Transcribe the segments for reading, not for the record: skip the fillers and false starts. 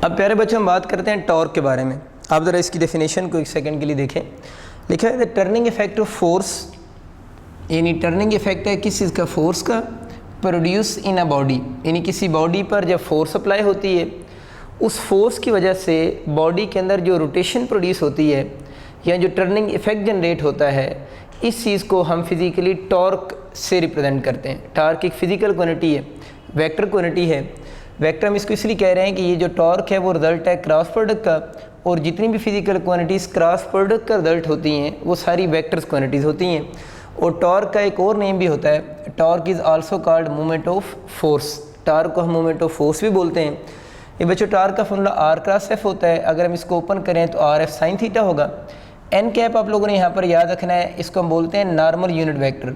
अब प्यारे बच्चों हम बात करते हैं टॉर्क के बारे में। आप ज़रा इसकी डेफिनेशन को एक सेकंड के लिए देखें। लिखा है the turning effect of force, यानी टर्निंग इफेक्ट है किस चीज़ का, फोर्स का, प्रोड्यूस इन अ बॉडी, यानी किसी बॉडी पर जब फोर्स अप्लाई होती है उस फोर्स की वजह से बॉडी के अंदर जो रोटेशन प्रोड्यूस होती है या जो टर्निंग इफेक्ट जनरेट होता है, इस चीज़ को हम फिज़िकली टॉर्क से रिप्रेजेंट करते हैं। टॉर्क एक फ़िज़िकल क्वांटिटी है, वेक्टर क्वांटिटी है। वेक्टर हम इसको इसलिए कह रहे हैं कि ये जो टॉर्क है वो रिजल्ट है क्रॉस प्रोडक्ट का, और जितनी भी फिज़िकल क्वांटिटीज़ क्रॉस प्रोडक्ट का रिजल्ट होती हैं वो सारी वेक्टर्स क्वांटिटीज़ होती हैं। और टॉर्क का एक और नेम भी होता है, torque is also called moment of force. Torque को हम मोमेंट ऑफ फोर्स भी बोलते हैं। ये बच्चों टॉर्क का फॉर्मूला आर क्रॉस एफ होता है। अगर हम इसको ओपन करें तो आर एफ साइन थीटा होगा। एन कैप आप लोगों ने यहाँ पर याद रखना है, इसको हम बोलते हैं normal unit vector,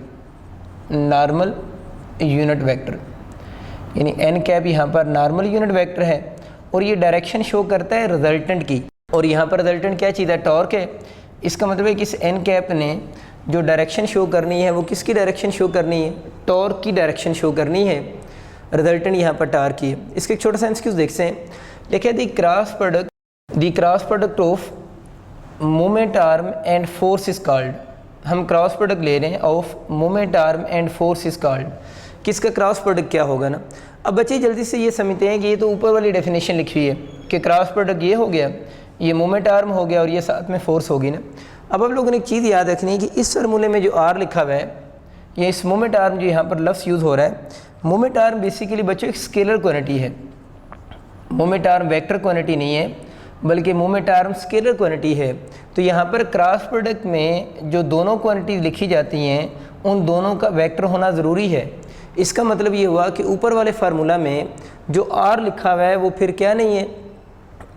normal unit vector, यानी एन कैप यहाँ पर नॉर्मल यूनिट वेक्टर है और ये डायरेक्शन शो करता है रिजल्टेंट की। और यहाँ पर रिजल्टेंट क्या चीज़ है, टॉर्क है। इसका मतलब है कि इस एन कैप ने जो डायरेक्शन शो करनी है वो किसकी डायरेक्शन शो करनी है, टॉर्क की डायरेक्शन शो करनी है। रिजल्टेंट यहाँ पर टॉर्क की है। इसके एक छोटा सा एमसीक्यू देखते हैं। लिखा the cross product of moment arm and force is called. हम क्रॉस प्रोडक्ट ले रहे हैं of moment arm and force is called. किसका क्रॉस प्रोडक्ट क्या होगा ना। अब बच्चे जल्दी से ये समझते हैं कि ये तो ऊपर वाली डेफिनेशन लिखी हुई है कि क्रॉस प्रोडक्ट ये हो गया, ये मोमेंट आर्म हो गया और ये साथ में फोर्स होगी ना। अब आप लोगों ने एक चीज़ याद रखनी है कि इस फार्मूले में जो आर लिखा हुआ है, ये इस मोमेंट आर्म जो यहाँ पर लफ्ज़ यूज़ हो रहा है, मोमेंट आर्म बेसिकली बच्चों एक स्केलर क्वांटिटी है। मोमेंट आर्म वेक्टर क्वांटिटी नहीं है, बल्कि मोमेंट आर्म स्केलर क्वांटिटी है। तो यहाँ पर क्रॉस प्रोडक्ट में जो दोनों क्वांटिटीज लिखी जाती हैं उन दोनों का वेक्टर होना ज़रूरी है। इसका मतलब ये हुआ कि ऊपर वाले फार्मूला में जो आर लिखा हुआ है वो फिर क्या नहीं है,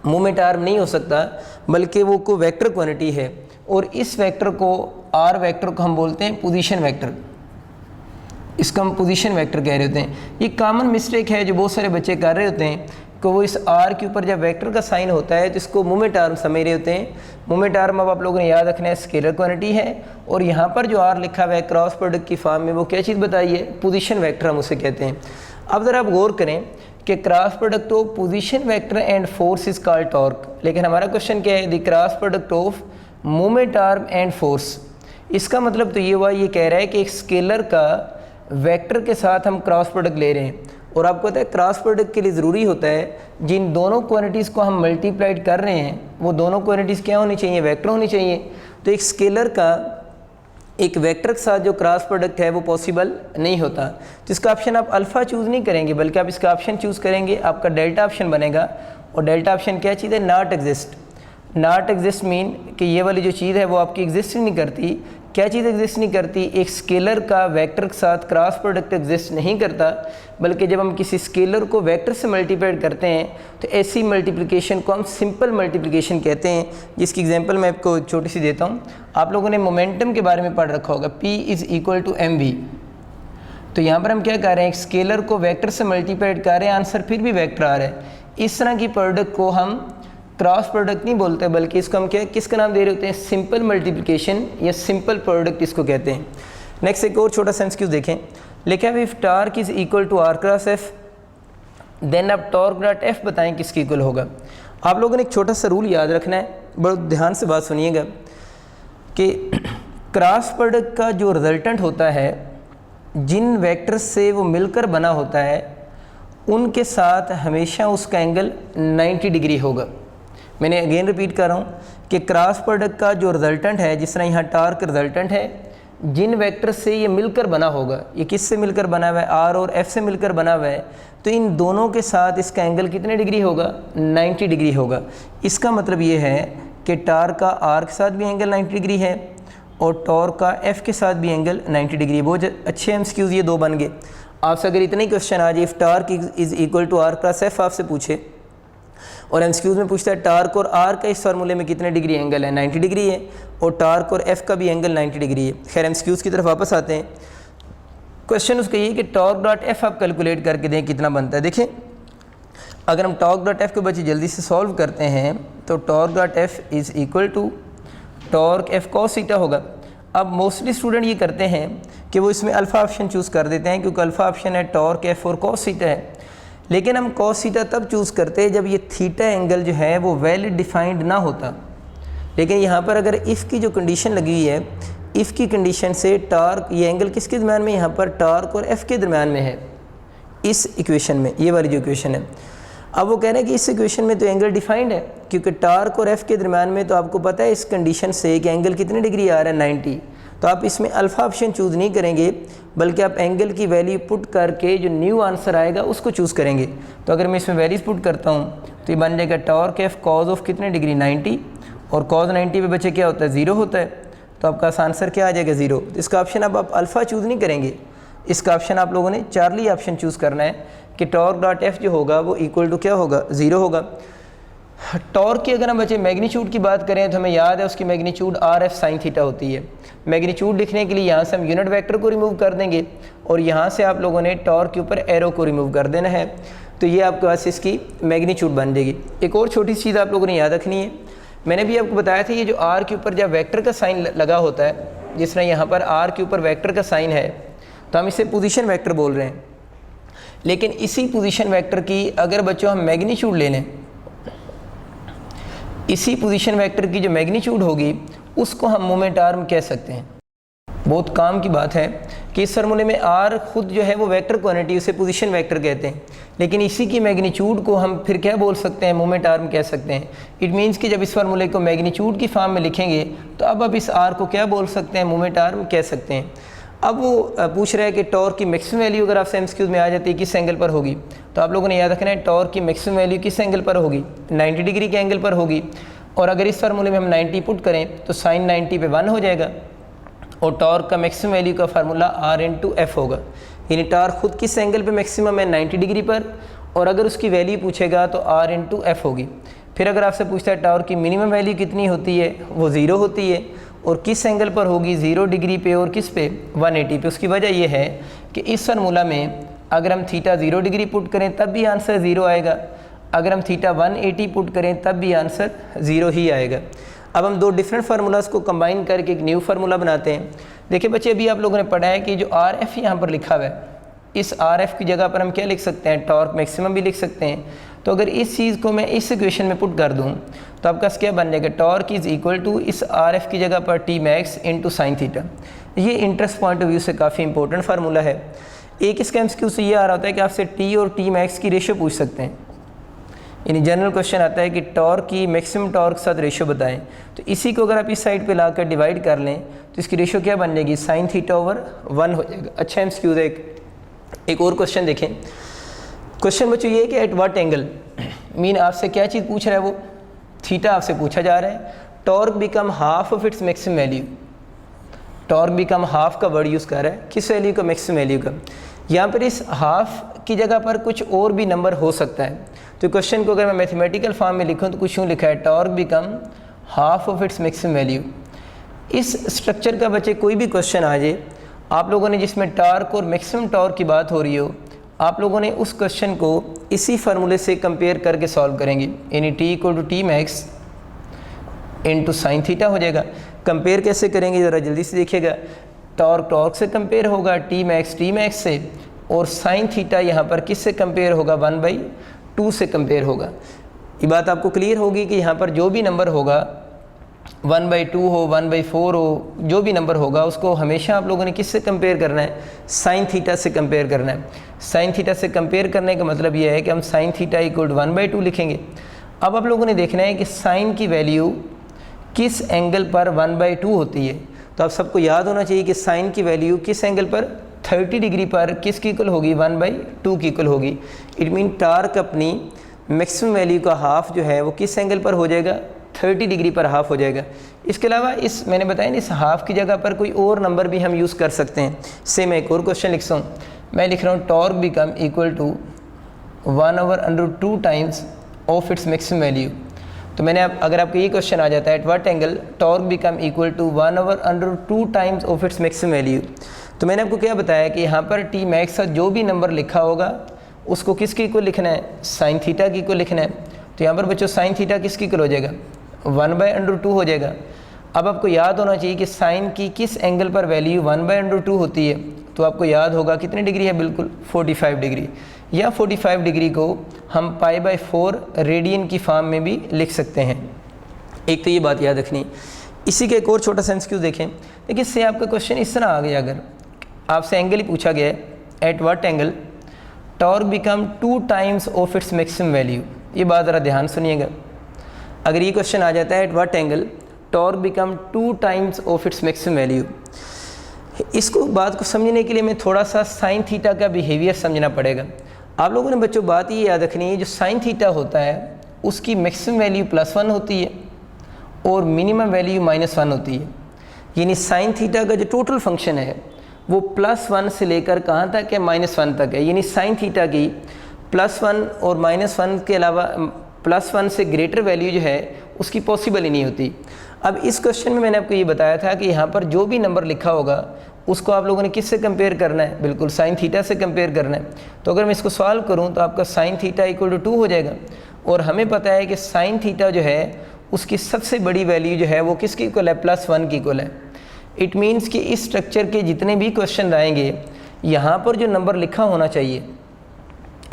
मोमेंट आर्म नहीं हो सकता, बल्कि वो को वेक्टर क्वांटिटी है। और इस वेक्टर को, आर वेक्टर को हम बोलते हैं पोजीशन वेक्टर। इसको हम पोजीशन वेक्टर कह रहे होते हैं। ये कॉमन मिस्टेक है जो बहुत सारे बच्चे कर रहे होते हैं कि वो इस आर के ऊपर जब वेक्टर का साइन होता है तो इसको मोमेंट आर्म समझ रहे होते हैं। मोमेंट आर्म अब आप लोगों ने याद रखना है स्केलर क्वांटिटी है, और यहाँ पर जो आर लिखा हुआ है क्रॉस प्रोडक्ट की फॉर्म में वो क्या चीज़ बताइए, पोजीशन वेक्टर हम उसे कहते हैं। अब ज़रा आप गौर करें कि cross product of position vector and force is called torque. लेकिन हमारा क्वेश्चन क्या है, the cross product of moment arm and force. इसका मतलब तो ये हुआ, ये कह रहा है कि एक स्केलर का वेक्टर के साथ हम क्रॉस प्रोडक्ट ले रहे हैं। और आपको पता है क्रॉस प्रोडक्ट के लिए ज़रूरी होता है जिन दोनों क्वांटिटीज़ को हम मल्टीप्लाइड कर रहे हैं वो दोनों क्वांटिटीज़ क्या होनी चाहिए, वेक्टर होनी चाहिए। तो एक स्केलर का एक वेक्टर के साथ जो क्रॉस प्रोडक्ट है वो पॉसिबल नहीं होता। तो इसका ऑप्शन आप अल्फ़ा चूज़ नहीं करेंगे, बल्कि आप इसका ऑप्शन चूज़ करेंगे, आपका डेल्टा ऑप्शन बनेगा। और डेल्टा ऑप्शन क्या चीज़ है, not exist. Not exist mean कि ये वाली जो चीज़ है वो आपकी एग्जिस्ट नहीं करती। क्या चीज़ एग्जिस्ट नहीं करती, एक स्केलर का वेक्टर के साथ क्रॉस प्रोडक्ट एग्जिस्ट नहीं करता, बल्कि जब हम किसी स्केलर को वेक्टर से मल्टीप्लाई करते हैं तो ऐसी मल्टीप्लिकेशन को हम सिंपल मल्टीप्लिकेशन कहते हैं। जिसकी एग्जांपल मैं आपको एक छोटी सी देता हूँ। आप लोगों ने मोमेंटम के बारे में पढ़ रखा होगा, P is equal to mv। तो यहाँ पर हम क्या कर रहे हैं, एक स्केलर को वेक्टर से मल्टीप्लाई कर रहे हैं, आंसर फिर भी वेक्टर आ रहा है। इस तरह की प्रोडक्ट को हम क्रॉस प्रोडक्ट नहीं बोलते, बल्कि इसको हम क्या किसका नाम दे रहे होते हैं, सिंपल मल्टीप्लिकेशन या सिंपल प्रोडक्ट इसको कहते हैं। नेक्स्ट एक और छोटा सेंस क्यों देखें। लिखा है if torque is equal to R cross F then आप टॉर्क डॉट एफ बताएं किसके इक्वल होगा। आप लोगों ने एक छोटा सा रूल याद रखना है, बहुत ध्यान से बात सुनिएगा कि क्रॉस प्रोडक्ट का जो रिजल्टेंट होता है जिन वेक्टर से वो मिलकर बना होता है उनके साथ हमेशा उसका एंगल 90 डिग्री होगा। मैंने अगेन रिपीट कर रहा हूँ कि क्रॉस प्रोडक्ट का जो रिजल्टेंट है, जिस तरह यहाँ टॉर्क रिजल्टेंट है, जिन वेक्टर से ये मिलकर बना होगा, ये किससे मिलकर बना हुआ है, आर और एफ से मिलकर बना हुआ है, तो इन दोनों के साथ इसका एंगल कितने डिग्री होगा, 90 डिग्री होगा। इसका मतलब ये है कि टॉर्क का आर के साथ भी एंगल 90 डिग्री है और टॉर्क का एफ के साथ भी एंगल 90 डिग्री है। बहुत अच्छे एमसीक्यूज़ ये दो बन गए। आपसे अगर इतने ही क्वेश्चन आ जाए, if torque is equal to R cross F आपसे पूछे और एमसीक्यूज़ में पूछता है टॉर्क और आर का इस फार्मूले में कितने डिग्री एंगल है, 90 डिग्री है, और टॉर्क और एफ का भी एंगल 90 डिग्री है। खैर एमसीक्यूज़ की तरफ वापस आते हैं। क्वेश्चन उसका ये कि टॉर्क डॉट एफ आप कैलकुलेट करके दें कितना बनता है। देखें, अगर हम टॉर्क डॉट एफ के बच्चे जल्दी से सॉल्व करते हैं तो torque dot F is equal to torque F cos theta होगा। अब मोस्टली स्टूडेंट ये करते हैं कि वो इसमें अल्फ़ा ऑप्शन चूज़ कर देते हैं, क्योंकि अल्फ़ा ऑप्शन है टॉर्क एफ और कॉस थीटा है। लेकिन हम कॉस थीटा तब चूज़ करते हैं जब ये थीटा एंगल जो है वो वेल डिफाइंड ना होता। लेकिन यहाँ पर अगर इफ़ की जो कंडीशन लगी हुई है, इफ़ की कंडीशन से टॉर्क, ये एंगल किसके दरम्यान में, यहाँ पर टॉर्क और एफ़ के दरम्यान में है इस इक्वेशन में, ये वाली जो इक्वेशन है। अब वो कह रहे हैं कि इस इक्वेशन में तो एंगल डिफाइंड है, क्योंकि टॉर्क और एफ़ के दरम्यान में तो आपको पता है इस कंडीशन से कि एंगल कितने डिग्री आ रहा है 90। तो आप इसमें अल्फ़ा ऑप्शन चूज़ नहीं करेंगे, बल्कि आप एंगल की वैल्यू पुट करके जो न्यू आंसर आएगा उसको चूज़ करेंगे। तो अगर मैं इसमें वैल्यूज पुट करता हूँ तो ये बन जाएगा टॉर्क एफ कॉज ऑफ कितने डिग्री 90, और कॉज 90 पे बचे क्या होता है 0 होता है, तो आपका आंसर क्या आ जाएगा 0। तो इसका ऑप्शन अब आप अल्फ़ा चूज़ नहीं करेंगे, इसका ऑप्शन आप लोगों ने चार्ली ऑप्शन चूज़ करना है कि टॉर्क डॉट एफ जो होगा वो इक्वल टू क्या होगा 0 होगा। टॉर्क की अगर हम बच्चे मैग्नीट्यूड की बात करें तो हमें याद है उसकी magnitude R F sine theta होती है। मैग्नीट्यूड लिखने के लिए यहाँ से हम यूनिट वेक्टर को रिमूव कर देंगे और यहाँ से आप लोगों ने टॉर्क के ऊपर एरो को रिमूव कर देना है, तो ये आपके पास इसकी मैग्नीट्यूड बन जाएगी। एक और छोटी सी चीज़ आप लोगों ने याद रखनी है, मैंने भी आपको बताया था ये जो आर के ऊपर जब वेक्टर का साइन लगा होता है, जिस तरह यहाँ पर आर के ऊपर वेक्टर का साइन है तो हम इसे पोजीशन वेक्टर बोल रहे हैं। लेकिन इसी पोजीशन वेक्टर की अगर बच्चों हम मैग्नीट्यूड ले लें, इसी पोजीशन वेक्टर की जो मैग्नीट्यूड होगी उसको हम मोमेंट आर्म कह सकते हैं। बहुत काम की बात है कि इस फार्मूले में आर खुद जो है वो वेक्टर क्वांटिटी, उसे पोजीशन वेक्टर कहते हैं, लेकिन इसी की मैग्नीट्यूड को हम फिर क्या बोल सकते हैं, मोमेंट आर्म कह सकते हैं। इट मीन्स कि जब इस फार्मूले को मैग्नीट्यूड की फॉर्म में लिखेंगे तो अब इस आर को क्या बोल सकते हैं, मोमेंट आर्म कह सकते हैं। अब वो पूछ रहा है कि टॉर्क की मैक्सिमम वैल्यू अगर आपसे एमसीक्यूज में आ जाती है किस एंगल पर होगी, तो आप लोगों ने याद रखना है टॉर्क की मैक्सिमम वैल्यू किस एंगल पर होगी, 90 डिग्री के एंगल पर होगी। और अगर इस फार्मूले में हम 90 पुट करें तो साइन 90 पे 1 हो जाएगा, और टॉर्क का मैक्सिमम वैल्यू का फार्मूला आर इंटू एफ होगा। यानी टॉर्क खुद किस एंगल पे मैक्सिमम है 90 डिग्री पर, और अगर उसकी वैल्यू पूछेगा तो आर इंटू एफ होगी। फिर अगर आपसे पूछता है टॉर्क की मिनिमम वैल्यू कितनी होती है, वो 0 होती है, और किस एंगल पर होगी 0 डिग्री पे और किस पे 180 पे। उसकी वजह यह है कि इस फार्मूला में अगर हम थीटा 0 डिग्री पुट करें तब भी आंसर 0 आएगा, अगर हम थीटा 180 पुट करें तब भी आंसर 0 ही आएगा। अब हम दो डिफरेंट फार्मूलाज को कंबाइन करके एक न्यू फार्मूला बनाते हैं। देखिए बच्चे, अभी आप लोगों ने पढ़ा है कि जो आर एफ यहाँ पर लिखा हुआ है, इस आर एफ की जगह पर हम क्या लिख सकते हैं, टॉर्क मैक्सिमम भी लिख सकते हैं। तो अगर इस चीज़ को मैं इस इक्वेशन में पुट कर दूँ तो आपका क्या बन जाएगा, टॉर्क इज़ इक्वल टू इस आर एफ की जगह पर T max into sine theta. ये इंटरेस्ट पॉइंट ऑफ व्यू से काफ़ी इंपॉर्टेंट फार्मूला है। एक इसका एमसीक्यू से ये आ रहा होता है कि आपसे टी और टी मैक्स की रेशियो पूछ सकते हैं, यानी जनरल क्वेश्चन आता है कि टॉर्क की मैक्सिमम टॉर्क के साथ रेशियो बताएं। तो इसी को अगर आप इस साइड पे लाकर डिवाइड कर लें तो इसकी रेशियो क्या बन जाएगी, साइन थीटा ओवर 1 हो जाएगा। अच्छा एमसीक्यू है। एक और क्वेश्चन देखें। क्वेश्चन बच्चों ये है कि एट व्हाट एंगल, मीन आपसे क्या चीज़ पूछ रहा है, वो थीटा आपसे पूछा जा रहा है। Torque become half of its maximum value, torque become half का वर्ड यूज़ कर रहा है, किस वैल्यू का, मैक्सिमम वैल्यू का। यहाँ पर इस हाफ की जगह पर कुछ और भी नंबर हो सकता है। तो क्वेश्चन को अगर मैं मैथमेटिकल फॉर्म में लिखूँ तो कुछ यूँ लिखा है, torque become half of its maximum value. इस स्ट्रक्चर का बच्चे कोई भी क्वेश्चन आ जाए, आप लोगों ने जिसमें टॉर्क और मैक्सिमम टॉर्क की बात हो रही हो, आप लोगों ने उस क्वेश्चन को इसी फार्मूले से कंपेयर करके सॉल्व करेंगे। यानी T equal to T max into sine theta हो जाएगा। कंपेयर कैसे करेंगे ज़रा जल्दी से देखिएगा। टॉर्क टॉर्क से कंपेयर होगा, टी मैक्स से, और साइन थीटा यहाँ पर किससे कंपेयर होगा, 1/2 से कंपेयर होगा। ये बात आपको क्लियर होगी कि यहाँ पर जो भी नंबर होगा, 1/2 हो, 1/4 हो, जो भी नंबर होगा उसको हमेशा आप लोगों ने किससे कंपेयर करना है, साइन थीटा से कंपेयर करना है। साइन थीटा से कंपेयर करने का मतलब ये है कि हम साइन थीटा इक्वल टू 1/2 लिखेंगे। अब आप लोगों ने देखना है कि साइन की वैल्यू किस एंगल पर 1/2 होती है। तो आप सबको याद होना चाहिए कि साइन की वैल्यू किस एंगल पर, 30 डिग्री पर किसकी इक्वल होगी, 1/2 की इक्वल होगी। इट मीन टॉर्क अपनी मैक्सिमम वैल्यू का हाफ जो है वो किस एंगल पर हो जाएगा, 30 डिग्री पर हाफ हो जाएगा। इसके अलावा इस मैंने बताया ना, इस हाफ की जगह पर कोई और नंबर भी हम यूज़ कर सकते हैं। से मैं एक और क्वेश्चन लिख सकता हूँ, मैं लिख रहा हूँ torque become equal to 1/√2 times of its maximum value. तो मैंने अगर आपको ये क्वेश्चन आ जाता है at what angle torque become equal to 1/√2 times of its maximum value, तो मैंने आपको क्या बताया कि यहाँ पर टी मैक्स का जो भी नंबर लिखा होगा उसको किसके इक्वल लिखना है, साइन थीटा की इक्वल लिखना है। तो यहाँ पर बच्चों साइन थीटा किसकी इक्वल हो जाएगा, 1/√2 हो जाएगा। अब आपको याद होना चाहिए कि साइन की किस एंगल पर वैल्यू 1/√2 होती है, तो आपको याद होगा कितनी डिग्री है, बिल्कुल 45 डिग्री। या 45 डिग्री को हम π/4 रेडियन की फॉर्म में भी लिख सकते हैं। एक तो ये बात याद रखनी। इसी का एक और छोटा सा एमसीक्यू देखें। देखिए इससे आपका क्वेश्चन इस तरह आ गया, अगर आपसे एंगल ही पूछा गया है, at what angle torque become 2 times of its maximum value. ये बात ज़रा ध्यान सुनिएगा। अगर ये क्वेश्चन आ जाता है at what angle torque become 2 times of its maximum value, इसको बात को समझने के लिए मैं थोड़ा सा साइन थीटा का बिहेवियर समझना पड़ेगा। आप लोगों ने बच्चों बात ये याद रखनी है, जो साइन थीटा होता है उसकी मैक्सिमम वैल्यू +1 होती है और मिनिमम वैल्यू -1 होती है। यानी साइन थीटा का जो टोटल फंक्शन है वो +1 से लेकर कहाँ तक है, -1 तक है। यानी साइन थीटा की +1 और -1 के अलावा +1 से ग्रेटर वैल्यू जो है उसकी पॉसिबल ही नहीं होती। अब इस क्वेश्चन में मैंने आपको ये बताया था कि यहाँ पर जो भी नंबर लिखा होगा उसको आप लोगों ने किससे कंपेयर करना है, बिल्कुल साइन थीटा से कंपेयर करना है। तो अगर मैं इसको सॉल्व करूँ तो आपका साइन थीटा = 2 हो जाएगा। और हमें पता है कि साइन थीटा जो है उसकी सबसे बड़ी वैल्यू जो है वो किसकी इक्वल है, +1 की इक्वल है। इट मीन्स कि इस स्ट्रक्चर के जितने भी क्वेश्चन आएंगे यहाँ पर जो नंबर लिखा होना चाहिए,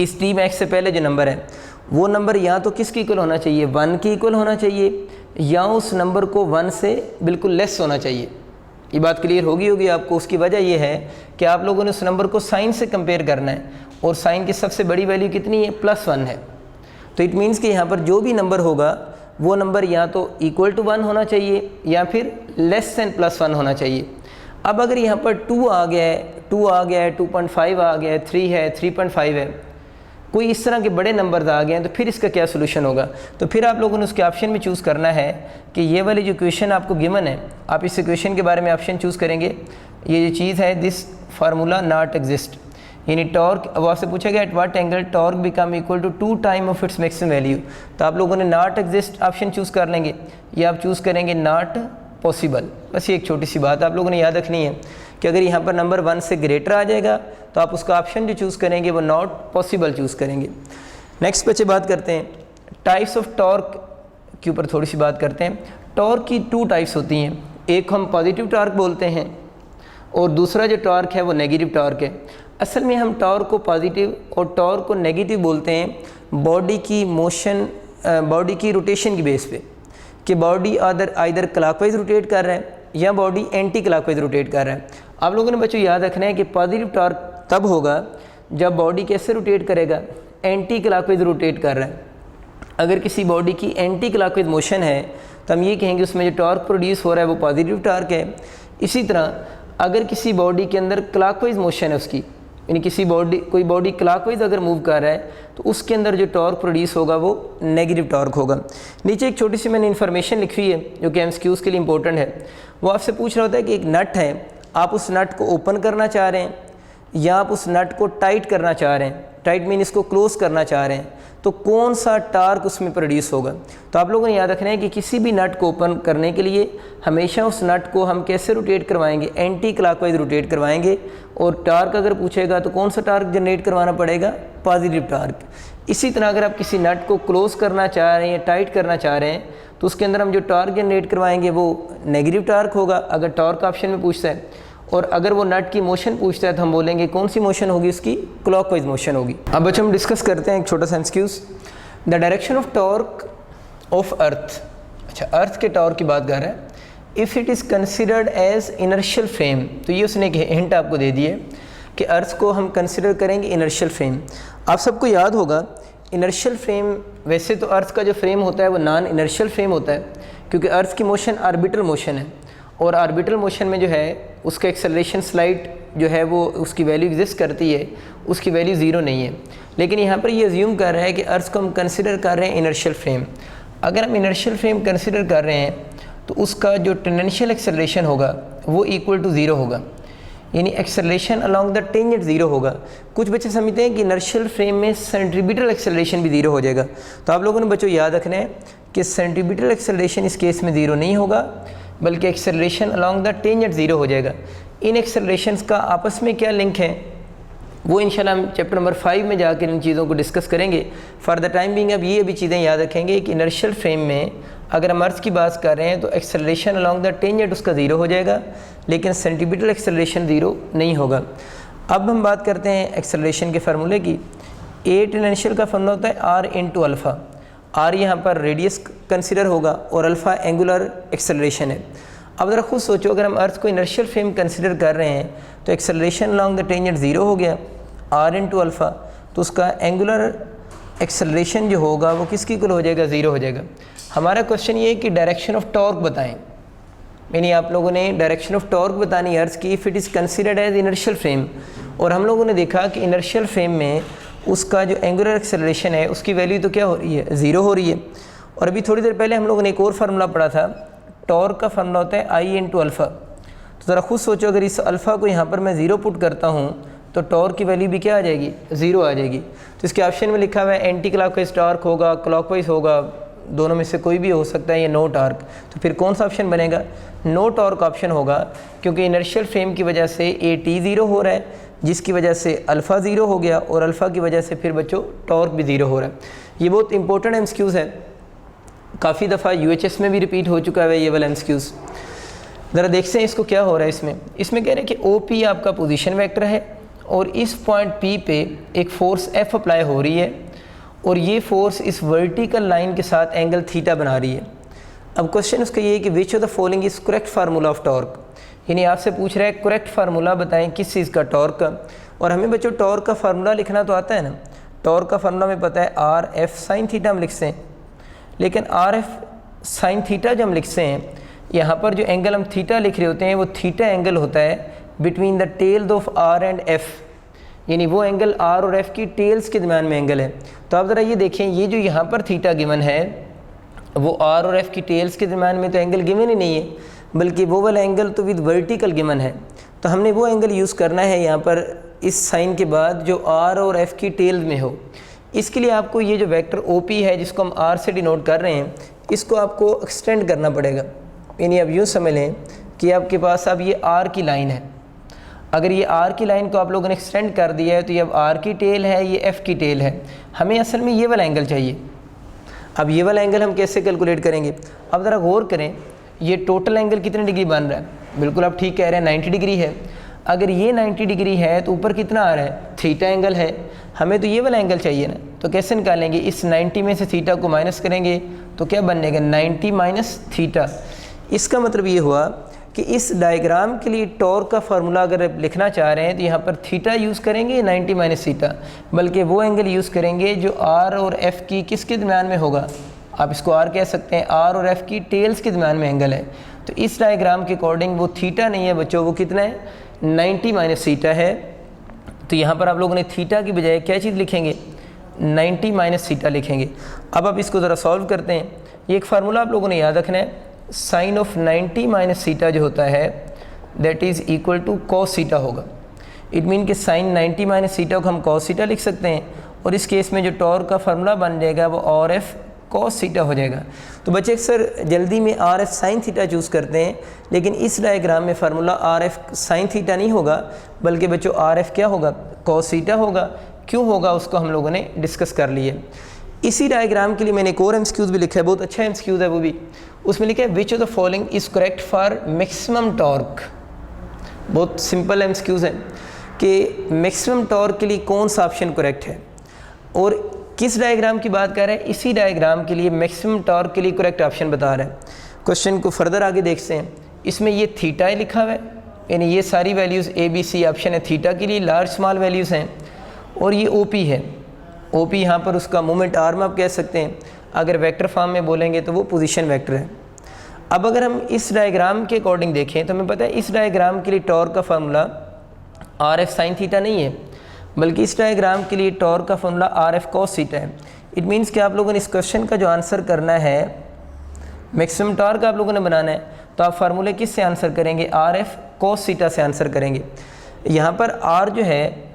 इस टी मैक्स से पहले जो नंबर है वो नंबर या तो किसकी इक्वल होना चाहिए, 1 की इक्वल होना चाहिए, या उस नंबर को 1 से बिल्कुल लेस होना चाहिए। ये बात क्लियर होगी आपको। उसकी वजह ये है कि आप लोगों ने उस नंबर को साइन से कंपेयर करना है और साइन की सबसे बड़ी वैल्यू कितनी है, +1 है। तो इट मीन्स कि यहाँ पर जो भी नंबर होगा वो नंबर या तो = 1 होना चाहिए या फिर <+1 होना चाहिए। अब अगर यहाँ पर 2 आ गया है, 2 आ गया है, 2.5 आ गया है, 3 है, 3.5 है, कोई इस तरह के बड़े नंबर्स आ गए हैं, तो फिर इसका क्या सोल्यूशन होगा। तो फिर आप लोगों ने उसके ऑप्शन में चूज़ करना है कि ये वाली जो क्वेश्चन आपको गिवन है, आप इस क्वेश्चन के बारे में ऑप्शन चूज़ करेंगे। ये जो चीज़ है दिस फार्मूला नॉट एग्जिस्ट, यानी टॉर्क, अब आपसे पूछा गया eight what angle torque become = 2 time of its maximum value, तो आप लोगों ने नॉट एग्जिस्ट ऑप्शन चूज़ कर लेंगे या आप चूज़ करेंगे नॉट पॉसिबल। बस ये एक छोटी सी बात आप लोगों ने याद रखनी है कि अगर यहाँ पर नंबर 1 से ग्रेटर आ जाएगा तो आप उसका ऑप्शन जो चूज़ करेंगे वो नॉट पॉसिबल चूज़ करेंगे। नेक्स्ट बच्चे बात करते हैं टाइप्स ऑफ टॉर्क के ऊपर थोड़ी सी बात करते हैं। टॉर्क की 2 टाइप्स होती हैं, एक हम पॉजिटिव टॉर्क बोलते हैं और दूसरा जो टॉर्क है वो नेगेटिव टॉर्क है। असल में हम टॉर्क को पॉजिटिव और टॉर्क को नेगेटिव बोलते हैं बॉडी की मोशन, बॉडी की रोटेशन की बेस पे, कि बॉडी आइदर क्लॉकवाइज रोटेट कर रहा है या बॉडी एंटी क्लॉकवाइज रोटेट कर रहा है। आप लोगों ने बच्चों याद रखना है कि पॉजिटिव टॉर्क तब होगा जब बॉडी कैसे रोटेट करेगा, एंटी क्लॉकवाइज रोटेट कर रहा है। अगर किसी बॉडी की एंटी क्लॉकवाइज मोशन है तो हम ये कहेंगे उसमें जो टॉर्क प्रोड्यूस हो रहा है वो पॉजिटिव टॉर्क है। इसी तरह अगर किसी बॉडी के अंदर क्लॉकवाइज मोशन है उसकी, यानी कोई बॉडी क्लॉकवाइज अगर मूव कर रहा है तो उसके अंदर जो टॉर्क प्रोड्यूस होगा वो नेगेटिव टॉर्क होगा। नीचे एक छोटी सी मैंने इन्फॉर्मेशन लिखी है जो कि एमसीक्यूज़ के लिए इंपॉर्टेंट है। वो आपसे पूछ रहा होता है कि एक नट है, आप उस नट को ओपन करना चाह रहे हैं या आप उस नट को टाइट करना चाह रहे हैं, टाइट मीन इसको क्लोज करना चाह रहे हैं, तो कौन सा टार्क उसमें प्रोड्यूस होगा। तो आप लोगों ने याद रखना है कि किसी भी नट को ओपन करने के लिए हमेशा उस नट को हम कैसे रोटेट करवाएंगे, एंटी क्लॉकवाइज रोटेट करवाएंगे। और टार्क अगर पूछेगा तो कौन सा टार्क जनरेट करवाना पड़ेगा, पॉजिटिव टार्क। इसी तरह अगर आप किसी नट को क्लोज करना चाह रहे हैं या टाइट करना चाह रहे हैं तो उसके अंदर हम जो टार्क जनरेट करवाएंगे वो नेगेटिव टार्क होगा अगर टार्क ऑप्शन में पूछता है। और अगर वो नट की मोशन पूछता है तो हम बोलेंगे कौन सी मोशन होगी, उसकी क्लॉकवाइज मोशन होगी। अब बच्चों हम डिस्कस करते हैं एक छोटा सा MCQs. The direction of torque of earth, अच्छा अर्थ के टॉर्क की बात कर रहा है। If it is considered as inertial frame, तो ये उसने एक हिंट आपको दे दी है कि अर्थ को हम कंसिडर करेंगे इनर्शियल फ्रेम। आप सबको याद होगा इनर्शियल फ्रेम, वैसे तो अर्थ का जो फ्रेम होता है वो नॉन इनर्शियल फ्रेम होता है क्योंकि अर्थ की मोशन आर्बिटल मोशन है और आर्बिटल मोशन में जो है उसका एक्सेलरेशन स्लाइड जो है वो उसकी वैल्यू एग्जिस्ट करती है, उसकी वैल्यू 0 नहीं है। लेकिन यहाँ पर ये अज्यूम कर रहा है कि अर्थ को हम कंसिडर कर रहे हैं इनर्शियल फ्रेम। अगर हम इनर्शियल फ्रेम कंसिडर कर रहे हैं तो उसका जो टेंजेंशियल एक्सेलरेशन होगा वो =0 होगा, यानी एक्सेलरेशन अलॉन्ग द टेंजेंट 0 होगा। कुछ बच्चे समझते हैं कि इनर्शियल फ्रेम में सेंट्रीपिटल एक्सेलरेशन भी 0 हो जाएगा। तो आप लोगों ने बच्चों याद रखना है कि सेंट्रीपिटल एक्सेलरेशन इस केस में 0 नहीं होगा बल्कि एक्सेलरेशन अलॉन्ग द टेंजेंट 0 हो जाएगा। इन एक्सेलरेशंस का आपस में क्या लिंक है वो इंशाल्लाह हम चैप्टर नंबर 5 में जाकर इन चीज़ों को डिस्कस करेंगे। फॉर द टाइम बिंग अब ये अभी चीज़ें याद रखेंगे कि इनर्शियल फ्रेम में अगर हम अर्थ की बात कर रहे हैं तो एक्सेलरेशन अलॉन्ग द टेंजेंट उसका 0 हो जाएगा लेकिन सेंट्रीपिटल एक्सेलरेशन 0 नहीं होगा। अब हम बात करते हैं एक्सेलरेशन के फार्मूले की। ए टेंजेंशियल का फॉर्मूला होता है आर इंटू अल्फ़ा। आर यहाँ पर रेडियस कंसिडर होगा और अल्फ़ा एंगुलर एक्सेलरेशन है। अब ज़रा खुद सोचो, अगर हम अर्थ को इनर्शियल फ्रेम कंसिडर कर रहे हैं तो acceleration along the tangent zero हो गया, आर इंटू अल्फ़ा, तो उसका एंगुलर एक्सेलरेशन जो होगा वो किसकी इक्वल हो जाएगा, ज़ीरो हो जाएगा। हमारा क्वेश्चन ये है कि डायरेक्शन ऑफ टॉर्क बताएं, यानी आप लोगों ने डायरेक्शन ऑफ टॉर्क बतानी अर्थ की if it is considered as inertial frame. और हम लोगों ने देखा कि इनर्शियल फ्रेम में उसका जो एंगुलर एक्सेलरेशन है उसकी वैल्यू तो क्या हो रही है, ज़ीरो हो रही है। और अभी थोड़ी देर पहले हम लोगों ने एक और फार्मूला पढ़ा था, टॉर्क का फार्मूला होता है आई इंटू अल्फ़ा। तो ज़रा खुद सोचो, अगर इस अल्फ़ा को यहाँ पर मैं ज़ीरो पुट करता हूँ तो टॉर्क की वैल्यू भी क्या आ जाएगी, ज़ीरो आ जाएगी। तो इसके ऑप्शन में लिखा हुआ है एंटी क्लॉकवाइज टॉर्क होगा, क्लॉकवाइज होगा, दोनों में से कोई भी हो सकता है, या नो टॉर्क। तो फिर कौन सा ऑप्शन बनेगा, नो टॉर्क ऑप्शन होगा, क्योंकि इनर्शियल फ्रेम की वजह से ए टी ज़ीरो हो रहा है, जिसकी वजह से अल्फ़ा ज़ीरो हो गया, और अल्फ़ा की वजह से फिर बच्चों टॉर्क भी ज़ीरो हो रहा है। ये बहुत इंपॉर्टेंट एमसीक्यूज़ है, काफ़ी दफ़ा यूएचएस में भी रिपीट हो चुका है ये वाला एमसीक्यूज़। ज़रा देखते हैं इसको क्या हो रहा है। इसमें कह रहे हैं कि ओ पी आपका पोजीशन वेक्टर है और इस पॉइंट पी पे एक फ़ोर्स एफ अप्लाई हो रही है और ये फ़ोर्स इस वर्टिकल लाइन के साथ एंगल थीटा बना रही है। अब क्वेश्चन उसका ये है कि which of the following is correct formula of torque, यानी आपसे पूछ रहा है करेक्ट फार्मूला बताएं किस चीज़ का, टॉर्क का। और हमें बच्चों टॉर्क का फार्मूला लिखना तो आता है ना, टॉर्क का फार्मूला हमें पता है आर एफ साइन थीटा हम लिखते हैं, लेकिन आर एफ साइन थीटा जब हम लिखते हैं, यहाँ पर जो एंगल हम थीटा लिख रहे होते हैं वो थीटा एंगल होता है between the tails of R and F, यानी वो एंगल आर और एफ की टेल्स के दरम्यान में एंगल है। तो आप ज़रा ये देखें, ये जो यहाँ पर थीटा गिवन है वो आर और एफ की टेल्स के दरम्यान में तो एंगल गिवन ही नहीं है, बल्कि वो वाला एंगल तो विद वर्टिकल गिवन है। तो हमने वो एंगल यूज़ करना है यहाँ पर इस साइन के बाद जो आर और एफ की टेल्स में हो। इसके लिए आपको ये जो वेक्टर ओ पी है जिसको हम आर से डिनोट कर रहे हैं, इसको आपको एक्सटेंड करना पड़ेगा। यानी अब यूँ समझ लें कि आपके पास अब ये आर की लाइन है, अगर ये आर की लाइन को आप लोगों ने एक्सटेंड कर दिया है तो ये अब आर की टेल है, ये एफ़ की टेल है। हमें असल में ये वाला एंगल चाहिए। अब ये वाला एंगल हम कैसे कैलकुलेट करेंगे, अब ज़रा गौर करें, ये टोटल एंगल कितने डिग्री बन रहा है, बिल्कुल आप ठीक कह रहे हैं 90 डिग्री है। अगर ये 90 डिग्री है तो ऊपर कितना आ रहा है, थीटा एंगल है। हमें तो ये वाला एंगल चाहिए ना, तो कैसे निकालेंगे, इस 90 में से थीटा को माइनस करेंगे तो क्या बनेगा 90 माइनस थीटा। इसका मतलब ये हुआ कि इस डायग्राम के लिए टॉर्क का फार्मूला अगर लिखना चाह रहे हैं तो यहाँ पर थीटा यूज़ करेंगे 90 माइनस थीटा, बल्कि वो एंगल यूज़ करेंगे जो आर और एफ़ की किसके दरम्यान में होगा, आप इसको आर कह सकते हैं, आर और एफ़ की टेल्स के दरम्यान में एंगल है। तो इस डायग्राम के अकॉर्डिंग वो थीटा नहीं है बच्चों, वो कितना है 90 माइनस थीटा है। तो यहाँ पर आप लोगों ने थीटा की बजाय क्या चीज़ लिखेंगे, 90 माइनस थीटा लिखेंगे। अब आप इसको ज़रा सॉल्व करते हैं। ये एक फार्मूला आप लोगों ने याद रखना है, साइन ऑफ 90 माइनस थीटा जो होता है that is equal to cos theta होगा। इट मीन कि साइन 90 माइनस थीटा को हम कॉस थीटा लिख सकते हैं, और इस केस में जो टॉर्क का फार्मूला बन जाएगा वो आर एफ कॉस थीटा हो जाएगा। तो बच्चे अक्सर जल्दी में R F sine theta choose करते हैं, लेकिन इस डायग्राम में formula R F sine theta नहीं होगा, बल्कि बच्चों आर एफ क्या होगा, कॉस थीटा होगा। क्यों होगा उसको हम लोगों ने डिस्कस कर लिए। इसी डायग्राम के लिए मैंने एक और एमसीक्यूज़ भी लिखा है, बहुत अच्छा एमसीक्यूज़ है वो भी। उसमें लिखा है which of the following is correct for maximum torque. बहुत सिंपल एमसीक्यूज़ है कि मैक्सिमम टॉर्क के लिए कौन सा ऑप्शन करेक्ट है, और किस डायग्राम की बात कर रहे हैं, इसी डायग्राम के लिए मैक्सिमम टॉर्क के लिए करेक्ट ऑप्शन बता रहा है। क्वेश्चन को फर्दर आगे देखते हैं। इसमें ये थीटा लिखा हुआ है, यानी ये सारी values A B C option है थीटा के लिए, लार्ज स्मॉल वैल्यूज़ हैं, और ये ओ पी है। ओ पी यहाँ पर उसका मोमेंट आर्म आप कह सकते हैं, अगर वेक्टर फॉर्म में बोलेंगे तो वो पोजीशन वेक्टर है। अब अगर हम इस डायग्राम के अकॉर्डिंग देखें तो हमें पता है इस डायग्राम के लिए टॉर्क का formula R F sine theta नहीं है, बल्कि इस डायग्राम के लिए टॉर्क का formula R F cos theta है। इट मीन्स कि आप लोगों ने इस क्वेश्चन का जो आंसर करना है, मैक्सिमम टॉर्क आप लोगों ने बनाना है, तो आप फार्मूले किस से आंसर करेंगे, आर एफ कॉस थीटा से आंसर करेंगे। यहाँ पर आर जो है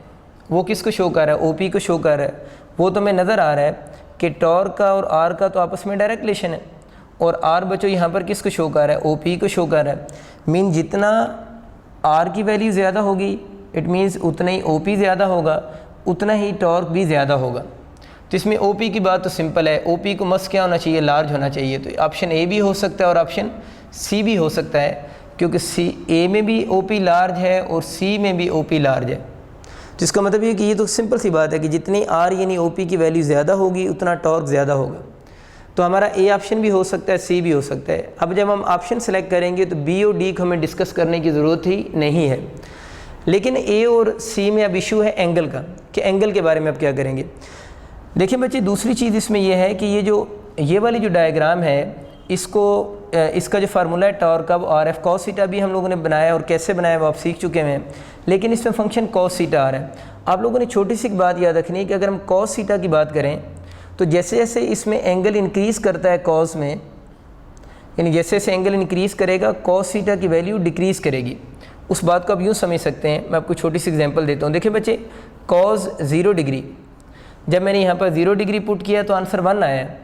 वो किसको शो कर रहा है, ओ पी को शो कर रहा है। वो तो हमें नज़र आ रहा है कि टॉर्क का और आर का तो आपस में डायरेक्ट रिलेशन है, और आर बच्चों यहाँ पर किसको शो कर रहा है, ओ पी को शो कर रहा है। मीन जितना आर की वैल्यू ज़्यादा होगी इट मीन्स उतना ही ओ पी ज़्यादा होगा, उतना ही टॉर्क भी ज़्यादा होगा। तो इसमें ओ पी की बात तो सिंपल है, ओ पी को मस क्या होना चाहिए, लार्ज होना चाहिए। तो ऑप्शन ए भी हो सकता है और ऑप्शन सी भी हो सकता है, क्योंकि सी ए में भी ओ पी लार्ज है और सी में भी ओ पी लार्ज है। जिसका मतलब ये कि ये तो सिंपल सी बात है कि जितनी आर यानी ओ पी की वैल्यू ज़्यादा होगी उतना टॉर्क ज़्यादा होगा। तो हमारा ए ऑप्शन भी हो सकता है, सी भी हो सकता है। अब जब हम ऑप्शन सेलेक्ट करेंगे तो बी और डी को हमें डिस्कस करने की ज़रूरत ही नहीं है, लेकिन ए और सी में अब इशू है एंगल का, कि एंगल के बारे में अब क्या करेंगे। देखिए बच्चे, दूसरी चीज़ इसमें यह है कि ये वाली जो डायग्राम है, इसका जो फार्मूला है टॉर्क का, आर एफ कॉस थीटा भी हम लोगों ने बनाया, और कैसे बनाया वो आप सीख चुके हैं, लेकिन इसमें फंक्शन कॉस थीटा आ रहा है। आप लोगों ने छोटी सी बात याद रखनी है कि अगर हम कॉस थीटा की बात करें तो जैसे जैसे इसमें एंगल इंक्रीज़ करता है कॉस में, यानी जैसे जैसे एंगल इंक्रीज़ करेगा कॉस थीटा की वैल्यू डिक्रीज़ करेगी। उस बात को आप यूँ समझ सकते हैं, मैं आपको छोटी सी एग्जांपल देता हूँ। देखिए बच्चे, कॉस 0 डिग्री, जब मैंने यहाँ पर 0 डिग्री पुट किया तो आंसर 1 आया है,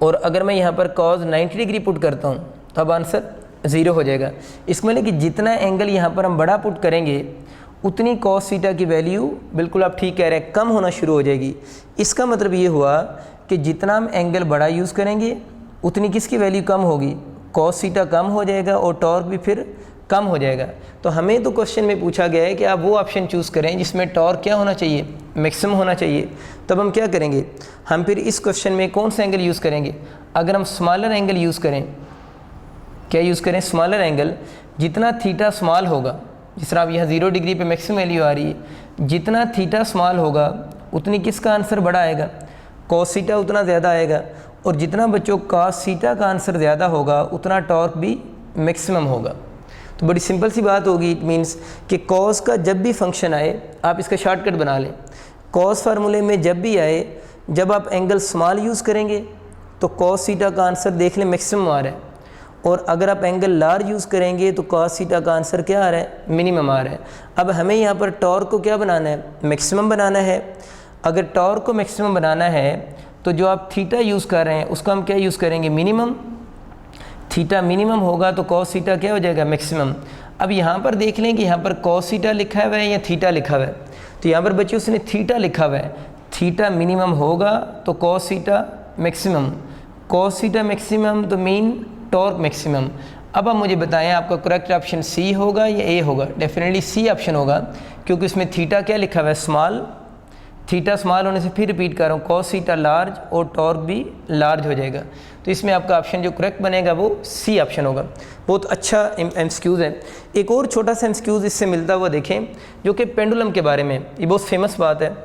और अगर मैं यहाँ पर कॉस 90 डिग्री पुट करता हूँ तो अब आंसर 0 हो जाएगा। इसमें मतलब कि जितना एंगल यहाँ पर हम बड़ा पुट करेंगे उतनी कॉस थीटा की वैल्यू, बिल्कुल आप ठीक कह रहे हैं, कम होना शुरू हो जाएगी। इसका मतलब ये हुआ कि जितना हम एंगल बड़ा यूज़ करेंगे उतनी किसकी वैल्यू कम होगी, कॉस थीटा कम हो जाएगा और टॉर्क भी फिर कम हो जाएगा। तो हमें तो क्वेश्चन में पूछा गया है कि आप वो ऑप्शन चूज़ करें जिसमें टॉर्क क्या होना चाहिए, मैक्सिमम होना चाहिए। तब हम क्या करेंगे, हम फिर इस क्वेश्चन में कौन सा एंगल यूज़ करेंगे। अगर हम स्मॉलर एंगल यूज़ करें, क्या यूज़ करें, स्मॉलर एंगल, जितना थीटा स्मॉल होगा, जिस तरह आप यहाँ 0 डिग्री पे मैक्सिमम वैल्यू आ रही है, जितना थीटा स्मॉल होगा उतनी किसका आंसर बड़ा आएगा, कॉस थीटा उतना ज़्यादा आएगा, और जितना बच्चों कॉस थीटा का आंसर ज़्यादा होगा उतना टॉर्क भी मैक्सिमम होगा। तो बड़ी सिंपल सी बात होगी, इट मीन्स कि कॉस का जब भी फंक्शन आए, आप इसका शॉर्टकट बना लें, कॉस फार्मूले में जब भी आए, जब आप एंगल स्मॉल यूज़ करेंगे तो कॉस थीटा का आंसर देख लें मैक्सिमम आ रहा है, और अगर आप एंगल लार्ज यूज़ करेंगे तो कॉस थीटा का आंसर क्या आ रहा है, मिनिमम आ रहा है। अब हमें यहाँ पर टॉर्क को क्या बनाना है, मैक्सिमम बनाना है। अगर टॉर्क को मैक्सिमम बनाना है तो जो आप थीटा यूज़ कर रहे हैं उसको हम क्या यूज़ करेंगे, मिनिमम। थीटा मिनिमम होगा तो कॉस थीटा क्या हो जाएगा, मैक्सिमम। अब यहाँ पर देख लें कि यहाँ पर कॉस थीटा लिखा हुआ है या थीटा लिखा हुआ है, तो यहाँ पर बच्चे उसने थीटा लिखा हुआ है। थीटा मिनिमम होगा तो cos theta maximum, cos theta maximum तो मीन टॉर्क मैक्सिमम। अब आप मुझे बताएं आपका करेक्ट ऑप्शन सी होगा या ए होगा। डेफिनेटली सी ऑप्शन होगा, क्योंकि उसमें थीटा क्या लिखा हुआ है, स्मॉल। थीटा स्मॉल होने से फिर रिपीट कर रहा हूँ, कॉस थीटा लार्ज और टॉर्क भी लार्ज हो जाएगा। तो इसमें आपका ऑप्शन जो करेक्ट बनेगा वो सी ऑप्शन होगा। बहुत अच्छा एमसीक्यूज़ है। एक और छोटा सा एमसीक्यूज़ इससे मिलता हुआ देखें, जो कि पेंडुलम के बारे में, ये बहुत फेमस बात है,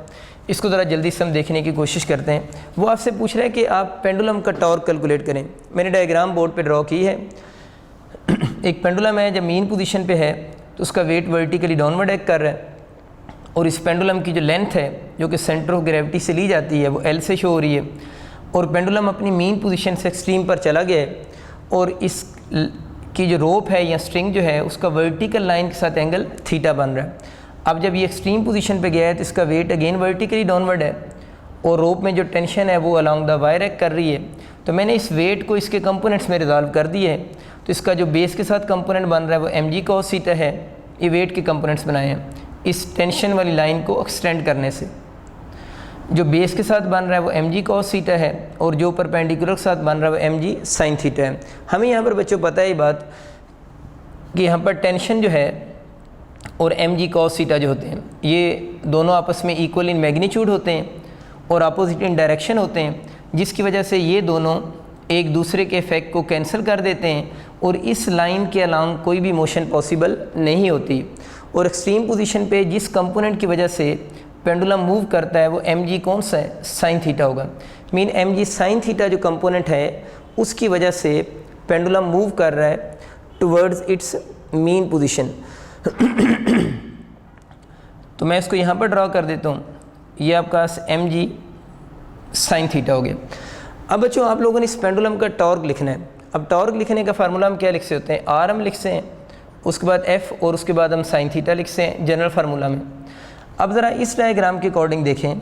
इसको ज़रा जल्दी से हम देखने की कोशिश करते हैं। वो आपसे पूछ रहा है कि आप पेंडुलम का टॉर्क कैलकुलेट करें। मैंने डायग्राम बोर्ड पे ड्रॉ की है। एक पेंडुलम है, जब मीन पोजीशन पे है तो उसका वेट वर्टिकली डाउनवर्ड एक्ट कर रहा है, और इस पेंडुलम की जो लेंथ है जो कि सेंटर ऑफ ग्रेविटी से ली जाती है वो एल से शो हो रही है, और पेंडुलम अपनी मीन पोजीशन से एक्सट्रीम पर चला गया है, और इस की जो रोप है या स्ट्रिंग जो है उसका वर्टिकल लाइन के साथ एंगल थीटा बन रहा है। अब जब ये एक्सट्रीम पोजीशन पे गया है तो इसका वेट अगेन वर्टिकली डाउनवर्ड है, और रोप में जो टेंशन है वो अलोंग द वायर एक्ट कर रही है। तो मैंने इस वेट को इसके कंपोनेंट्स में रिजॉल्व कर दिया है। तो इसका जो बेस के साथ कंपोनेंट बन रहा है वो mg cos थीटा है। ये वेट के कंपोनेंट्स बनाए हैं इस टेंशन वाली लाइन को एक्सटेंड करने से। जो बेस के साथ बन रहा है वो mg cos थीटा है, और जो परपेंडिकुलर के साथ बन रहा है वो mg sin थीटा है। हमें यहाँ पर बच्चों पता है ये बात कि यहाँ पर टेंशन जो है और mg cos थीटा जो होते हैं ये दोनों आपस में इक्वल इन मैग्नीट्यूड होते हैं और अपोजिट इन डायरेक्शन होते हैं, जिसकी वजह से ये दोनों एक दूसरे के इफेक्ट को कैंसिल कर देते हैं, और इस लाइन के अलांग कोई भी मोशन पॉसिबल नहीं होती। और एक्सट्रीम पोजीशन पे जिस कंपोनेंट की वजह से पेंडुलम मूव करता है वो mg कौन सा है, sin थीटा होगा। मीन mg sin थीटा जो कंपोनेंट है उसकी वजह से पेंडुलम मूव कर रहा है टुवर्ड्स इट्स मीन पोजीशन। तो मैं इसको यहाँ पर ड्रॉ कर देता हूँ, ये आपका mg sin थीटा हो गया। अब बच्चों आप लोगों ने इस पेंडुलम का टॉर्क लिखना है। अब टॉर्क लिखने का फार्मूला हम क्या लिख सकते होते हैं, आर हम लिखते हैं, उसके बाद एफ, और उसके बाद हम sin थीटा लिखते हैं जनरल फार्मूला में। अब ज़रा इस डायग्राम के अकॉर्डिंग देखें,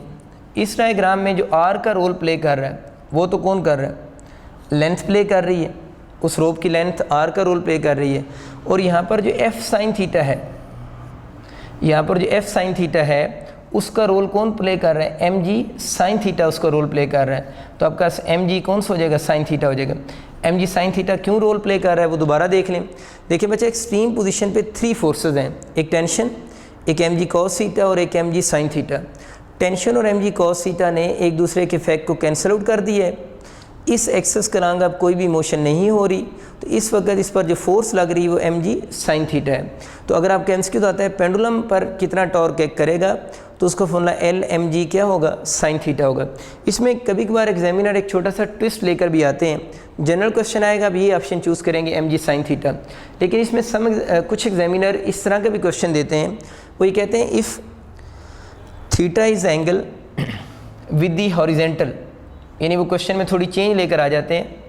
इस डायग्राम में जो आर का रोल प्ले कर रहा है वो तो कौन कर रहा है, लेंथ प्ले कर रही है, उस रोप की लेंथ आर का रोल प्ले कर रही है। और यहाँ पर जो एफ sin थीटा है, यहाँ पर जो एफ sin थीटा है उसका रोल कौन प्ले कर रहा है, mg sin थीटा उसका रोल प्ले कर रहा है। तो आपका mg कौन सा हो जाएगा, sin थीटा हो जाएगा। mg sin थीटा क्यों रोल प्ले कर रहा है वो दोबारा देख लें। देखिए बच्चे, एक्सट्रीम पोजीशन पे 3 फोर्सेस हैं, एक टेंशन, एक mg cos थीटा और एक mg sin थीटा। टेंशन और mg cos थीटा ने एक दूसरे के इफेक्ट को कैंसिल आउट कर दिया है। इस एक्सेस के अलॉन्ग अब कोई भी मोशन नहीं हो रही, तो इस वक्त इस पर जो फोर्स लग रही है वो mg sin थीटा है। तो अगर आपका एमसीक्यू तो आता है पेंडुलम पर कितना टॉर्क एक्ट करेगा, तो उसका फॉर्मूला एल mg क्या होगा, sin थीटा होगा। इसमें कभी कभार एग्जामिनर एक छोटा सा ट्विस्ट लेकर भी आते हैं। जनरल क्वेश्चन आएगा, अब ये ऑप्शन चूज़ करेंगे mg sin थीटा, लेकिन इसमें कुछ एग्जामिनर इस तरह का भी क्वेश्चन देते हैं। वो ये कहते हैं if theta is angle with the horizontal, यानी वो क्वेश्चन में थोड़ी चेंज लेकर आ जाते हैं।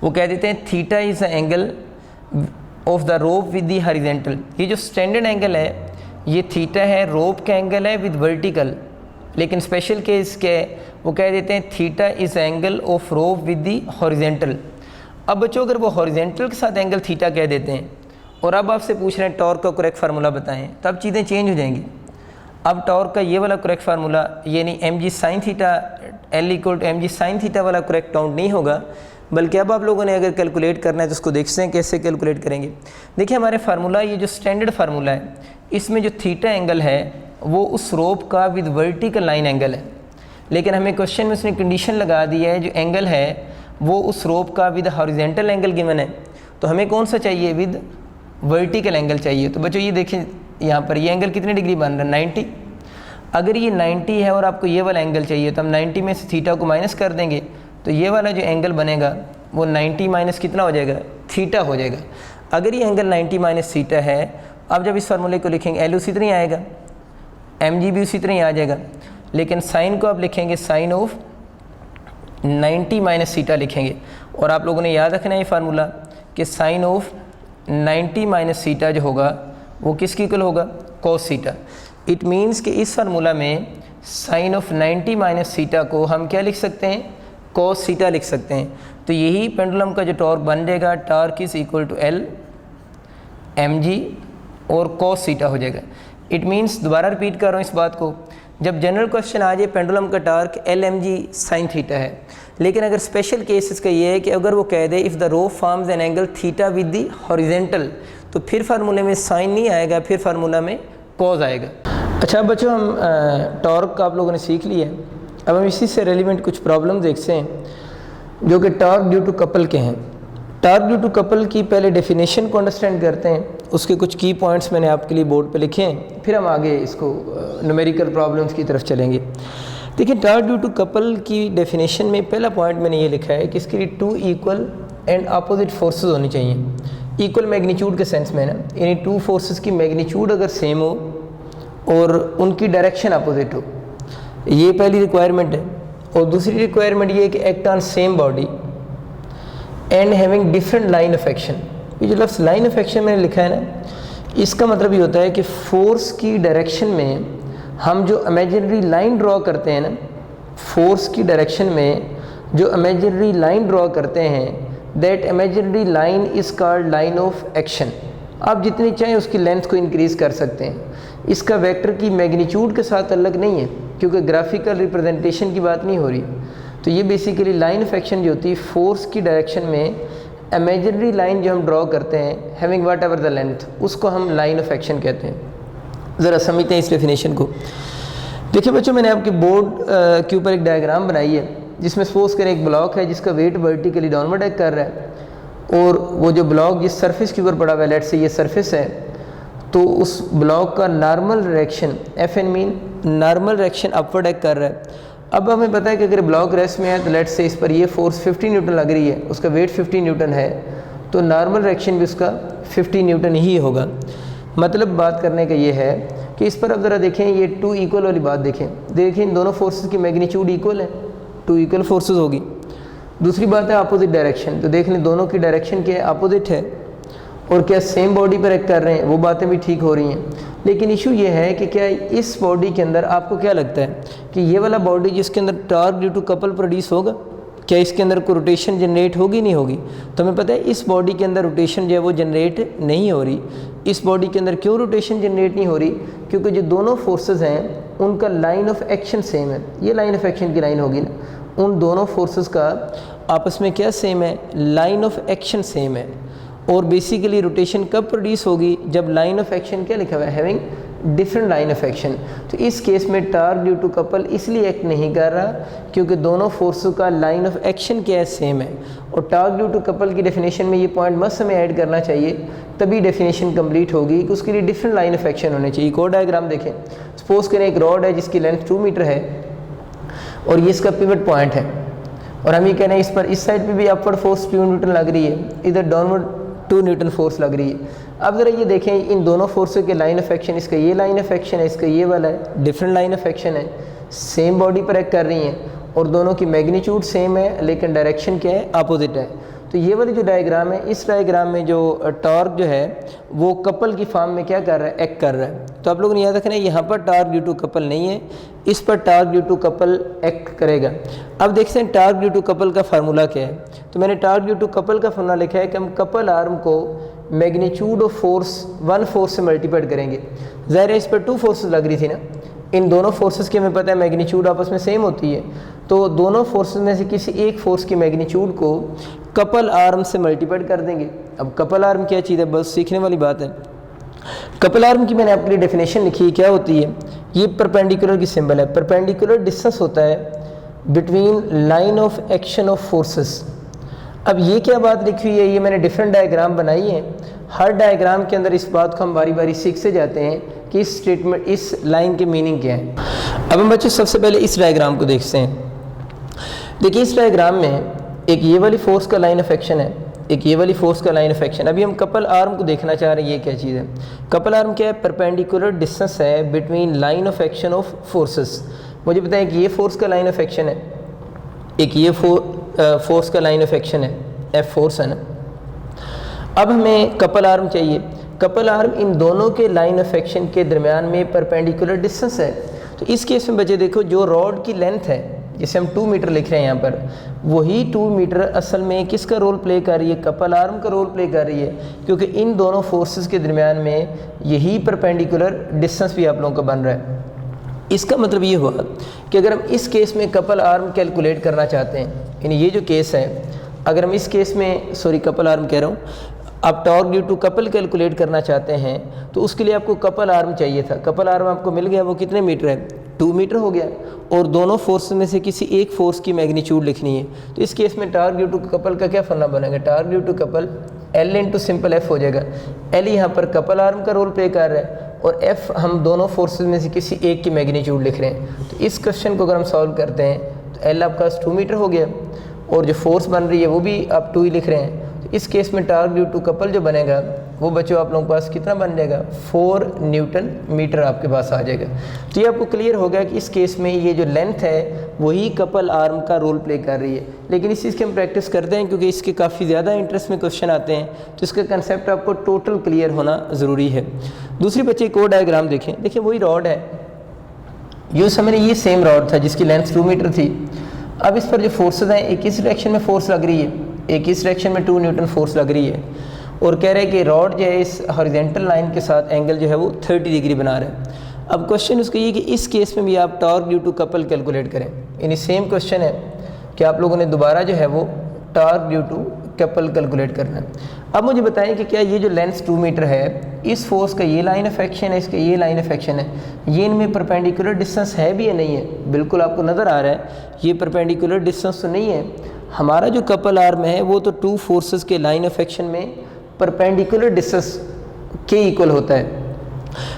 वो कह देते हैं theta is angle of the rope with the horizontal. ये जो स्टैंडर्ड एंगल है ये थीटा है, रोप का एंगल है विद वर्टिकल, लेकिन स्पेशल केस क्या है, वो कह देते हैं theta is angle of rope with the horizontal. अब बच्चों अगर वो हॉरिजेंटल के साथ एंगल थीटा कह देते हैं और अब आपसे पूछ रहे हैं टॉर्क का करेक्ट फार्मूला बताएं, तब चीज़ें चेंज हो जाएंगी। अब टॉर्क का ये वाला करेक्ट फार्मूला यानी mg sin theta L = mg sin theta वाला करेक्ट काउंट नहीं होगा, बल्कि अब आप लोगों ने अगर कैलकुलेट करना है तो उसको देखते हैं कैसे कैलकुलेट करेंगे। देखिए हमारे फार्मूला, ये जो स्टैंडर्ड फार्मूला है, इसमें जो थीटा एंगल है वो उस रोप का विद वर्टिकल लाइन एंगल है, लेकिन हमें क्वेश्चन में उसने कंडीशन लगा दी है जो एंगल है वो उस रोप का विद हॉरिजेंटल एंगल गिवन है, तो हमें कौन सा चाहिए, विद वर्टिकल एंगल चाहिए। तो बच्चों ये देखें यहाँ पर ये एंगल कितने डिग्री बन रहा है, 90। अगर ये 90 है और आपको ये वाला एंगल चाहिए तो हम 90 में से थीटा को माइनस कर देंगे, तो ये वाला जो एंगल बनेगा वो 90 माइनस कितना हो जाएगा, थीटा हो जाएगा। अगर ये एंगल 90 माइनस थीटा है, अब जब इस फार्मूले को लिखेंगे एल उसी तरह ही आएगा, mg भी उसी तरह ही आ जाएगा, लेकिन साइन को आप लिखेंगे साइन ऑफ 90 माइनस थीटा लिखेंगे। और आप लोगों ने याद रखना है ये फार्मूला कि साइन ऑफ 90 माइनस थीटा जो होगा वो किसकी इक्वल होगा, cos थीटा। इट मीन्स कि इस फार्मूला में साइन ऑफ 90 माइनस थीटा को हम क्या लिख सकते हैं, cos थीटा लिख सकते हैं। तो यही पेंडुलम का जो टॉर्क बन जाएगा, torque is equal to L mg और cos थीटा हो जाएगा। इट मीन्स, दोबारा रिपीट कर रहा हूँ इस बात को, जब जनरल क्वेश्चन आ जाए पेंडुलम का torque L mg sin theta है, लेकिन अगर स्पेशल केस इसका ये है कि अगर वो कह दे if the rope forms an angle theta with the horizontal, तो फिर फार्मूले में साइन नहीं आएगा, फिर फार्मूला में कॉज आएगा। अच्छा बच्चों, हम टॉर्क का आप लोगों ने सीख लिया है। अब हम इसी से रेलिवेंट कुछ प्रॉब्लम देखते हैं जो कि टॉर्क ड्यू टू कपल के हैं। टॉर्क ड्यू टू कपल की पहले डेफिनेशन को अंडरस्टैंड करते हैं, उसके कुछ की पॉइंट्स मैंने आपके लिए बोर्ड पे लिखे हैं, फिर हम आगे इसको न्यूमेरिकल प्रॉब्लम्स की तरफ चलेंगे। देखिए टॉर्क ड्यू टू कपल की डेफिनेशन में पहला पॉइंट मैंने ये लिखा है कि इसके लिए 2 इक्वल एंड अपोजिट फोर्सेस होनी चाहिए। इक्वल मैग्नीट्यूड के सेंस में ना, यानी 2 फोर्सेस की मैग्नीट्यूड अगर सेम हो और उनकी डायरेक्शन अपोजिट हो, ये पहली रिक्वायरमेंट है। और दूसरी रिक्वायरमेंट ये है कि act on same body and having different line of action. ये जो लफ्ज़ लाइन ऑफ एक्शन मैंने लिखा है ना, इसका मतलब ये होता है कि फोर्स की डायरेक्शन में हम जो इमेजिनरी लाइन ड्रॉ करते हैं ना, फोर्स की डायरेक्शन में जो इमेजिनरी लाइन ड्रॉ करते हैं, that imaginary line is called line of action. आप जितनी चाहें उसकी लेंथ को इंक्रीज़ कर सकते हैं। इसका वेक्टर की मैग्नीट्यूड के साथ अलग नहीं है, क्योंकि ग्राफिकल रिप्रेजेंटेशन की बात नहीं हो रही। तो ये बेसिकली लाइन ऑफ एक्शन जो होती है फोर्स की डायरेक्शन में इमेजिनरी लाइन जो हम ड्रॉ करते हैं, having what ever the length, उसको हम लाइन ऑफ एक्शन कहते हैं। ज़रा समझते हैं इस डेफिनेशन को। देखिए बच्चों, मैंने आपके बोर्ड के ऊपर एक डायग्राम बनाई है जिसमें सपोज करें एक ब्लॉक है जिसका वेट वर्टिकली डाउनवर्ड एक्ट कर रहा है, और वो जो ब्लॉक जिस सरफेस के ऊपर पड़ा हुआ है, लेट से ये सरफेस है, तो उस ब्लॉक का normal direction F N mean normal direction upward act कर रहा है। अब हमें पता है कि अगर ब्लॉक रेस्ट में है तो लेट से इस पर ये फोर्स 50 न्यूटन लग रही है, उसका वेट 50 न्यूटन है, तो नॉर्मल डायरेक्शन भी उसका 50 न्यूटन ही होगा। मतलब बात करने का ये है कि इस पर अब ज़रा देखें, ये 2 इक्वल वाली बात देखें। देखिए इन दोनों फोर्सेस की मैग्नीट्यूड इक्वल है, 2 इक्वल फोर्सेस होगी। दूसरी बात है अपोजिट डायरेक्शन, तो देख लें दोनों की डायरेक्शन क्या है, अपोजिट है, और क्या सेम बॉडी पर एक्ट कर रहे हैं, वो बातें भी ठीक हो रही हैं। लेकिन इशू ये है कि क्या इस बॉडी के अंदर आपको क्या लगता है कि ये वाला बॉडी जिसके अंदर torque due to couple produce होगा, क्या इसके अंदर कोई रोटेशन जनरेट होगी, नहीं होगी? तो हमें पता है इस बॉडी के अंदर रोटेशन जो है वो जनरेट नहीं हो रही। इस बॉडी के अंदर क्यों रोटेशन जनरेट नहीं हो रही? क्योंकि जो दोनों फोर्सेस हैं उनका लाइन ऑफ एक्शन सेम है। ये लाइन ऑफ एक्शन की लाइन होगी ना, उन दोनों फोर्सेस का आपस में क्या सेम है, लाइन ऑफ एक्शन सेम है। और बेसिकली रोटेशन कब प्रोड्यूस होगी, जब लाइन ऑफ एक्शन क्या लिखा हुआ है, having different line of action. तो इस केस में टार्क ड्यू टू कपल इसलिए एक्ट नहीं कर रहा क्योंकि दोनों फोर्सों का लाइन ऑफ एक्शन क्या है, सेम है। और टार्क ड्यू टू कपल की डेफिनेशन में ये पॉइंट मस्ट हमें ऐड करना चाहिए, तभी डेफिनेशन कंप्लीट होगी कि उसके लिए डिफरेंट लाइन ऑफ एक्शन होने चाहिए। कोड डायग्राम देखें, सपोज करें एक रॉड है जिसकी लेंथ 2 मीटर है और ये इसका पिवट पॉइंट है, और हम ये कह रहे हैं इस पर इस साइड पे भी अपवर्ड फोर्स 2 न्यूटन लग रही है, इधर डाउनवर्ड 2 न्यूटन फोर्स लग रही है। अब ज़रा ये देखें इन दोनों फोर्सों के लाइन ऑफ एक्शन, इसका ये लाइन ऑफ एक्शन है, इसका ये वाला है, डिफरेंट लाइन ऑफ एक्शन है, सेम बॉडी पर एक्ट कर रही हैं और दोनों की मैग्नीट्यूड सेम है लेकिन डायरेक्शन क्या है, अपोजिट है। तो ये वाली जो डायग्राम है, इस डायग्राम में जो टॉर्क जो है वो कपल की फॉर्म में क्या कर रहा है, एक्ट कर रहा है। तो आप लोगों ने याद रखना है यहाँ पर टार्क ड्यू टू कपल नहीं है, इस पर torque due to couple act करेगा। अब देखते हैं टार्क ड्यू टू कपल का फार्मूला क्या है। तो मैंने टार्क ड्यू टू कपल का फार्मूला लिखा है कि हम कपल आर्म को मैग्नीट्यूड ऑफ फोर्स 1 फोर्स से मल्टीप्लाई करेंगे। ज़ाहिर है इस पर 2 फोर्सेस लग रही थी ना, इन दोनों फोर्सेस की हमें पता है मैग्नीट्यूड आपस में सेम होती है, तो दोनों फोर्सेस में से किसी एक फोर्स की मैग्नीट्यूड को कपल आर्म से मल्टीप्लाई कर देंगे। अब कपल आर्म क्या चीज़ है, बस सीखने वाली बात है। कपल आर्म की मैंने आपके लिए डेफिनेशन लिखी है, क्या होती है, ये परपेंडिकुलर की सिंबल है। परपेंडिकुलर डिस्टेंस होता है between line of action of forces. अब ये क्या बात लिखी हुई है, ये मैंने डिफरेंट डायग्राम बनाई है, हर डायग्राम के अंदर इस बात को हम बारी बारी सीखते जाते हैं कि इस स्टेटमेंट, इस लाइन के मीनिंग क्या है। अब हम बच्चों सबसे पहले इस डायग्राम को देखते हैं। देखिए इस डायग्राम में एक ये वाली फोर्स का लाइन ऑफ एक्शन है, एक ये वाली फोर्स का लाइन ऑफ एक्शन। अभी हम कपल आर्म को देखना चाह रहे हैं, ये क्या चीज़ है। कपल आर्म क्या है, परपेंडिकुलर डिस्टेंस है between line of action of forces. मुझे बताएं कि ये फोर्स का लाइन ऑफ एक्शन है, एक ये फोर्स का लाइन ऑफ एक्शन है, एफ फोर्स है ना। अब हमें कपल आर्म चाहिए। कपल आर्म इन दोनों के लाइन ऑफ एक्शन के दरमियान में परपेंडिकुलर डिस्टेंस है। तो इस केस में बच्चे देखो, जो रॉड की लेंथ है जिसे हम 2 मीटर लिख रहे हैं यहाँ पर, वही 2 मीटर असल में किसका रोल प्ले कर रही है, कपल आर्म का रोल प्ले कर रही है, क्योंकि इन दोनों फोर्सेस के दरमियान में यही परपेंडिकुलर डिस्टेंस भी आप लोगों का बन रहा है। इसका मतलब ये हुआ कि अगर हम इस केस में कपल आर्म कैलकुलेट करना चाहते हैं, यानी ये जो केस है, अगर हम इस केस में कपल आर्म कह रहा हूँ, आप torque due to couple calculate करना चाहते हैं तो उसके लिए आपको कपल आर्म चाहिए था। कपल आर्म आपको मिल गया, वो कितने मीटर है, 2 मीटर हो गया, और दोनों फोर्स में से किसी एक फोर्स की मैग्नीट्यूड लिखनी है। तो इस केस में टार्क ड्यू टू कपल का क्या फॉर्मूला बनेगा, torque due to couple L into simple F हो जाएगा। L यहाँ पर कपल आर्म का रोल प्ले कर रहा है और F हम दोनों फोर्सेस में से किसी एक की मैग्नीट्यूड लिख रहे हैं। तो इस क्वेश्चन को अगर हम सॉल्व करते हैं तो L आपका 2 मीटर हो गया और जो फोर्स बन रही है वो भी आप 2 ही लिख रहे हैं। तो इस केस में टार्क ड्यू टू कपल जो बनेगा वो बच्चों आप लोगों के पास कितना बन जाएगा, 4 न्यूटन मीटर आपके पास आ जाएगा। तो ये आपको क्लियर हो गया कि इस केस में ये जो लेंथ है वही कपल आर्म का रोल प्ले कर रही है। लेकिन इस चीज़ की हम प्रैक्टिस करते हैं क्योंकि इसके काफ़ी ज़्यादा इंटरेस्ट में क्वेश्चन आते हैं, तो इसका कंसेप्ट आपको टोटल क्लियर होना ज़रूरी है। दूसरी बच्चे को डायग्राम देखें, देखिए वही रॉड है, ये समय ये सेम रॉड था जिसकी लेंथ 2 मीटर थी। अब इस पर जो फोर्सेज हैं, एक इस डायरेक्शन में फोर्स लग रही है, एक इस डायरेक्शन में 2 न्यूटन फोर्स लग रही है, और कह रहे हैं कि रॉड जो है इस हॉरिजॉन्टल लाइन के साथ एंगल जो है वो 30 डिग्री बना रहा है। अब क्वेश्चन उसका ये कि इस केस में भी आप torque due to couple calculate करें, यानी सेम क्वेश्चन है कि आप लोगों ने दोबारा जो है वो torque due to couple calculate करना है। अब मुझे बताएं कि क्या ये जो लेंथ 2 मीटर है, इस फोर्स का ये लाइन ऑफ एक्शन है, इसका ये लाइन ऑफ एक्शन है, ये इनमें परपेंडिकुलर डिस्टेंस है भी या नहीं है। बिल्कुल आपको नज़र आ रहा है ये परपेंडिकुलर डिस्टेंस तो नहीं है। हमारा जो कपल आर्म है वो तो 2 फोर्सेस के लाइन ऑफ एक्शन में परपेंडिकुलर डिस्टेंस के इक्वल होता है।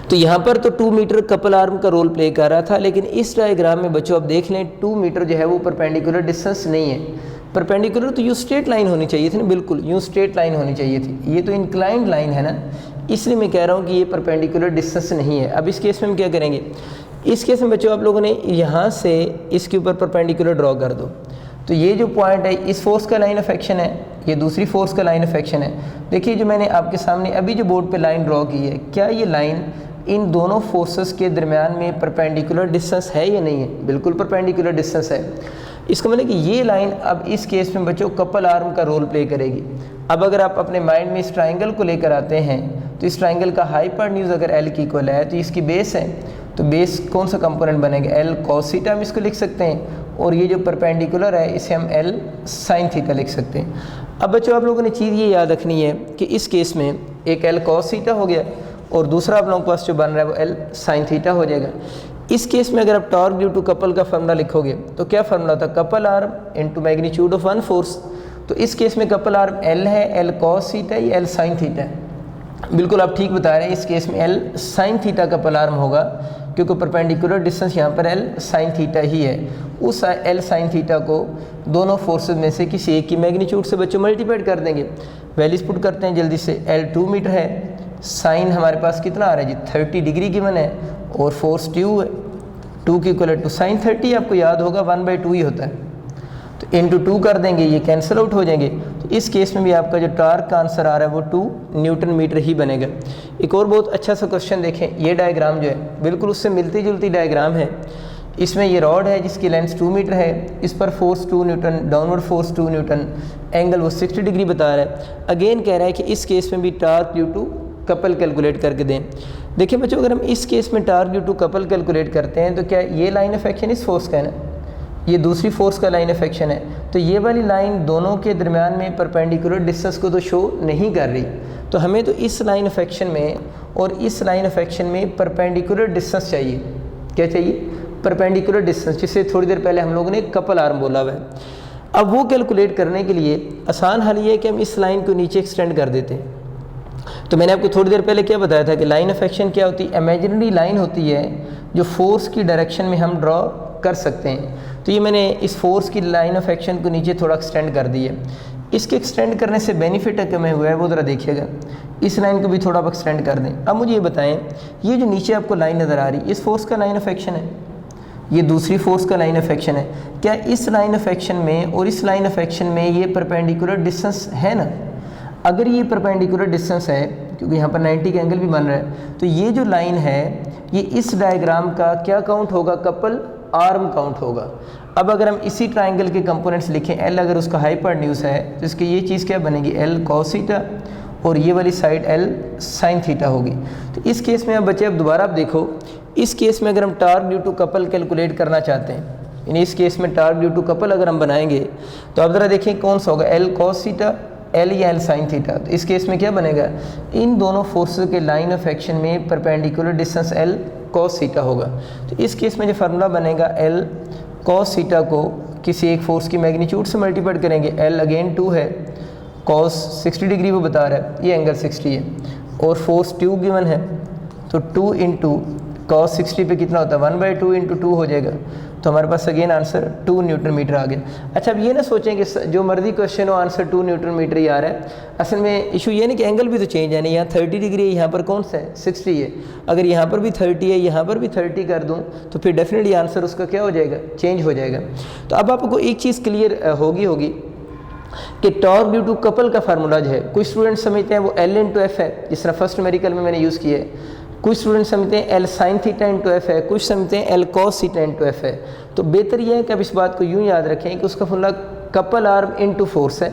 तो यहाँ पर तो 2 मीटर कपल आर्म का रोल प्ले कर रहा था, लेकिन इस डायग्राम में बच्चों आप देख लें 2 मीटर जो है वो परपेंडिकुलर डिस्टेंस नहीं है। परपेंडिकुलर तो यूँ स्ट्रेट लाइन होनी चाहिए थी ना, बिल्कुल यूँ स्ट्रेट लाइन होनी चाहिए थी, ये तो इंक्लाइंड लाइन है ना, इसलिए मैं कह रहा हूँ कि ये परपेंडिकुलर डिस्टेंस नहीं है। अब इस केस में हम क्या करेंगे, इस केस में बच्चों आप लोगों ने यहाँ से इसके ऊपर परपेंडिकुलर ड्रॉ कर दो। तो ये जो पॉइंट है इस फोर्स का लाइन ऑफ एक्शन है, ये दूसरी फोर्स का लाइन ऑफ एक्शन है। देखिए जो मैंने आपके सामने अभी जो बोर्ड पे लाइन ड्रॉ की है, क्या ये लाइन इन दोनों फोर्सेस के दरमियान में परपेंडिकुलर डिस्टेंस है या नहीं है, बिल्कुल परपेंडिकुलर डिस्टेंस है। इसका मतलब कि ये लाइन अब इस केस में बच्चों कपल आर्म का रोल प्ले करेगी। अब अगर आप अपने माइंड में इस ट्राइंगल को लेकर आते हैं तो इस ट्राइंगल का हाइपोटेन्यूज अगर एल की इक्वल है तो इसकी बेस है, तो बेस कौन सा कंपोनेंट बनेगा, एल कॉस थीटा हम इसको लिख सकते हैं, और ये जो परपेंडिकुलर है इसे हम एल साइन थीटा लिख सकते हैं। अब बच्चों आप लोगों ने चीज़ ये याद रखनी है कि इस केस में एक एल कॉस थीटा हो गया और दूसरा आप लोगों के पास जो बन रहा है वो एल साइन थीटा हो जाएगा। इस केस में अगर आप टॉर्क ड्यू टू कपल का फार्मूला लिखोगे तो क्या फार्मूला था, couple arm into magnitude of one force. तो इस केस में कपल आर्म एल है, एल कॉस थीटा या एल साइन थीटा है। बिल्कुल आप ठीक बता रहे हैं, इस केस में L sine theta couple arm होगा क्योंकि परपेंडिकुलर डिस्टेंस यहाँ पर एल साइन थीटा ही है। उस एल साइन थीटा को दोनों फोर्सेस में से किसी एक की मैग्नीट्यूड से बच्चों मल्टीप्लाइड कर देंगे। वैल्यूज पुट करते हैं जल्दी से। एल 2 मीटर है, साइन हमारे पास कितना आ रहा है जी 30 डिग्री गिवन है और फोर्स 2 है। 2 की इक्वल टू साइन 30 आपको याद होगा 1/2 ही होता है, तो इंटू 2 कर देंगे, ये कैंसिल आउट हो जाएंगे। तो इस केस में भी आपका जो टॉर्क का आंसर आ रहा है वो 2 न्यूटन मीटर ही बनेगा। एक और बहुत अच्छा सा क्वेश्चन देखें, ये डायग्राम जो है बिल्कुल उससे मिलती जुलती डायग्राम है। इसमें ये रॉड है जिसकी लेंथ 2 मीटर है, इस पर force 2 Newton, downward force 2 Newton, angle वो 60 डिग्री बता रहा है। अगेन कह रहा है कि इस केस में भी torque due to couple calculate करके दें। देखिए बच्चों, अगर हम इस केस में torque due to couple calculate करते हैं तो क्या ये लाइन ऑफ एक्शन इस फोर्स का है ना, ये दूसरी फोर्स का लाइन ऑफ एक्शन है, तो ये वाली लाइन दोनों के दरमियान में परपेंडिकुलर डिस्टेंस को तो शो नहीं कर रही। तो हमें तो इस लाइन ऑफ एक्शन में और इस लाइन ऑफ एक्शन में परपेंडिकुलर डिस्टेंस चाहिए। क्या चाहिए? परपेंडिकुलर डिस्टेंस, जिससे थोड़ी देर पहले हम लोगों ने कपल आर्म बोला हुआ है। अब वो कैलकुलेट करने के लिए आसान हल ये है कि हम इस लाइन को नीचे एक्सटेंड कर देते हैं। तो मैंने आपको थोड़ी देर पहले क्या बताया था कि लाइन ऑफ एक्शन क्या होती है, इमेजिनरी लाइन होती है जो फोर्स की डायरेक्शन में हम ड्रॉ कर सकते हैं। तो ये मैंने इस फोर्स की लाइन ऑफ एक्शन को नीचे थोड़ा एक्सटेंड कर दी है। इसके एक्सटेंड करने से बेनिफिट है हमें हुआ है वो ज़रा देखिएगा, इस लाइन को भी थोड़ा आप एक्सटेंड कर दें। अब मुझे ये बताएं, ये जो नीचे आपको लाइन नज़र आ रही है इस फोर्स का लाइन ऑफ एक्शन है, ये दूसरी फोर्स का लाइन ऑफ एक्शन है। क्या इस लाइन ऑफ एक्शन में और इस लाइन ऑफ एक्शन में ये परपेंडिकुलर डिस्टेंस है ना? अगर ये परपेंडिकुलर डिस्टेंस है, क्योंकि यहाँ पर 90 का एंगल भी बन रहा है, तो ये जो लाइन है ये इस डायग्राम का क्या काउंट होगा? कपल आर्म काउंट होगा। अब अगर हम इसी ट्राइंगल के कंपोनेंट्स लिखें, एल अगर उसका हाइपोटेन्यूज है तो इसकी ये चीज़ क्या बनेगी? एल कॉस थीटा, और ये वाली साइड एल साइन थीटा होगी। तो इस केस में अब बच्चे, अब दोबारा आप देखो, इस केस में अगर हम torque due to couple calculate करना चाहते हैं, यानी इस केस में टॉर्क ड्यू टू कपल अगर हम बनाएंगे तो अब ज़रा देखिए कौन सा होगा, एल कॉस थीटा, एल या एल साइन थीटा। तो इस केस में क्या बनेगा? इन दोनों फोर्सेस के लाइन ऑफ एक्शन में perpendicular distance L cos theta होगा। तो इस केस में जो फार्मूला बनेगा, एल कॉस थीटा को किसी एक फोर्स की मैग्नीट्यूड से मल्टीप्लाई करेंगे। एल अगेन 2 है, कॉस 60 डिग्री वो बता रहा है, ये एंगल 60 है, और फोर्स 2 गिवन है, तो 2 इंटू कॉस 60 पे कितना होता है? 1/2 इंटू 2 हो जाएगा। तो हमारे पास अगेन आंसर 2 न्यूटन मीटर आ गया। अच्छा, अब ये ना सोचें कि जो मर्जी क्वेश्चन हो आंसर 2 न्यूटन मीटर ही आ रहा है। असल में इशू ये नहीं कि एंगल भी तो चेंज है ना, यहाँ 30 डिग्री है, यहाँ पर कौन सा है? 60 है। अगर यहाँ पर भी 30 है, यहाँ पर भी 30 कर दूँ तो फिर डेफिनेटली आंसर उसका क्या हो जाएगा? चेंज हो जाएगा। तो अब आपको एक चीज़ क्लियर होगी कि टॉर्क ड्यू टू कपल का फार्मूला जो है, कुछ स्टूडेंट समझते हैं वो एल इंटू एफ है, जिस तरह फर्स्ट न्यूमेरिकल में मैंने यूज़ किया है। कुछ स्टूडेंट समझते हैं L sine theta into F है, कुछ समझते हैं L cos theta into F है। तो बेहतर यह है कि आप इस बात को यूँ याद रखें कि उसका formula couple arm into force है।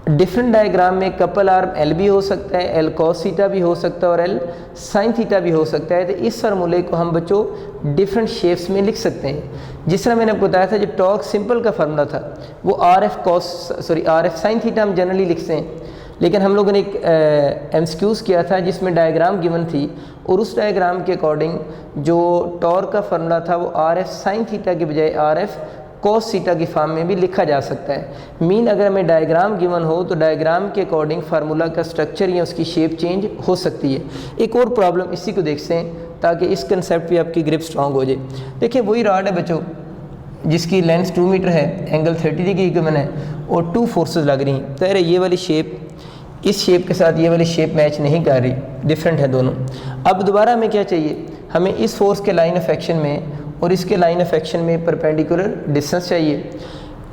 डिफरेंट डायग्राम में कपल आर्म एल भी हो सकता है, एल कॉस थीटा भी हो सकता है और एल साइन थीटा भी हो सकता है। तो इस फार्मूले को हम बच्चों डिफरेंट शेप्स में लिख सकते हैं। जिस तरह मैंने आपको बताया था, जो टॉर्क सिंपल का फार्मूला था वो आर एफ साइन थीटा हम जनरली लिखते हैं, लेकिन हम लोगों ने एक एमसीक्यूज़ किया था जिसमें डायग्राम गिवन थी और उस डायग्राम के अकॉर्डिंग जो टॉर्क का फार्मूला था वो आर एफ साइन थीटा के बजाय आर एफ कॉस थीटा की फॉर्म में भी लिखा जा सकता है। मीन अगर हमें डायग्राम गिवन हो तो डायग्राम के अकॉर्डिंग फार्मूला का स्ट्रक्चर या उसकी शेप चेंज हो सकती है। एक और प्रॉब्लम इसी को देखते हैं ताकि इस कंसेप्ट पे आपकी ग्रिप स्ट्रांग हो जाए। देखिए वही रॉड है बच्चों जिसकी लेंथ 2 मीटर है, एंगल 30 डिग्री का है और 2 फोर्सेस लग रही हैं। तो ये वाली शेप इस शेप के साथ ये वाली शेप मैच नहीं कर रही, डिफरेंट है दोनों। अब दोबारा हमें क्या चाहिए? हमें इस फोर्स के लाइन ऑफ एक्शन में और इसके लाइन ऑफ एक्शन में परपेंडिकुलर डिस्टेंस चाहिए।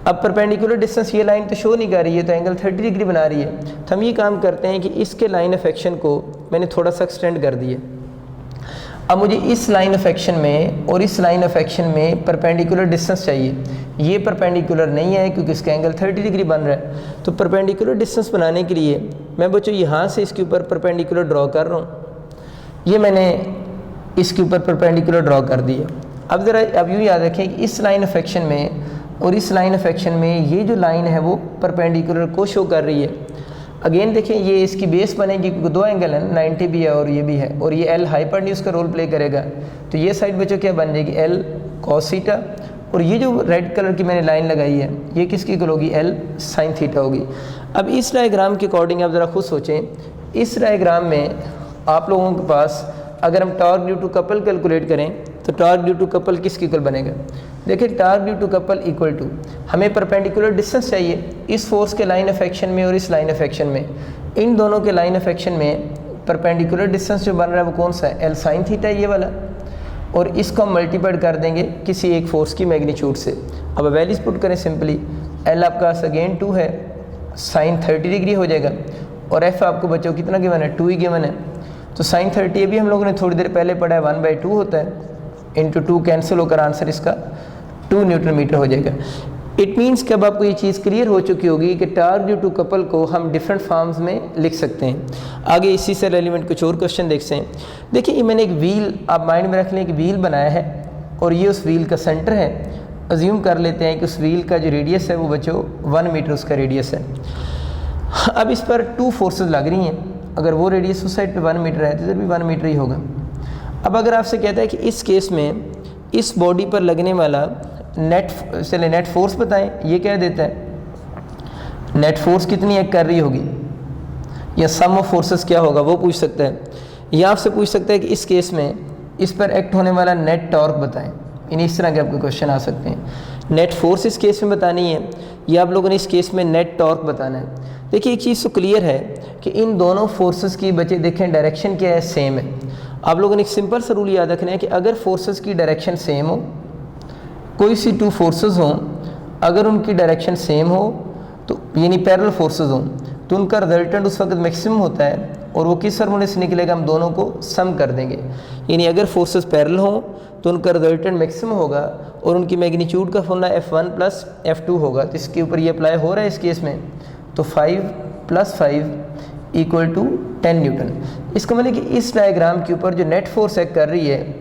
अब परपेंडिकुलर डिस्टेंस ये लाइन तो शो नहीं कर रही है, तो एंगल 30 डिग्री बना रही है। तो हम ये काम करते हैं कि इसके लाइन ऑफ एक्शन को मैंने थोड़ा सा एक्सटेंड कर दिया। अब मुझे इस लाइन ऑफ एक्शन में और इस लाइन ऑफ एक्शन में परपेंडिकुलर डिस्टेंस चाहिए। ये परपेंडिकुलर नहीं है क्योंकि इसका एंगल 30 डिग्री बन रहा है। तो परपेंडिकुलर डिस्टेंस बनाने के लिए मैं बच्चों यहाँ से इसके ऊपर परपेंडिकुलर ड्रॉ कर रहा हूँ। ये मैंने इसके ऊपर परपेंडिकुलर ड्रॉ कर दिया। अब ज़रा अब यूँ याद रखें कि इस लाइन ऑफ एक्शन में और इस लाइन ऑफ एक्शन में ये जो लाइन है वो परपेंडिकुलर को शो कर रही है। अगेन देखें ये इसकी बेस बनेगी क्योंकि दो एंगल है, 90 भी है और ये भी है, और ये एल हाइपोटेन्यूज का रोल प्ले करेगा। तो ये साइड बच्चों क्या बन जाएगी, एल कॉस थीटा, और ये जो रेड कलर की मैंने लाइन लगाई है ये किसकी इक्वल होगी, एल साइन थीटा होगी। अब इस डायग्राम के अकॉर्डिंग आप ज़रा खुद सोचें, इस डायग्राम में आप लोगों के पास अगर हम torque due to couple calculate करें तो टॉर्क ड्यू टू कपल किसकी इक्वल बनेगा, देखिए torque due to couple equal to, हमें परपेंडिकुलर डिस्टेंस चाहिए इस फोर्स के लाइन ऑफ एक्शन में और इस लाइन ऑफ एक्शन में। इन दोनों के लाइन ऑफ एक्शन में परपेंडिकुलर डिस्टेंस जो बन रहा है वो कौन सा है, एल साइन थीटा ये वाला, और इसको हम मल्टीप्लाई कर देंगे किसी एक फोर्स की मैग्नीट्यूड से। अब वैल्यूज पुट करें सिंपली, एल आपका अगेन 2 है, साइन 30 डिग्री हो जाएगा, और एफ आपको बच्चों कितना गिवन है, 2 ही गिवन है। तो साइन 30 ये भी हम लोगों ने थोड़ी देर पहले पढ़ा है, 1/2 होता है, इंटू 2 कैंसिल होकर आंसर इसका 2 न्यूटन मीटर हो जाएगा। इट मीन्स कि अब आपको ये चीज़ क्लियर हो चुकी होगी कि टॉर्क ड्यू टू कपल को हम डिफरेंट फॉर्म्स में लिख सकते हैं। आगे इसी से रेलिवेंट कुछ और क्वेश्चन देखते हैं। देखिए ये मैंने एक व्हील, आप माइंड में रख लें, एक व्हील बनाया है और ये उस व्हील का सेंटर है। अज्यूम कर लेते हैं कि उस व्हील का जो रेडियस है वो बच्चों 1 मीटर उसका रेडियस है। अब इस पर 2 फोर्सेस लग रही हैं, अगर वो रेडियस उस साइड पे 1 मीटर है तो इधर भी 1 मीटर ही होगा। अब अगर आपसे कहता है कि इस केस में इस बॉडी पर लगने वाला नेट फोर्स बताएं, ये कह देता है नेट फोर्स कितनी एक्ट कर रही होगी या सम ऑफ फोर्सेस क्या होगा वो पूछ सकता है, या आपसे पूछ सकता है कि इस केस में इस पर एक्ट होने वाला नेट टॉर्क बताएं। इस तरह के आपके क्वेश्चन आ सकते हैं। नेट फोर्स इस केस में बतानी है या आप लोगों ने इस केस में नेट टॉर्क बताना है। देखिए एक चीज़ तो क्लियर है कि इन दोनों फोर्सेस की बच्चे देखें डायरेक्शन क्या है, सेम है। आप लोगों ने एक सिंपल सा रूल याद रखना है कि अगर फोर्सेस की डायरेक्शन सेम हो, कोई सी 2 फोर्सेस हों, अगर उनकी डायरेक्शन सेम हो तो यानी पैरेलल फोर्सेस हों तो उनका रिजल्टेंट उस वक्त मैक्सिमम होता है, और वो किस फार्मूले से निकलेगा, हम दोनों को सम कर देंगे। यानी अगर फोर्सेस पैरेलल हों तो उनका रिजल्टेंट मैक्सिमम होगा और उनकी मैग्नीट्यूड का फॉर्मूला F1 + F2 होगा। तो इसके ऊपर ये अप्लाई हो रहा है इस केस में, तो 5 + 5 = 10 न्यूटन। इसका मतलब कि इस डायग्राम के ऊपर जो नेट फोर्स एक्ट कर रही है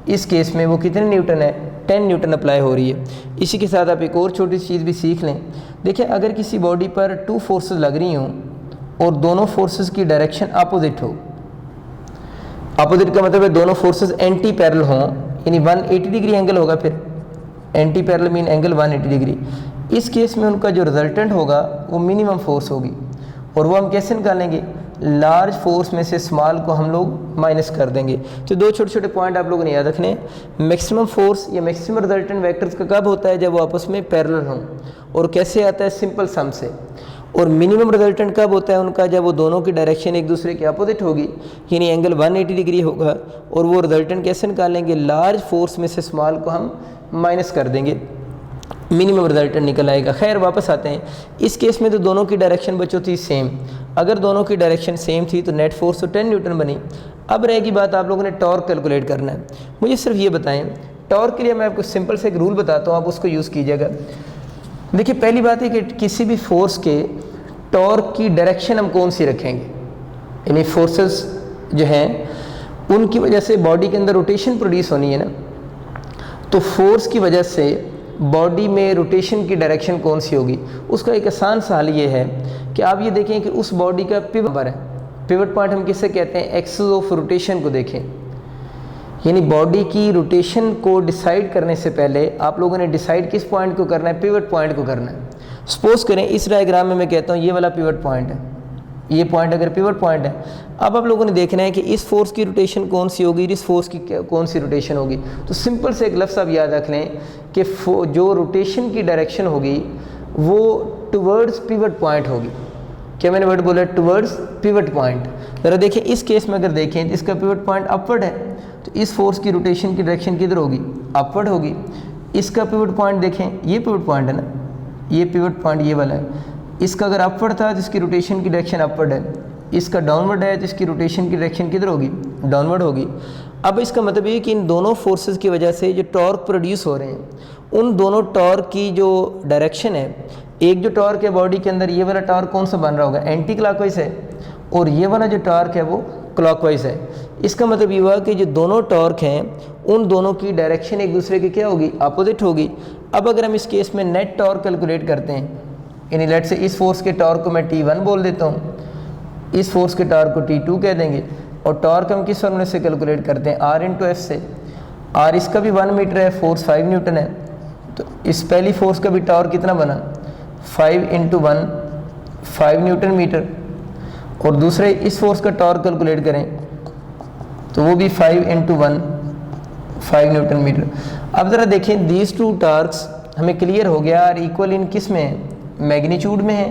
इस केस में वो कितने न्यूटन है, 10 न्यूटन अप्लाई हो रही है। इसी के साथ आप एक और छोटी सी चीज़ भी सीख लें। देखिए अगर किसी बॉडी पर 2 फोर्सेस लग रही हों और दोनों फोर्सेस की डायरेक्शन अपोजिट हो, अपोजिट का मतलब है दोनों फोर्सेस एंटी पैरेलल हों, यानी 180 डिग्री एंगल होगा, फिर anti parallel mean angle 180 degree. इस केस में उनका जो रिजल्टेंट होगा वो मिनिमम फोर्स होगी, और वो हम कैसे निकालेंगे, लार्ज फोर्स में से स्मॉल को हम लोग माइनस कर देंगे। तो 2 छोटे छोटे पॉइंट आप लोगों ने याद रखने। मैक्सिमम फोर्स या मैक्सिमम रिजल्टेंट वेक्टर्स का कब होता है, जब वो आपस में पैरेलल हों, और कैसे आता है, सिंपल सम से। और मिनिमम रिजल्टेंट कब होता है उनका, जब वो दोनों की डायरेक्शन एक दूसरे के अपोजिट होगी, यानी एंगल 180 डिग्री होगा, और वो रिजल्टेंट कैसे निकालेंगे, लार्ज फोर्स में से स्मॉल को हम माइनस कर देंगे, मिनिमम रिजल्टेंट निकल आएगा। खैर वापस आते हैं, इस केस में तो दोनों की डायरेक्शन बच्चों थी सेम। अगर दोनों की डायरेक्शन सेम थी तो नेट फोर्स तो 10 न्यूटन बनी। अब रहेगी बात, आप लोगों ने टॉर्क कैलकुलेट करना है। मुझे सिर्फ ये बताएं, टॉर्क के लिए मैं आपको सिंपल से एक रूल बताता हूँ, आप उसको यूज़ कीजिएगा। देखिए पहली बात है कि किसी भी फोर्स के टॉर्क की डायरेक्शन हम कौन सी रखेंगे, यानी फोर्सेस जो हैं उनकी वजह से बॉडी के अंदर रोटेशन प्रोड्यूस होनी है ना, तो फोर्स की वजह से बॉडी में रोटेशन की डायरेक्शन कौन सी होगी। उसका एक आसान सा हल ये है कि आप ये देखें कि उस बॉडी का पिवट पर है, पिवट पॉइंट हम किससे कहते हैं, एक्सिस ऑफ रोटेशन को देखें। यानी बॉडी की रोटेशन को डिसाइड करने से पहले आप लोगों ने डिसाइड किस पॉइंट को करना है, पिवट पॉइंट को करना है। सपोज करें इस डायग्राम में मैं कहता हूँ ये वाला पिवट पॉइंट है, ये पॉइंट अगर पिवट पॉइंट है, अब आप लोगों ने देखना है कि इस फोर्स की रोटेशन कौन सी होगी, इस फोर्स की कौन सी रोटेशन होगी। तो सिंपल से एक लफ्ज़ आप याद रख लें कि जो रोटेशन की डायरेक्शन होगी वो टुवर्ड्स पिवट पॉइंट होगी। क्या मैंने वर्ड बोला, टुवर्ड्स पिवट पॉइंट। ज़रा देखिए इस केस में अगर देखें तो इसका पिवट पॉइंट अपवर्ड है, तो इस फोर्स की रोटेशन की डायरेक्शन किधर होगी, अपवर्ड होगी। इसका पिवट पॉइंट देखें, ये पिवट पॉइंट है ना, ये पिवट पॉइंट ये वाला है, इसका अगर अपवर्ड था तो इसकी रोटेशन की डायरेक्शन अपवर्ड है, इसका डाउनवर्ड है तो इसकी रोटेशन की डायरेक्शन किधर होगी, डाउनवर्ड होगी। अब इसका मतलब ये कि इन दोनों फोर्सेस की वजह से जो टॉर्क प्रोड्यूस हो रहे हैं उन दोनों टॉर्क की जो डायरेक्शन है, एक जो टॉर्क है बॉडी के अंदर, ये वाला टॉर्क कौन सा बन रहा होगा, एंटी क्लॉकवाइज है, और ये वाला जो टॉर्क है वो क्लॉकवाइज है। इसका मतलब ये हुआ कि जो दोनों टॉर्क हैं उन दोनों की डायरेक्शन एक दूसरे की क्या होगी, अपोजिट होगी। अब अगर हम इस केस में नेट टॉर्क कैलकुलेट करते हैं, यानी लेट से इस फोर्स के टॉर्क को मैं T1 बोल देता हूँ, इस फोर्स के टॉर्क को T2 कह देंगे, और टॉर्क हम किस फॉर्मूले से कैलकुलेट करते हैं, R इंटू एफ से। R इसका भी 1 मीटर है, फोर्स 5 न्यूटन है, तो इस पहली फोर्स का भी टॉर्क कितना बना 5 इंटू 1 5 न्यूटन मीटर, और दूसरे इस फोर्स का टॉर्क कैलकुलेट करें तो वो भी 5 इंटू 1 5 न्यूटन मीटर। अब ज़रा देखें दीज टू टॉर्क्स हमें क्लियर हो गया, और इक्वल इन किस में है, मैग्नीट्यूड में है,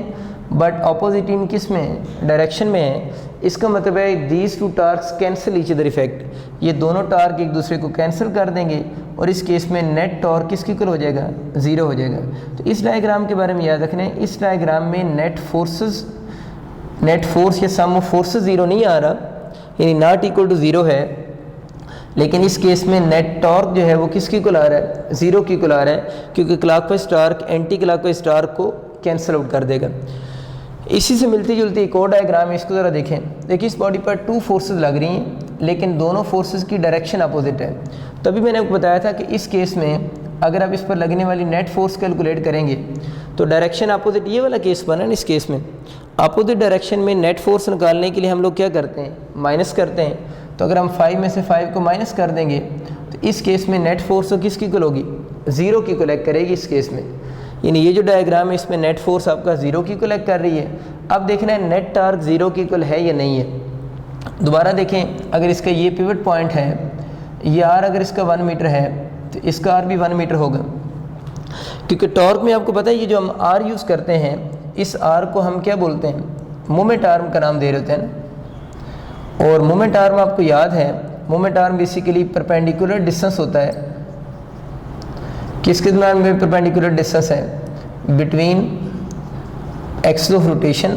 बट ऑपोजिट इन किस में है, डायरेक्शन में है। इसका मतलब है these two torques cancel each other effect, ये दोनों टार्क एक दूसरे को कैंसिल कर देंगे, और इस केस में नेट टॉर्क किसके इक्वल हो जाएगा, 0 हो जाएगा। तो इस डायग्राम के बारे में याद रखना है, इस डायग्राम में नेट फोर्स या सम ऑफ फोर्सेस 0 नहीं आ रहा, यानी नॉट इक्वल टू 0 है, लेकिन इस केस में नेट टॉर्क जो है वो किसके इक्वल आ रहा है, 0 के इक्वल आ रहा है, क्योंकि clockwise torque anti clockwise torque को कैंसिल आउट कर देगा। इसी से मिलती जुलती एक और डायग्राम है, इसको ज़रा देखें। देखिए इस बॉडी पर 2 फोर्सेस लग रही हैं, लेकिन दोनों फोर्सेस की डायरेक्शन अपोजिट है। तभी मैंने आपको बताया था कि इस केस में अगर आप इस पर लगने वाली नेट फोर्स कैलकुलेट करेंगे तो डायरेक्शन अपोजिट, ये वाला केस बना ना, इस केस में अपोजिट डायरेक्शन में नेट फोर्स निकालने के लिए हम लोग क्या करते हैं, माइनस करते हैं। तो अगर हम 5 में से 5 को माइनस कर देंगे तो इस केस में नेट फोर्स तो किसकी इक्वल होगी, 0 की इक्वल करेगी इस केस में। यानी ये जो डायग्राम है इसमें नेट फोर्स आपका 0 की इक्वल कर रही है। अब देखना है नेट टार्क 0 की इक्वल है या नहीं है। दोबारा देखें, अगर इसका ये पिवट पॉइंट है, ये R अगर इसका 1 मीटर है तो इसका R भी 1 मीटर होगा, क्योंकि टॉर्क में आपको पता है ये जो हम R यूज़ करते हैं, इस R को हम क्या बोलते हैं, मोमेंट आर्म का नाम दे रहे होते हैं ना। और मोमेंट आर्म आपको याद है, moment arm basically perpendicular distance होता है, किसके दरम्यान में परपेंडिकुलर डिस्टेंस है, between axis of rotation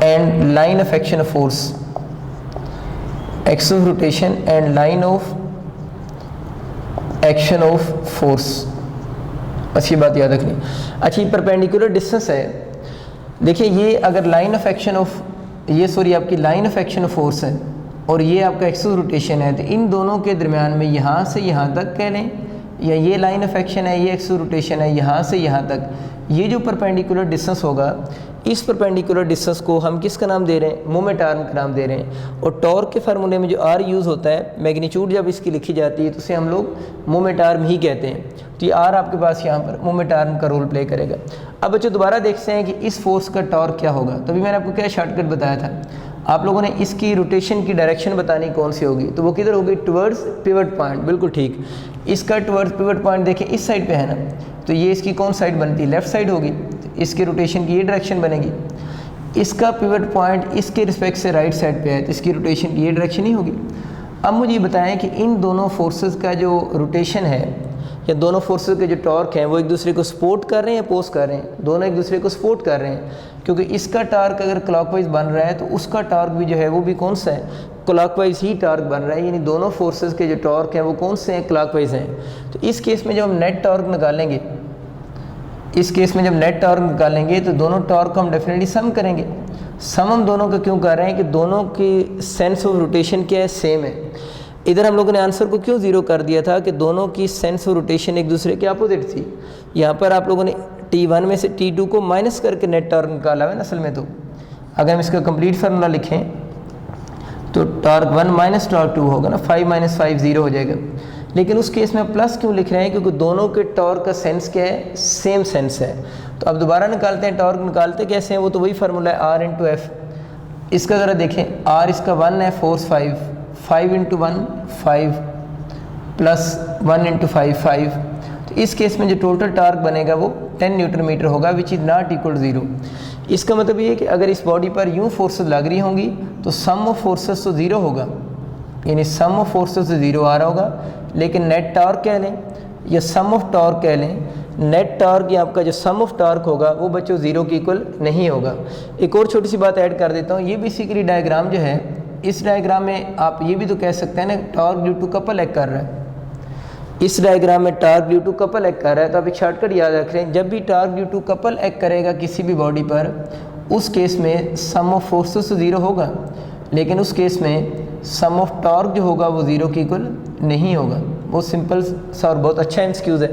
and line of action of force, axis of rotation and line of action of force, बस ये बात याद रखनी। अच्छा, ये परपेंडिकुलर डिस्टेंस है। देखिए ये अगर लाइन ऑफ एक्शन ऑफ आपकी line of action of force है और ये आपका एक्सिस ऑफ रोटेशन है, तो इन दोनों के दरमियान में यहाँ से यहाँ तक कह लें, या ये लाइन ऑफ एक्शन है, ये एक्सिस ऑफ रोटेशन है, यहाँ से यहाँ तक, ये जो परपेंडिकुलर डिस्टेंस होगा, इस परपेंडिकुलर डिस्टेंस को हम किसका नाम दे रहे हैं, मोमेंट आर्म का नाम दे रहे हैं। और टॉर्क के फार्मूले में जो R यूज़ होता है, मैग्नीट्यूड जब इसकी लिखी जाती है तो उसे हम लोग मोमेंट आर्म ही कहते हैं। तो ये R आपके पास यहाँ पर मोमेंट आर्म का रोल प्ले करेगा। अब बच्चों दोबारा देखते हैं कि इस फोर्स का टॉर्क क्या होगा। तभी मैंने आपको क्या शॉर्टकट बताया था, आप लोगों ने इसकी रोटेशन की डायरेक्शन बतानी कौन सी होगी, तो वो किधर होगी, टुवर्ड्स पिवट पॉइंट। बिल्कुल ठीक, इसका टुवर्ड्स पिवट पॉइंट देखें इस साइड पे है ना, तो ये इसकी कौन साइड बनती है, लेफ्ट साइड होगी, तो इसके रोटेशन की ये डायरेक्शन बनेगी। इसका पिवट पॉइंट इसके रिस्पेक्ट से राइट साइड पे है, तो इसकी रोटेशन की ये डायरेक्शन ही होगी। अब मुझे ये बताएं कि इन दोनों फोर्सेस का जो रोटेशन है या दोनों फोर्सेस के जो टॉर्क हैं वो एक दूसरे को सपोर्ट कर रहे हैं या पोज कर रहे हैं, दोनों एक दूसरे को सपोर्ट कर रहे हैं, क्योंकि इसका टार्क अगर क्लॉकवाइज बन रहा है तो उसका टार्क भी जो है वो भी कौन सा है, क्लॉकवाइज ही टार्क बन रहा है। यानी दोनों फोर्सेस के जो टॉर्क हैं वो कौन से हैं, क्लॉकवाइज हैं। तो इस केस में जब हम नेट टॉर्क निकालेंगे, तो दोनों टॉर्क हम डेफिनेटली सम करेंगे। सम हम दोनों का क्यों कर रहे हैं कि दोनों की सेंस ऑफ रोटेशन क्या है, सेम है। इधर हम लोगों ने आंसर को क्यों 0 कर दिया था कि दोनों की सेंस ऑफ रोटेशन एक दूसरे के अपोजिट थी। यहाँ पर आप लोगों ने T1 में से T2 को माइनस करके नेट टॉर्क निकाला है ना असल में। तो अगर हम इसका कंप्लीट फार्मूला लिखें तो टॉर्क 1 माइनस टॉर्क 2 होगा ना, 5 माइनस 5 0 हो जाएगा। लेकिन उस केस में प्लस क्यों लिख रहे हैं, क्योंकि दोनों के टॉर्क का सेंस क्या है, सेम सेंस है। तो अब दोबारा निकालते हैं, टॉर्क निकालते कैसे हैं, वो तो वही फार्मूला है R इंटू एफ। इसका ज़रा देखें, R इसका 1 है, फोर्स 5 इंटू 1 5 प्लस 1 इंटू 5 5। तो इस केस में जो टोटल टार्क बनेगा वो 10 न्यूटन मीटर होगा, विच इज़ नॉट इक्वल 0। इसका मतलब ये है कि अगर इस बॉडी पर यूँ फोर्सेस लग रही होंगी तो सम ऑफ फोर्सेस तो 0 होगा, यानी सम ऑफ फोर्सेस से 0 आ रहा होगा। लेकिन नेट टॉर्क कह लें या सम ऑफ टॉर्क कह लें, नेट टॉर्क या आपका जो सम ऑफ टॉर्क होगा वो बच्चों 0 की इक्वल नहीं होगा। एक और छोटी सी बात ऐड कर देता हूँ, ये बेसिकली डायग्राम जो है, इस डायग्राम में आप ये भी तो कह सकते हैं ना, torque due to couple act कर रहा है। इस डायग्राम में torque due to couple act कर रहा है, तो आप एक शॉर्टकट याद रख लें, जब भी torque due to couple act करेगा किसी भी बॉडी पर, उस केस में सम ऑफ फोर्सेस तो 0 होगा, लेकिन उस केस में सम ऑफ टॉर्क जो होगा वो 0 की इक्वल नहीं होगा। बहुत सिंपल सा और बहुत अच्छा एक्सक्यूज़ है।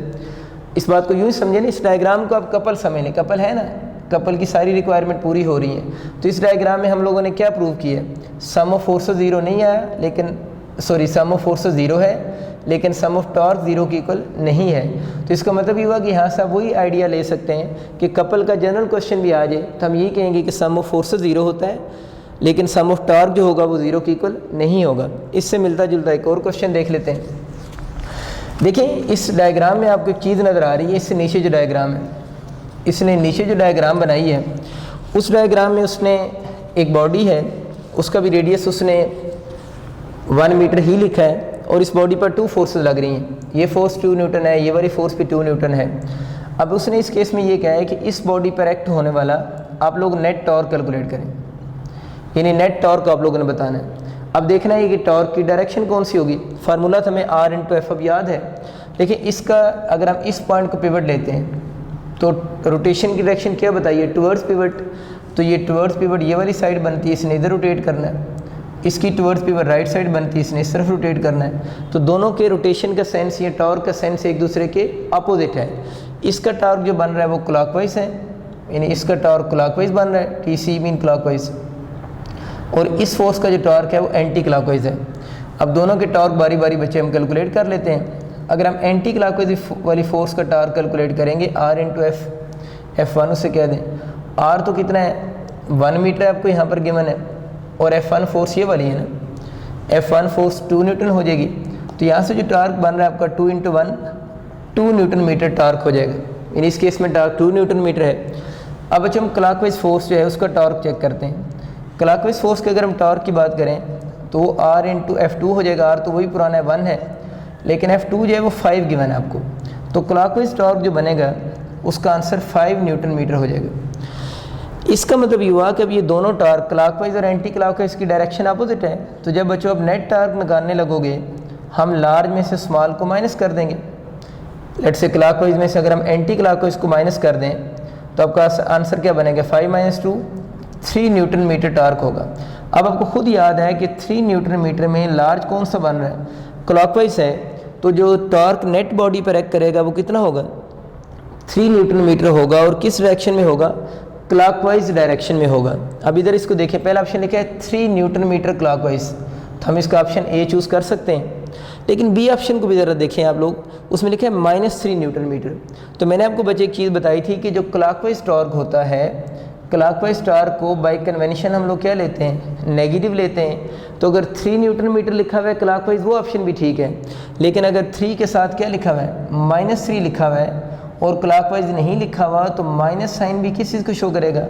इस बात को यूँ ही समझें ना, इस डायग्राम को आप कपल समझ लें, कपल है ना, कपल की सारी रिक्वायरमेंट पूरी हो रही है। तो इस डायग्राम में हम लोगों ने क्या प्रूव किया, सम ऑफ फोर्सेस ज़ीरो नहीं आया, लेकिन सम ऑफ फोर्सेस ज़ीरो है लेकिन सम ऑफ टॉर्क ज़ीरो की इक्वल नहीं है। तो इसका मतलब ये हुआ कि यहाँ से आप वही आइडिया ले सकते हैं कि कपल का जनरल क्वेश्चन भी आ जाए तो हम यही कहेंगे कि सम ऑफ फोर्सेस ज़ीरो होता है लेकिन सम ऑफ टॉर्क जो होगा वो ज़ीरो की इक्वल नहीं होगा। इससे मिलता जुलता एक और क्वेश्चन देख लेते हैं। देखिए इस डायग्राम में आपको एक चीज़ नज़र आ रही है, इससे नीचे जो डायग्राम है, इसने नीचे जो डायग्राम बनाई है उस डायग्राम में उसने एक बॉडी है, उसका भी रेडियस उसने 1 मीटर ही लिखा है और इस बॉडी पर 2 फोर्सेस लग रही हैं। ये फोर्स 2 न्यूटन है, ये वाली फोर्स भी 2 न्यूटन है। अब उसने इस केस में ये कहा है कि इस बॉडी पर एक्ट होने वाला आप लोग नेट टॉर्क कैलकुलेट करें, यानी नेट टॉर्क आप लोगों ने बताना है। अब देखना है कि टॉर्क की डायरेक्शन कौन सी होगी। फार्मूला तो हमें R इंटू एफ अब याद है। देखिए इसका अगर हम इस पॉइंट को पिवट लेते हैं तो रोटेशन की डायरेक्शन क्या बताइए, टुवर्ड्स पिवट। तो ये टुवर्ड्स पिवट ये वाली साइड बनती है, इसने इधर रोटेट करना है। इसकी टुवर्ड्स पिवट राइट साइड बनती है, इसने इस तरफ रोटेट करना है। तो दोनों के रोटेशन का सेंस या टॉर्क का सेंस एक दूसरे के अपोजिट है। इसका टॉर्क जो बन रहा है वो क्लॉकवाइज है, यानी इसका टॉर्क क्लॉकवाइज बन रहा है, TC मीन क्लॉकवाइज, और इस फोर्स का जो टॉर्क है वो एंटी क्लॉकवाइज है। अब दोनों के टॉर्क बारी बारी बच्चे हम कैलकुलेट कर लेते हैं। अगर हम एंटी क्लॉकवाइज वाली फोर्स का टॉर्क कैलकुलेट करेंगे R इंटू F1 उसे कह दें। R तो कितना है 1 मीटर आपको यहाँ पर गिवन है और F1 फोर्स ये वाली है ना, F1 फोर्स 2 न्यूटन हो जाएगी। तो यहाँ से जो टॉर्क बन रहा है आपका 2 इंटू 1 2 न्यूटन मीटर टॉर्क हो जाएगा, यानी इस केस में टॉर्क 2 न्यूटन मीटर है। अब अच्छा हम क्लॉकवाइज फोर्स जो है उसका टॉर्क चेक करते हैं। क्लॉकवाइज फोर्स के अगर हम टॉर्क की बात करें तो वो R इंटू F2 हो जाएगा। R तो वही पुराना है 1 है, लेकिन F2 जो है वो 5 गिवन है आपको। तो क्लॉकवाइज टॉर्क जो बनेगा उसका आंसर 5 न्यूटन मीटर हो जाएगा। इसका मतलब ये हुआ कि अब ये दोनों टॉर्क क्लॉकवाइज और एंटी क्लॉकवाइज की डायरेक्शन अपोजिट है। तो जब बच्चों अब नेट टॉर्क निकालने लगोगे हम लार्ज में से स्मॉल को माइनस कर देंगे। लेट से क्लॉकवाइज में से अगर हम एंटी क्लॉकवाइज को माइनस कर दें तो आपका आंसर क्या बनेगा, 5 माइनस 2 3 न्यूटन मीटर टॉर्क होगा। अब आपको खुद याद है कि 3 न्यूटन मीटर में लार्ज कौन सा बन रहा है, क्लॉकवाइज है। तो जो टॉर्क नेट बॉडी पर एक्ट करेगा वो कितना होगा, 3 न्यूटन मीटर होगा। और किस डायरेक्शन में होगा, क्लॉकवाइज डायरेक्शन में होगा। अब इधर इसको देखें, पहला ऑप्शन लिखा है 3 न्यूटन मीटर क्लॉकवाइज, तो हम इसका ऑप्शन ए चूज़ कर सकते हैं। लेकिन बी ऑप्शन को भी ज़रा देखें आप लोग, उसमें लिखा है -3 न्यूटन मीटर। तो मैंने आपको बच्चे एक चीज़ बताई थी कि जो क्लॉकवाइज टॉर्क होता है, क्लॉकवाइज टॉर्क को बाय कन्वेंशन हम लोग क्या लेते हैं, नेगेटिव लेते हैं। तो अगर 3 न्यूटन मीटर लिखा हुआ है क्लॉकवाइज वो ऑप्शन भी ठीक है, लेकिन अगर 3 के साथ क्या लिखा हुआ है, -3 लिखा हुआ है और क्लॉकवाइज नहीं लिखा हुआ तो माइनस साइन भी किस चीज़ को शो करेगा,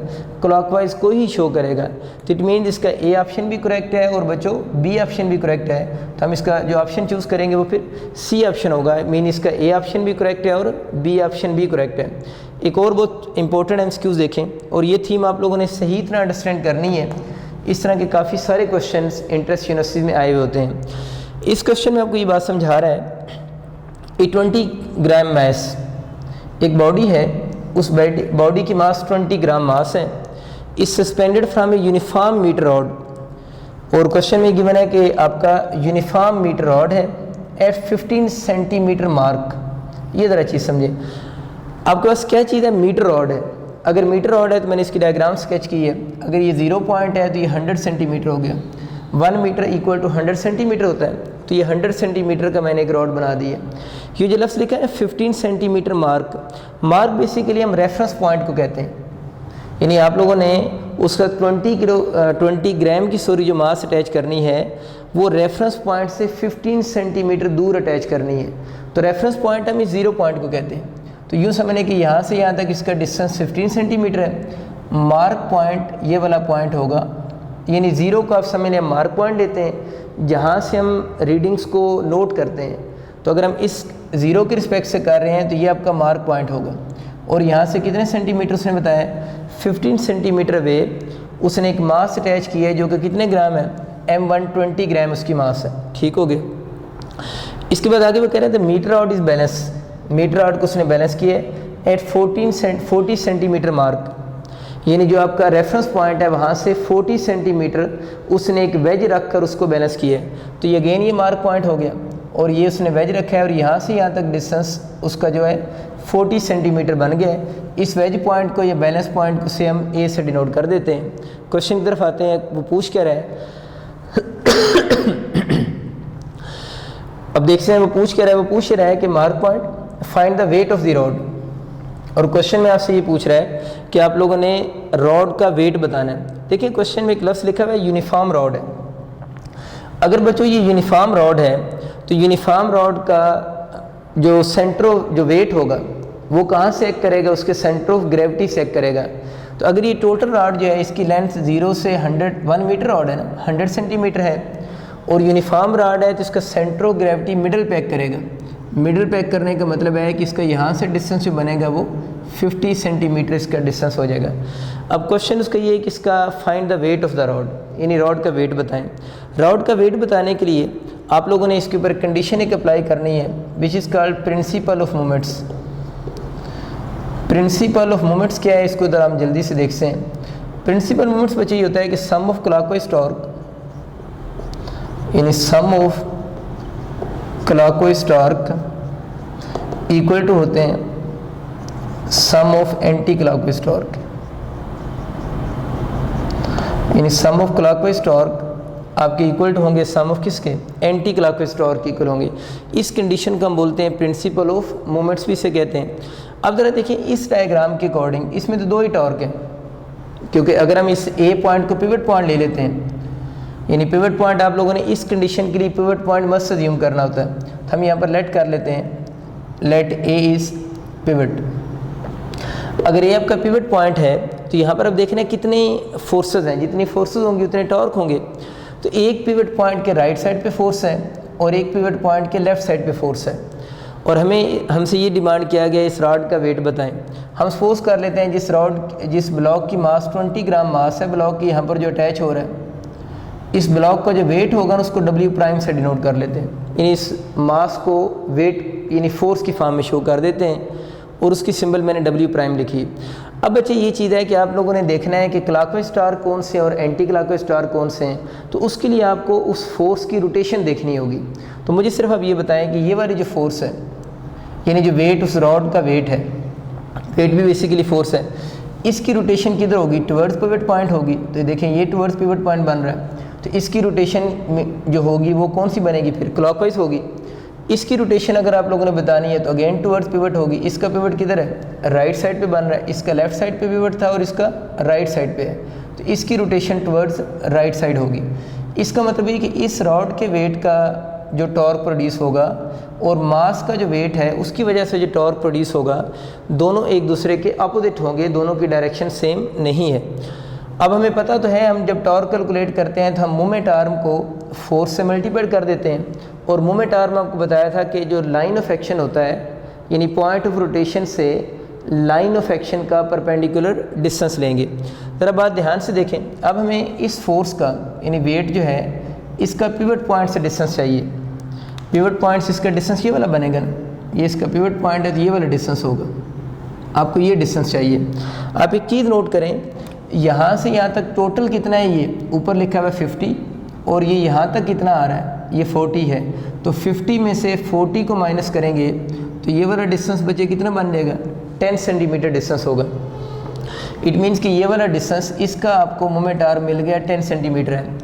क्लॉकवाइज को ही शो करेगा। तो इट मीन इसका ए ऑप्शन भी करेक्ट है और बच्चों बी ऑप्शन भी करेक्ट है। तो हम इसका जो ऑप्शन चूज़ करेंगे वो फिर सी ऑप्शन होगा, मीन इसका ए ऑप्शन भी करेक्ट है और बी ऑप्शन भी करेक्ट है। एक और बहुत इंपॉर्टेंट MCQs देखें, और ये थीम आप लोगों ने सही तरह अंडरस्टैंड करनी है। इस तरह के काफ़ी सारे क्वेश्चंस इंटरेस्ट यूनिवर्सिटी में आए हुए होते हैं। इस क्वेश्चन में आपको ये बात समझा रहा है, ए 20 ग्राम मास एक बॉडी है, उस बॉडी की मास 20 ग्राम मास है, is suspended from a uniform metre rod. और क्वेश्चन में गिवन है कि आपका यूनिफॉर्म मीटर रॉड है एट 15 सेंटीमीटर मार्क। ये ज़रा चीज़ समझे, आपके पास क्या चीज़ है, मीटर रॉड है। अगर मीटर रॉड है तो मैंने इसकी डायग्राम स्केच की है। अगर ये 0 पॉइंट है तो ये 100 सेंटीमीटर हो गया। 1 मीटर इक्वल टू 100 सेंटीमीटर होता है, तो ये 100 सेंटीमीटर का मैंने एक रॉड बना दिया। ये जो लफ्ज़ लिखा है 15 सेंटीमीटर मार्क, मार्क बेसिकली हम रेफरेंस पॉइंट को कहते हैं। यानी आप लोगों ने उसका 20 ग्राम की जो मास अटैच करनी है वो रेफरेंस पॉइंट से 15 सेंटीमीटर दूर अटैच करनी है। तो रेफरेंस पॉइंट हम इस 0 पॉइंट को कहते हैं। तो यूँ समझने कि यहाँ से यहाँ तक इसका डिस्टेंस 15 सेंटीमीटर है। मार्क पॉइंट ये वाला पॉइंट होगा, यानी 0 को आप समझ लें मार्क पॉइंट लेते हैं जहाँ से हम रीडिंग्स को नोट करते हैं। तो अगर हम इस 0 के रिस्पेक्ट से कर रहे हैं तो ये आपका मार्क पॉइंट होगा। और यहाँ से कितने सेंटीमीटर उसने बताया, 15 सेंटीमीटर वे उसने एक मास अटैच किया है जो कि कितने ग्राम है, M120 ग्राम उसकी मास है। ठीक हो गया। इसके बाद आगे वो कह रहे थे metre rod is balance, metre rod को उसने बैलेंस किया एट 40 सेंटीमीटर मार्क, यानी जो आपका रेफरेंस पॉइंट है वहाँ से 40 सेंटीमीटर उसने एक वेज रख कर उसको बैलेंस किया है। तो ये अगेन ये मार्क पॉइंट हो गया और ये उसने वेज रखा है और यहाँ से यहाँ तक डिस्टेंस उसका जो है 40 सेंटीमीटर बन गया है। इस वेज पॉइंट को या बैलेंस पॉइंट को से हम ए से डिनोट कर देते हैं। क्वेश्चन की तरफ आते हैं, वो पूछ क्या रहा है अब देखते हैं वो पूछ क्या रहा है। वो पूछ रहा है कि mark point find the weight of the rod, और क्वेश्चन में आपसे ये पूछ रहा है कि आप लोगों ने रॉड का वेट बताना है। देखिए क्वेश्चन में एक लफ्ज़ लिखा हुआ है यूनिफॉर्म रॉड है। अगर बच्चों ये यूनिफॉर्म रॉड है तो यूनिफॉर्म रॉड का जो सेंटर ऑफ जो वेट होगा वो कहाँ से एक्ट करेगा, उसके सेंटर ऑफ ग्रेविटी से एक्ट करेगा। तो अगर ये टोटल रॉड जो है इसकी लेंथ 0 से 1 मीटर रॉड है ना, 100 सेंटीमीटर है, और यूनिफॉर्म रॉड है तो इसका सेंटर ऑफ ग्रेविटी मिडल पे एक्ट करेगा। मिडल पे एक्ट करने का मतलब है कि इसका यहाँ से डिस्टेंस जो बनेगा वो 50 सेंटीमीटर इसका डिस्टेंस हो जाएगा। अब क्वेश्चन उसका ये है कि इसका find the weight of the rod, यानी रॉड का वेट बताएं। रॉड का वेट बताने के लिए आप लोगों ने इसके ऊपर कंडीशन एक अप्लाई करनी है which is called principle of moments. Principle of moments क्या है, इसको इधर हम जल्दी से देखते हैं। प्रिंसिपल मोमेंट्स बच्चे ये होता है कि सम ऑफ क्लॉकवाइज टॉर्क, यानी sum of clockwise torque equal to होते हैं sum of anti clockwise torque, यानी सम ऑफ क्लॉकवाइज टॉर्क आपके इक्वल टू होंगे सम ऑफ किसके, एंटी क्लॉकवाइज टॉर्क के इक्वल होंगे। इस कंडीशन को हम बोलते हैं प्रिंसिपल ऑफ मोमेंट्स भी से कहते हैं। अब जरा देखिए इस डायग्राम के अकॉर्डिंग इसमें तो 2 ही टॉर्क हैं, क्योंकि अगर हम इस ए पॉइंट को पिवट पॉइंट ले लेते हैं, यानी पिवट पॉइंट आप लोगों ने इस कंडीशन के लिए पिवट पॉइंट मस्ट अज्यूम करना होता है। तो हम यहाँ पर लेट कर लेते हैं, लेट ए इज पिवट। अगर ये आपका पिवट पॉइंट है तो यहाँ पर अब देखना कितने फोर्सेस हैं, जितनी फोर्सेस होंगी उतने टॉर्क होंगे। तो एक पिवट पॉइंट के राइट साइड पे फोर्स है और एक पिवट पॉइंट के लेफ्ट साइड पे फोर्स है, और हमसे ये डिमांड किया गया इस रॉड का वेट बताएं। हम सपोज कर लेते हैं जिस ब्लॉक की मास 20 ग्राम मास है ब्लॉक की यहाँ पर जो अटैच हो रहा है, इस ब्लॉक का जो वेट होगा ना उसको W प्राइम से डिनोट कर लेते हैं, यानी इस मास को वेट यानी फोर्स की फॉर्म में शो कर देते हैं, और उसकी सिंबल मैंने W प्राइम लिखी। अब बच्चे ये चीज़ है कि आप लोगों ने देखना है कि क्लॉकवाइज टॉर्क कौन से और एंटी क्लॉकवाइज टॉर्क कौन से हैं, तो उसके लिए आपको उस फोर्स की रोटेशन देखनी होगी। तो मुझे सिर्फ आप ये बताएं कि ये वाली जो फोर्स है, यानी जो वेट उस रॉड का वेट है, वेट भी बेसिकली फोर्स है, इसकी रोटेशन किधर होगी, टुवर्ड्स पिवट पॉइंट होगी। तो देखें ये टुवर्ड्स पिवट पॉइंट बन रहा है, तो इसकी रोटेशन जो होगी वो कौन सी बनेगी, फिर क्लॉकवाइज होगी। इसकी रोटेशन अगर आप लोगों ने बतानी है तो अगेन टुवर्ड्स पिवट होगी। इसका पिवट किधर है, राइट साइड पे बन रहा है, इसका लेफ्ट साइड पे पिवट था और इसका राइट साइड पे है, तो इसकी रोटेशन टुवर्ड्स राइट साइड होगी। इसका मतलब ये कि इस रॉड के वेट का जो टॉर्क प्रोड्यूस होगा और मास का जो वेट है उसकी वजह से जो टॉर्क प्रोड्यूस होगा, दोनों एक दूसरे के अपोजिट होंगे, दोनों की डायरेक्शन सेम नहीं है। अब हमें पता तो है हम जब टॉर्क कैलकुलेट करते हैं तो हम मोमेंट आर्म को फोर्स से मल्टीप्लाई कर देते हैं, और मोमेंट आर्म आपको बताया था कि जो लाइन ऑफ एक्शन होता है, यानी पॉइंट ऑफ रोटेशन से लाइन ऑफ एक्शन का परपेंडिकुलर डिस्टेंस लेंगे। ज़रा बात ध्यान से देखें। अब हमें इस फोर्स का यानी वेट जो है इसका पिवट पॉइंट से डिस्टेंस चाहिए। पिवट पॉइंट से इसका डिस्टेंस ये वाला बनेगा ना, ये इसका पिवट पॉइंट है तो ये वाला डिस्टेंस होगा, आपको ये डिस्टेंस चाहिए। आप एक चीज़ नोट करें, यहाँ से यहाँ तक टोटल कितना है, ये ऊपर लिखा हुआ है 50, और ये यहाँ तक कितना आ रहा है, ये 40 है। तो 50 में से 40 को माइनस करेंगे तो ये वाला डिस्टेंस बचे कितना बन जाएगा, 10 सेंटीमीटर डिस्टेंस होगा। इट मीन्स कि ये वाला डिस्टेंस इसका आपको मोमेंट आर्म मिल गया 10 सेंटीमीटर है।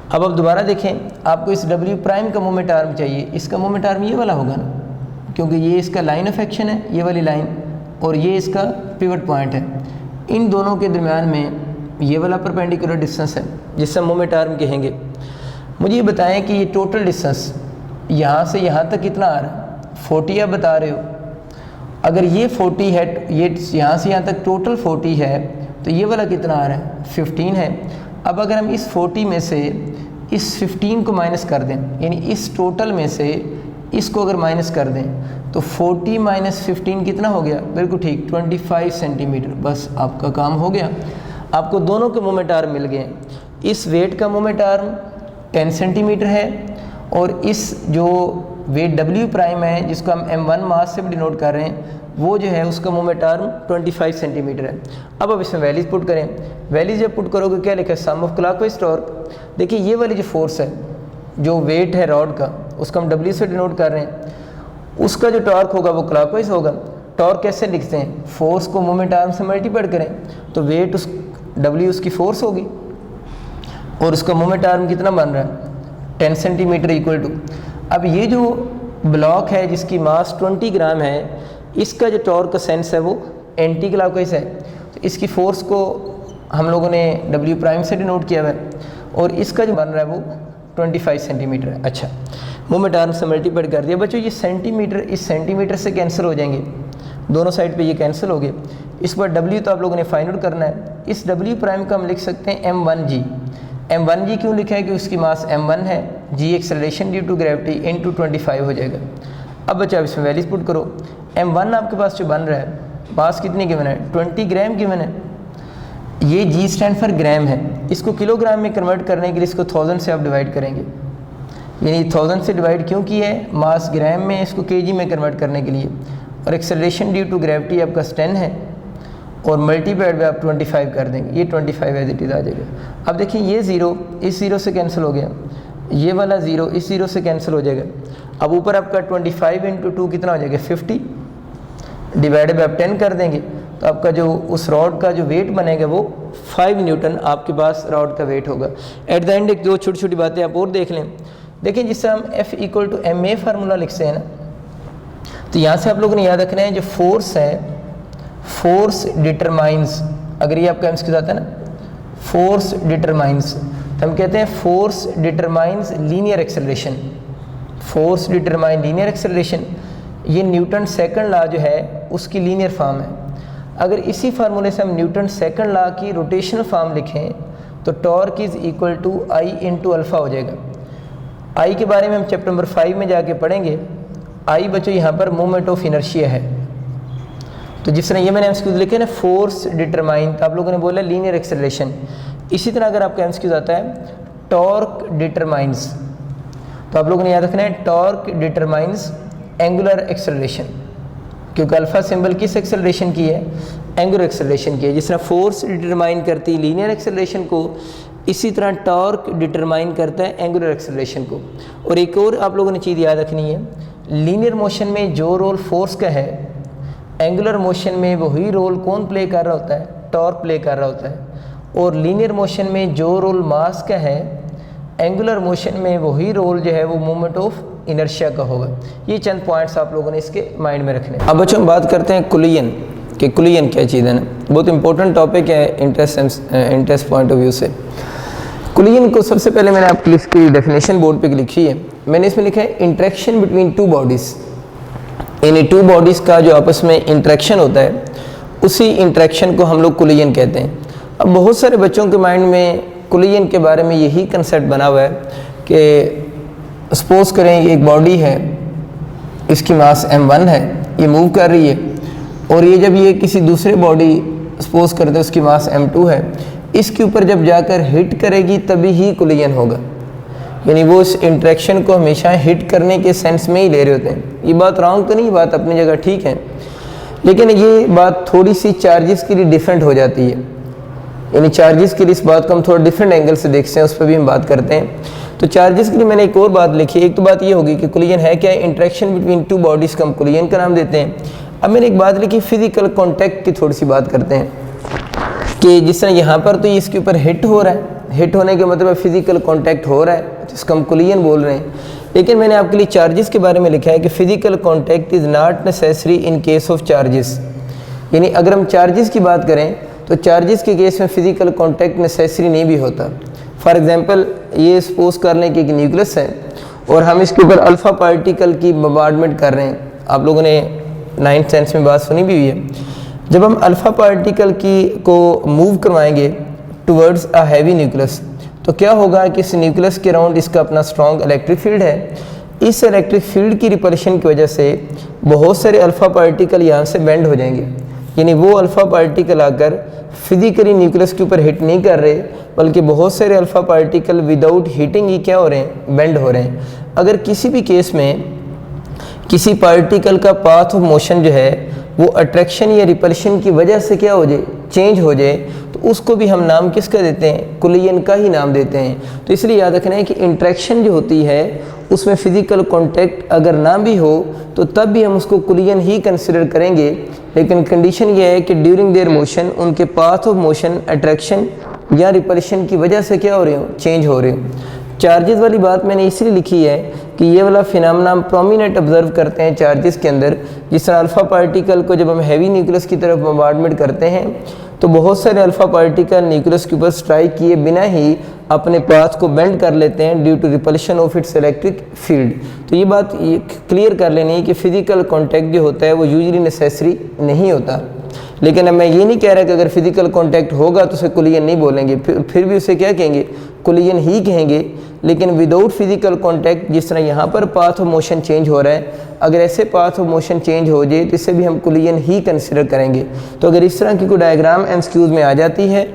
अब आप दोबारा देखें, आपको इस W प्राइम का मोमेंट आर्म चाहिए, इसका मोमेंट आर्म ये वाला होगा ना, क्योंकि ये इसका लाइन ऑफ एक्शन है, ये वाली लाइन, और ये इसका पिवट पॉइंट है। इन दोनों के दरमियान में ये वाला परपेंडिकुलर डिस्टेंस है जिसे हम मोमेंट आर्म कहेंगे। मुझे ये बताएं कि ये टोटल डिस्टेंस यहाँ से यहाँ तक कितना आ रहा है, 40 आप बता रहे हो। अगर ये 40 है, ये यहाँ से यहाँ तक टोटल 40 है, तो ये वाला कितना आ रहा है, 15 है। अब अगर हम इस 40 में से इस 15 को माइनस कर दें, यानी इस टोटल में से इसको अगर माइनस कर दें, तो 40 माइनस 15 कितना हो गया, बिल्कुल ठीक 25 सेंटीमीटर। बस आपका काम हो गया, आपको दोनों के मोमेंट आर्म मिल गए। इस वेट का मोमेंट आर्म 10 सेंटीमीटर है, और इस जो वेट W प्राइम है जिसको हम M1 मास से भी डिनोट कर रहे हैं, वो जो है उसका मोमेंट आर्म 25 सेंटीमीटर है। अब इसमें वैल्यूज पुट करें। वैल्यूज जब पुट करोगे क्या लिखा है, सम ऑफ क्लॉकवाइज टॉर्क। देखिए ये वाली जो फोर्स है, जो वेट है रॉड का, उसका हम W से डिनोट कर रहे हैं, उसका जो टॉर्क होगा वो क्लॉकवाइज होगा। टॉर्क कैसे लिखते हैं, फोर्स को मोमेंट आर्म से मल्टीप्लाई करें तो वेट उस W उसकी फोर्स होगी और उसका मोमेंट आर्म कितना बन रहा है 10 सेंटीमीटर इक्वल टू। अब ये जो ब्लॉक है जिसकी मास 20 ग्राम है, इसका जो टॉर्क का सेंस है वो एंटी क्लॉकवाइज है, तो इसकी फोर्स को हम लोगों ने W प्राइम से डिनोट किया हुआ है और इसका जो बन रहा है वो 25 सेंटीमीटर है। अच्छा, मोमेंट आर्म से मल्टीप्लाई कर दिया बच्चों, ये सेंटीमीटर इस सेंटीमीटर से कैंसिल हो जाएंगे, दोनों साइड पे ये कैंसिल हो गए। इस पर W तो आप लोगों ने फाइंड आउट करना है। इस W प्राइम का हम लिख सकते हैं m1g। m1g क्यों लिखा है कि उसकी मास m1 है, g acceleration due to gravity into 25 हो जाएगा। अब बच्चा आप इसमें वैल्यूज पुट करो। m1 आपके पास जो बन रहा है, मास कितनी गिवन है 20 ग्राम गिवन है, ये g स्टैंड फॉर ग्राम है, इसको किलोग्राम में कन्वर्ट करने के लिए इसको 1000 से आप डिवाइड करेंगे, यानी 1000 से डिवाइड क्यों की है, मास ग्राम में, इसको kg में कन्वर्ट करने के लिए, और एक्सेलरेशन ड्यू टू ग्रेविटी आपका 10 है और मल्टीप्लाइड बाय आप 25 कर देंगे, ये 25 एज इट इज आ जाएगा। अब देखिए ये 0 इस 0 से कैंसिल हो गया, ये वाला 0 इस 0 से कैंसिल हो जाएगा। अब ऊपर आपका 25 इंटू 2 कितना हो जाएगा 50, डिवाइड बाय आप 10 कर देंगे, तो आपका जो उस रॉड का जो वेट बनेगा वो 5 न्यूटन आपके पास रॉड का वेट होगा। एट द एंड एक दो छोटी छोटी बातें आप और देख लें। देखिए जिससे हम F equal to ma formula लिखते हैं ना, तो यहाँ से आप लोगों ने याद रखना है जो फोर्स है, फोर्स डिटरमाइंस, अगर ये आपका एम्स के साथ है ना, फोर्स डिटरमाइंस, तो हम कहते हैं force determines linear acceleration, force determine linear acceleration, ये न्यूटन सेकंड लॉ जो है उसकी लीनियर फॉर्म है। अगर इसी फार्मूले से हम न्यूटन सेकंड लॉ की रोटेशनल फॉर्म लिखें तो torque is equal to I into alpha हो जाएगा। आई के बारे में हम चैप्टर नंबर 5 में जाके पढ़ेंगे। आई बच्चों यहाँ पर मोमेंट ऑफ इनर्शिया है, तो जिस तरह ये मैंने एमसीक्यूज लिखे ना फोर्स डिटरमाइन, तो आप लोगों ने बोला लीनियर एक्सेलरेशन, इसी तरह अगर आपका एमसीक्यूज आता है टॉर्क डिटरमाइंस, तो आप लोगों ने याद रखना है टॉर्क डिटरमाइंस एंगुलर एक्सेलरेशन, क्योंकि अल्फा सिंबल किस एक्सेलरेशन की है, एंगुलर एक्सेलरेशन की है। जिस तरह फोर्स डिटरमाइन करती है लीनियर एक्सेलरेशन को, इसी तरह टॉर्क डिटरमाइन करता है एंगुलर एक्सेलरेशन को। और एक और आप लोगों ने चीज़ याद रखनी है, लीनियर मोशन में जो रोल फोर्स का है, एंगुलर मोशन में वही रोल कौन प्ले कर रहा होता है, टॉर्क प्ले कर रहा होता है। और लीनियर मोशन में जो रोल मास का है, एंगुलर मोशन में वही रोल जो है वो मोमेंट ऑफ इनर्शिया का होगा। ये चंद पॉइंट्स आप लोगों ने इसके माइंड में रखने। अब बच्चों हम बात करते हैं कुलियन, कि कुलियन क्या चीज़ है ना, बहुत इंपॉर्टेंट टॉपिक है इंटरेस्ट पॉइंट ऑफ व्यू से। कुलियन को सबसे पहले मैंने आपकी इसकी डेफिनेशन बोर्ड पे लिखी है, मैंने इसमें लिखा है इंटरेक्शन बिटवीन टू बॉडीज़, यानी टू बॉडीज़ का जो आपस में इंटरेक्शन होता है उसी इंटरेक्शन को हम लोग कुलियन कहते हैं। अब बहुत सारे बच्चों के माइंड में कुलियन के बारे में यही कंसेप्ट बना हुआ है कि सपोज करें एक बॉडी है, इसकी मास m1 है, ये मूव कर रही है, और ये जब ये किसी दूसरे बॉडी सपोज करते हैं उसकी मास m2 है, इसके ऊपर जब जाकर हिट करेगी तभी ही कुलियन होगा, यानी वो इस इंटरेक्शन को हमेशा हिट करने के सेंस में ही ले रहे होते हैं। ये बात रॉन्ग तो नहीं, बात अपनी जगह ठीक है, लेकिन ये बात थोड़ी सी चार्जेस के लिए डिफरेंट हो जाती है, यानी चार्जेस के लिए इस बात को हम थोड़ा डिफरेंट एंगल से देखते हैं, उस पर भी हम बात करते हैं। तो चार्जेस के लिए मैंने एक और बात लिखी है, एक तो बात ये होगी कि कुलियन है क्या, इंटरेक्शन बिटवीन टू बॉडीज़ को हम कुलियन का नाम देते हैं। अब मैंने एक बात लिखी फिजिकल कॉन्टैक्ट की, थोड़ी सी बात करते हैं कि जिस तरह यहाँ पर तो ये इसके ऊपर हिट हो रहा है, हिट होने के मतलब फिजिकल कॉन्टैक्ट हो रहा है, जिसको हम कुलियन बोल रहे हैं। लेकिन मैंने आपके लिए चार्जेस के बारे में लिखा है कि physical contact is not necessary in case of charges, यानी अगर हम चार्जेस की बात करें तो चार्जेस के केस में फिजिकल कॉन्टैक्ट नेसेसरी नहीं भी होता। फॉर एग्जांपल ये सपोज कर लें कि एक न्यूक्लियस है और हम इसके ऊपर अल्फ़ा पार्टिकल की बम्बार्डमेंट कर रहे हैं, आप लोगों ने 9th सेंस में बात सुनी भी हुई है। जब हम अल्फ़ा पार्टिकल को मूव करवाएंगे टुवर्ड्स अ हैवी न्यूक्लियस, तो क्या होगा कि इस न्यूक्लियस के अराउंड इसका अपना स्ट्रॉन्ग इलेक्ट्रिक फील्ड है, इस इलेक्ट्रिक फील्ड की रिपल्शन की वजह से बहुत सारे अल्फ़ा पार्टिकल यहाँ से बेंड हो जाएंगे, यानी वो अल्फ़ा पार्टिकल आकर फिजिकली न्यूक्लियस के ऊपर हिट नहीं कर रहे, बल्कि बहुत सारे अल्फ़ा पार्टिकल विदाउट हीटिंग ही क्या हो रहे हैं, बेंड हो रहे हैं। अगर किसी भी केस में किसी पार्टिकल का पाथ ऑफ मोशन जो है वो अट्रैक्शन या रिपल्शन की वजह से क्या हो जाए, चेंज हो जाए, तो तो उसको भी हम नाम किसका देते हैं, कोलिजन का ही नाम देते हैं। तो इसलिए याद रखना है कि इंट्रैक्शन जो होती है उसमें फिजिकल कांटेक्ट अगर ना भी हो तो तब भी हम उसको कोलिजन ही कंसिडर करेंगे, लेकिन कंडीशन ये है कि ड्यूरिंग देयर मोशन उनके पाथ ऑफ मोशन अट्रैक्शन या रिपल्शन की वजह से क्या हो रहे हो, चेंज हो रहे हो। चार्जेस वाली बात मैंने इसलिए लिखी है कि ये वाला फिनोमेना हम प्रोमिनेंट ऑब्जर्व करते हैं चार्जेस के अंदर। जिस तरह अल्फ़ा पार्टिकल को जब हम हैवी न्यूक्लियस की तरफ बम्बार्डमेंट करते हैं तो बहुत सारे अल्फ़ा पार्टिकल न्यूक्लियस के ऊपर स्ट्राइक किए बिना ही अपने पाथ को बेंड कर लेते हैं due to repulsion of its electric field. तो ये बात ये क्लियर कर लेनी है कि फिजिकल कॉन्टैक्ट जो होता है वो यूजली नेसेसरी नहीं होता। लेकिन अब मैं ये नहीं कह रहा कि अगर फिजिकल कांटेक्ट होगा तो उसे कोलिजन नहीं बोलेंगे, फिर भी उसे क्या कहेंगे, कोलिजन ही कहेंगे। लेकिन विदाउट फिजिकल कांटेक्ट जिस तरह यहाँ पर पाथ ऑफ मोशन चेंज हो रहा है, अगर ऐसे पाथ ऑफ मोशन चेंज हो जाए तो इसे भी हम कोलिजन ही कंसिडर करेंगे। तो अगर इस तरह की कोई डायग्राम एमसीक्यूज में आ जाती है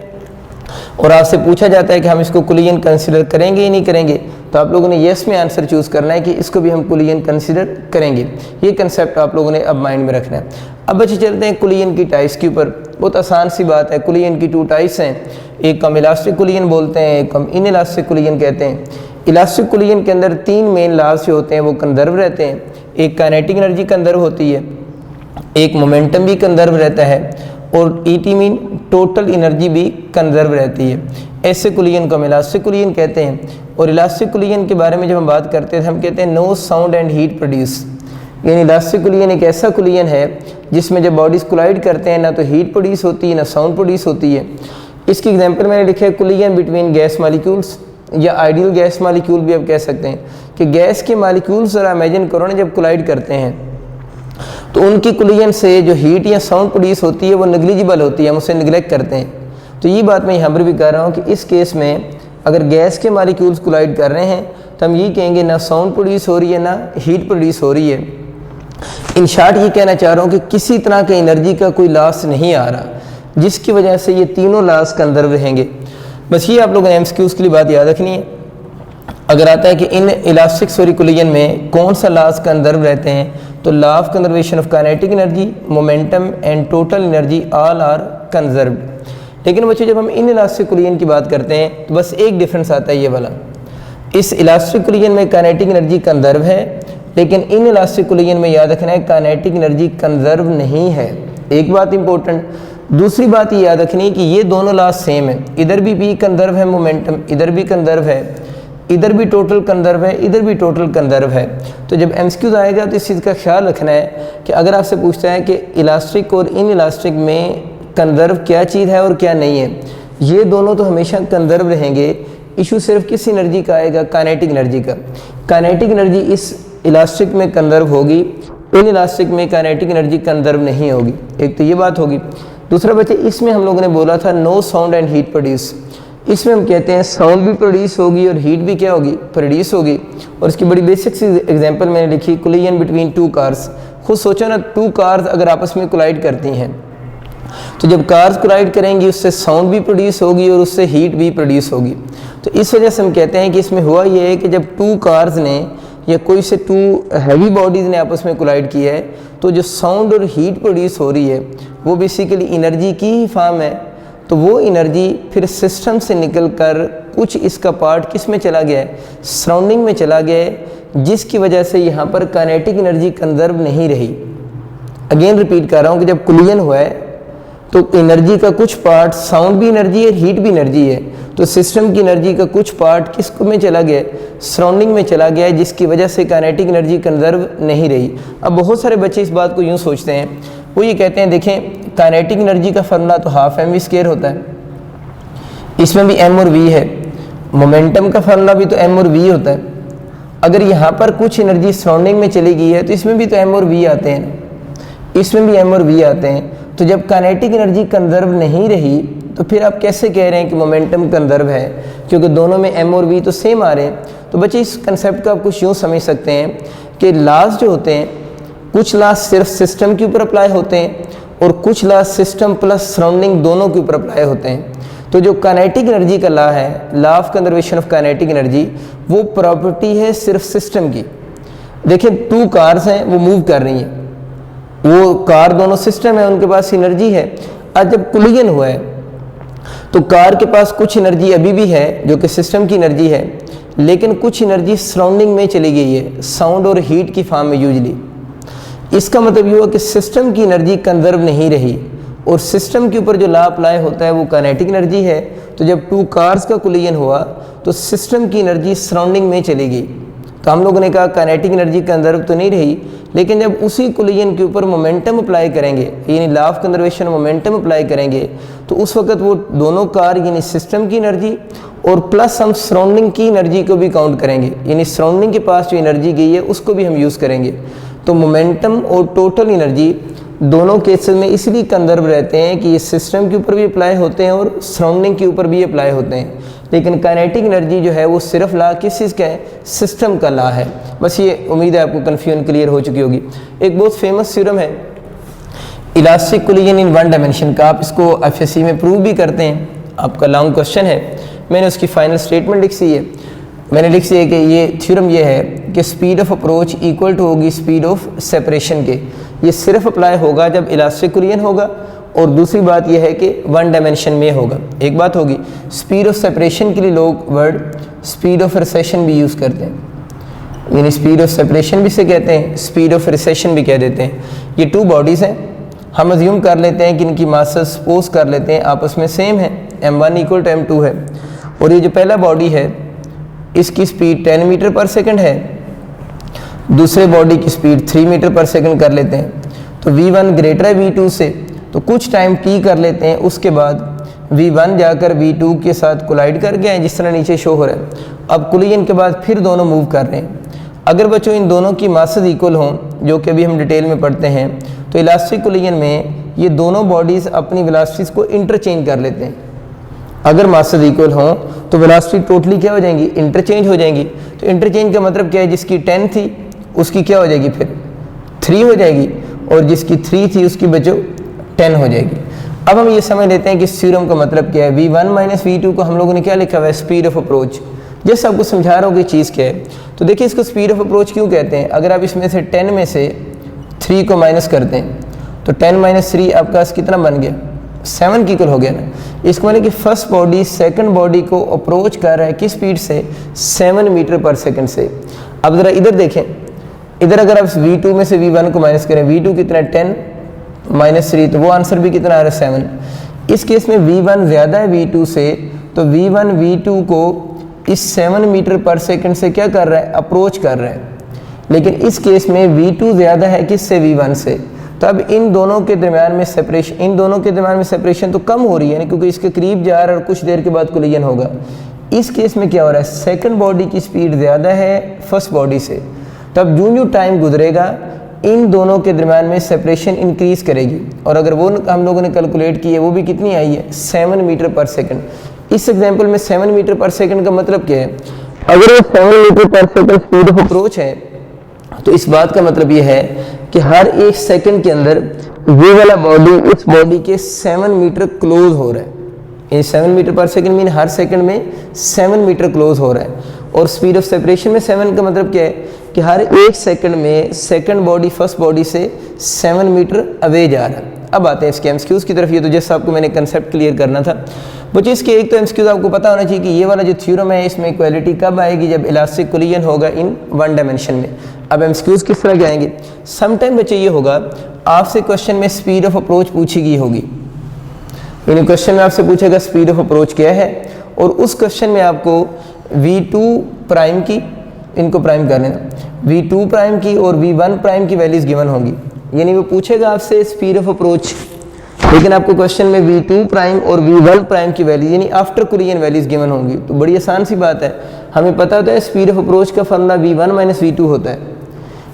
और आपसे पूछा जाता है कि हम इसको कोलिजन कंसिडर करेंगे या नहीं करेंगे, तो आप लोगों ने येस में आंसर चूज़ करना है कि इसको भी हम कोलिजन कंसिडर करेंगे। ये कंसेप्ट आप लोगों ने अब माइंड में रखना है। अब बच्चे चलते हैं कोलिजन की टाइप्स के ऊपर। बहुत आसान सी बात है, कोलिजन की 2 टाइप्स हैं, एक को हम इलास्टिक कोलिजन बोलते हैं, एक को हम इनइलास्टिक कोलिजन कहते हैं। इलास्टिक कोलिजन के अंदर 3 मेन लॉज जो होते हैं वो कंजर्व रहते हैं। एक काइनेटिक एनर्जी कंजर्व होती है, एक मोमेंटम भी कंजर्व रहता है और ईटी मीन टोटल एनर्जी भी कंजर्व रहती है। ऐसे कोलिजन को हम इलास्टिक कोलिजन कहते हैं। और इलास्टिक कोलिजन के बारे में जब हम बात करते हैं हम कहते हैं no sound and heat produce. यानी इलास्टिक कोलिजन एक ऐसा कोलिजन है जिसमें जब बॉडीज कोलाइड करते हैं ना तो हीट प्रोड्यूस होती है ना साउंड प्रोड्यूस होती है। इसकी एग्जांपल मैंने लिखा है कोलिजन बिटवीन गैस मॉलिक्यूल्स या आइडियल गैस मॉलिक्यूल भी आप कह सकते हैं कि गैस के मॉलिक्यूल्स ज़रा इमेजिन करो ना, जब कोलाइड करते हैं तो उनकी कोलिजन से जो हीट या साउंड प्रोड्यूस होती है वो नेग्लिजिबल होती है, हम उसे निगलेक्ट करते हैं। तो ये बात मैं यहाँ पर भी कर रहा हूँ कि इस केस में अगर गैस के मॉलिक्यूल्स कोलाइड कर रहे हैं तो हम ये कहेंगे ना साउंड प्रोड्यूस हो रही है ना हीट प्रोड्यूस हो रही है। इन शॉर्ट ये कहना चाह रहा हूँ कि किसी तरह के एनर्जी का कोई लॉस नहीं आ रहा, जिसकी वजह से ये तीनों लॉस कंजर्व रहेंगे। बस ये आप लोगों ने एमसीक्यूज़ के लिए बात याद रखनी है। अगर आता है कि इन इलास्टिक कोलिजन में कौन सा लॉस कंजर्व रहते हैं, तो law of conservation of kinetic energy, momentum and total energy all are conserved. लेकिन बच्चों जब हम इन इलास्टिक कोलिजन की बात करते हैं तो बस एक डिफरेंस आता है ये वाला, इस इलास्टिक कोलिजन में काइनेटिक एनर्जी कंजर्व है, लेकिन इन इलास्टिक कोलिजन में याद रखना है काइनेटिक एनर्जी कंजर्व नहीं है। एक बात इंपॉर्टेंट। दूसरी बात ये याद रखनी है कि ये दोनों लॉ सेम है, इधर भी कंजर्व है मोमेंटम, इधर भी कंजर्व है, इधर भी टोटल कंजर्व है, इधर भी टोटल कंजर्व है। तो जब एमसीक्यूज आएगा तो इस चीज़ का ख्याल रखना है कि अगर आपसे पूछता है कि इलास्टिक और इन इलास्टिक में कंजर्व क्या चीज़ है और क्या नहीं है, ये दोनों तो हमेशा कंजर्व रहेंगे। इशू सिर्फ किस एनर्जी का आएगा, काइनेटिक एनर्जी का। काइनेटिक एनर्जी इस इलास्टिक में कंजर्व होगी, इन इलास्टिक में काइनेटिक एनर्जी कंजर्व नहीं होगी। एक तो ये बात होगी। दूसरा बच्चे इसमें हम लोगों ने बोला था no sound and heat produce, इसमें हम कहते हैं साउंड भी प्रोड्यूस होगी और हीट भी क्या होगी, प्रोड्यूस होगी। और इसकी बड़ी बेसिक सी एग्जांपल मैंने लिखी, कोलिजन बिटवीन 2 कार्स। खुद सोचो ना, 2 कार्स अगर आपस में कोलाइड करती हैं तो जब कार्स कोलाइड करेंगी उससे साउंड भी प्रोड्यूस होगी और उससे हीट भी प्रोड्यूस होगी। तो इस वजह से हम कहते हैं कि इसमें हुआ ये है कि जब 2 कार्स ने या कोई से 2 हैवी बॉडीज़ ने आपस में कोलाइड किया है तो जो साउंड और हीट प्रोड्यूस हो रही है वो बेसिकली एनर्जी की ही फॉर्म है। तो वो एनर्जी फिर सिस्टम से निकल कर कुछ इसका पार्ट किस में चला गया है, सराउंडिंग में चला गया है, जिसकी वजह से यहाँ पर काइनेटिक एनर्जी कंजर्व नहीं रही। अगेन रिपीट कर रहा हूँ कि जब कोलिजन हुआ है तो एनर्जी का कुछ पार्ट, साउंड भी एनर्जी है, हीट भी एनर्जी है, तो सिस्टम की एनर्जी का कुछ पार्ट किस में चला गया, सराउंडिंग में चला गया है, जिसकी वजह से काइनेटिक एनर्जी कंजर्व नहीं रही। अब बहुत सारे बच्चे इस बात को यूँ सोचते हैं, वो ये कहते हैं देखें काइनेटिक एनर्जी का फॉर्मूला तो हाफ mv² होता है, इसमें भी m और v है। मोमेंटम का फॉर्मूला भी तो m और v होता है। अगर यहाँ पर कुछ एनर्जी सराउंडिंग में चली गई है तो इसमें भी तो m और v आते हैं, इसमें भी m और v आते हैं। तो जब काइनेटिक एनर्जी कंजर्व नहीं रही तो फिर आप कैसे कह रहे हैं कि मोमेंटम कंजर्व है, क्योंकि दोनों में m और v तो सेम आ रहे हैं। तो बच्चे इस कंसेप्ट को आप कुछ यूँ समझ सकते हैं कि लॉज जो होते हैं, कुछ लॉज सिर्फ सिस्टम के ऊपर अप्लाई होते हैं और कुछ लॉज सिस्टम प्लस सराउंडिंग दोनों के ऊपर अप्लाई होते हैं। तो जो काइनेटिक एनर्जी का लॉ है, law of conservation of kinetic energy, वो प्रॉपर्टी है सिर्फ सिस्टम की। देखिए 2 कार्स हैं, वो मूव कर रही हैं, वो कार दोनों सिस्टम है, उनके पास एनर्जी है। आज जब कोलिजन हुआ है तो कार के पास कुछ एनर्जी अभी भी है जो कि सिस्टम की एनर्जी है, लेकिन कुछ एनर्जी सराउंडिंग में चली गई है, साउंड और हीट की फॉर्म में यूजली। इसका मतलब ये हुआ कि सिस्टम की एनर्जी कंजर्व नहीं रही, और सिस्टम के ऊपर जो लॉ अप्लाई होता है वो काइनेटिक एनर्जी है। तो जब टू कार्स का कोलिजन हुआ तो सिस्टम की एनर्जी सराउंडिंग में चली गई। तो हम लोगों ने कहा काइनेटिक एनर्जी कंजर्व तो नहीं रही, लेकिन जब उसी कोलिजन के ऊपर मोमेंटम अप्लाई करेंगे, यानी law of conservation momentum apply करेंगे, तो उस वक्त वो दोनों कार यानी सिस्टम की एनर्जी और प्लस हम सराउंडिंग की एनर्जी को भी काउंट करेंगे, यानी सराउंडिंग के पास जो एनर्जी गई है उसको भी हम यूज़ करेंगे। तो मोमेंटम और टोटल एनर्जी दोनों केसेस में इसलिए कंजर्व रहते हैं कि ये सिस्टम के ऊपर भी अप्लाई होते हैं और सराउंडिंग के ऊपर भी अप्लाई होते हैं, लेकिन काइनेटिक एनर्जी जो है वो सिर्फ लॉ किस चीज़ का है, सिस्टम का लॉ है। बस ये उम्मीद है आपको कन्फ्यूजन क्लियर हो चुकी होगी। एक बहुत फेमस थ्योरम है elastic collision in one dimension का, आप इसको एफएससी में प्रूव भी करते हैं। आपका लॉन्ग क्वेश्चन है, मैंने उसकी फाइनल स्टेटमेंट लिख दी है। मैंने लिख दिया कि ये थ्योरम ये है कि speed of approach equal to होगी स्पीड ऑफ सेपरेशन के। ये सिर्फ अप्लाई होगा जब इलास्टिक कोलिजन होगा, और दूसरी बात यह है कि वन डायमेंशन में होगा। एक बात होगी, स्पीड ऑफ सेपरेशन के लिए लोग वर्ड स्पीड ऑफ रिसेशन भी यूज़ करते हैं, यानी स्पीड ऑफ सेपरेशन भी से कहते हैं, स्पीड ऑफ रिसेशन भी कह देते हैं। ये टू बॉडीज़ हैं, हम अज्यूम कर लेते हैं कि इनकी मासेस सपोज कर लेते हैं आपस में सेम है, m1 इक्वल टू m2 है, और ये जो पहला बॉडी है इसकी स्पीड 10 मीटर पर सेकंड है, दूसरे बॉडी की स्पीड 3 मीटर पर सेकंड कर लेते हैं। तो v1 ग्रेटर है v2 से, तो कुछ टाइम t कर लेते हैं, उसके बाद v1 जाकर v2 के साथ कोलाइड कर गए हैं, जिस तरह नीचे शो हो रहा है। अब कोलिजन के बाद फिर दोनों मूव कर रहे हैं। अगर बच्चों इन दोनों की मासेस इक्वल हों, जो कि अभी हम डिटेल में पढ़ते हैं, तो इलास्टिक कोलिजन में ये दोनों बॉडीज़ अपनी वेलोसिटीज़ को इंटरचेंज कर लेते हैं। अगर मासेस इक्वल हों तो वेलोसिटी टोटली क्या हो जाएंगी, इंटरचेंज हो जाएंगी। तो इंटरचेंज का मतलब क्या है, जिसकी 10 थी उसकी क्या हो जाएगी, फिर 3 हो जाएगी, और जिसकी 3 थी उसकी बचो 10 हो जाएगी। अब हम ये समझ लेते हैं कि इस थ्योरम का मतलब क्या है। v1 माइनस v2 को हम लोगों ने क्या लिखा हुआ है, स्पीड ऑफ अप्रोच। जैसे आपको समझा रहा हूँ कि चीज़ क्या है, तो देखिए इसको स्पीड ऑफ अप्रोच क्यों कहते हैं। अगर आप इसमें से 10 में से 3 को माइनस करते हैं तो 10 माइनस 3 आपका कितना बन गया, 7 की इक्वल हो गया ना। इसको मतलब कि फर्स्ट बॉडी सेकंड बॉडी को अप्रोच कर रहा है किस स्पीड से, 7 मीटर पर सेकंड से। अब ज़रा इधर देखें, इधर अगर आप v2 में से v1 को माइनस करें, v2 कितना है 10 माइनस 3, तो वो आंसर भी कितना आ रहा है 7। इस केस में v1 ज़्यादा है v2 से, तो v1 v2 को इस 7 मीटर पर सेकंड से क्या कर रहा है, अप्रोच कर रहा है। लेकिन इस केस में v2 ज़्यादा है किससे, v1 से। तब इन दोनों के दरमियान में सेपरेशन तो कम हो रही है, क्योंकि इसके करीब जा रहा है और कुछ देर के बाद कोलिजन होगा। इस केस में क्या हो रहा है, सेकंड बॉडी की स्पीड ज़्यादा है फर्स्ट बॉडी से। तब जो टाइम गुजरेगा इन दोनों के दरमियान में सेपरेशन इंक्रीज करेगी, और अगर वो हम लोगों ने कैलकुलेट की है वो भी कितनी आई है, 7 मीटर पर सेकंड। इस एग्जांपल में 7 मीटर पर सेकंड का मतलब क्या है, अगर वो 7 मीटर पर सेकंड स्पीड ऑफ अप्रोच है, तो इस बात का मतलब ये है कि हर एक सेकंड के अंदर ये वाला बॉडी इस बॉडी के 7 मीटर क्लोज हो रहा है। ये 7 मीटर पर सेकंड मीन हर सेकंड में 7 मीटर क्लोज हो रहा है। और स्पीड ऑफ सेपरेशन में 7 का मतलब क्या है कि हर एक सेकंड में सेकंड बॉडी फर्स्ट बॉडी से 7 मीटर अवे जा रहा है। अब आते हैं इसके एमसीक्यूज़ की तरफ। ये तो जैसे आपको मैंने कंसेप्ट क्लियर करना था बच्चे। इसके एक तो एमसीक्यूज़ आपको पता होना चाहिए कि ये वाला जो थ्योरम है इसमें इक्वालिटी कब आएगी, जब इलास्टिक कोलिजन होगा इन वन डायमेंशन में। अब एमसीक्यूज़ किस तरह के आएंगे, समटाइम बच्चे ये होगा आपसे क्वेश्चन में स्पीड ऑफ अप्रोच पूछी गई होगी, यानी क्वेश्चन में आपसे पूछेगा स्पीड ऑफ अप्रोच क्या है, और उस क्वेश्चन में आपको v2 प्राइम की, इनको प्राइम कर लेना, v2 प्राइम की और v1 प्राइम की वैल्यूज गिवन होंगी। यानी वो पूछेगा आपसे स्पीड ऑफ अप्रोच, लेकिन आपको क्वेश्चन में v2 प्राइम और v1 प्राइम की वैल्यू यानी आफ्टर कोलिजन वैल्यूज गिवन होंगी। तो बड़ी आसान सी बात है, हमें पता होता है स्पीड ऑफ अप्रोच का फॉर्मूला v1 माइनस v2 होता है।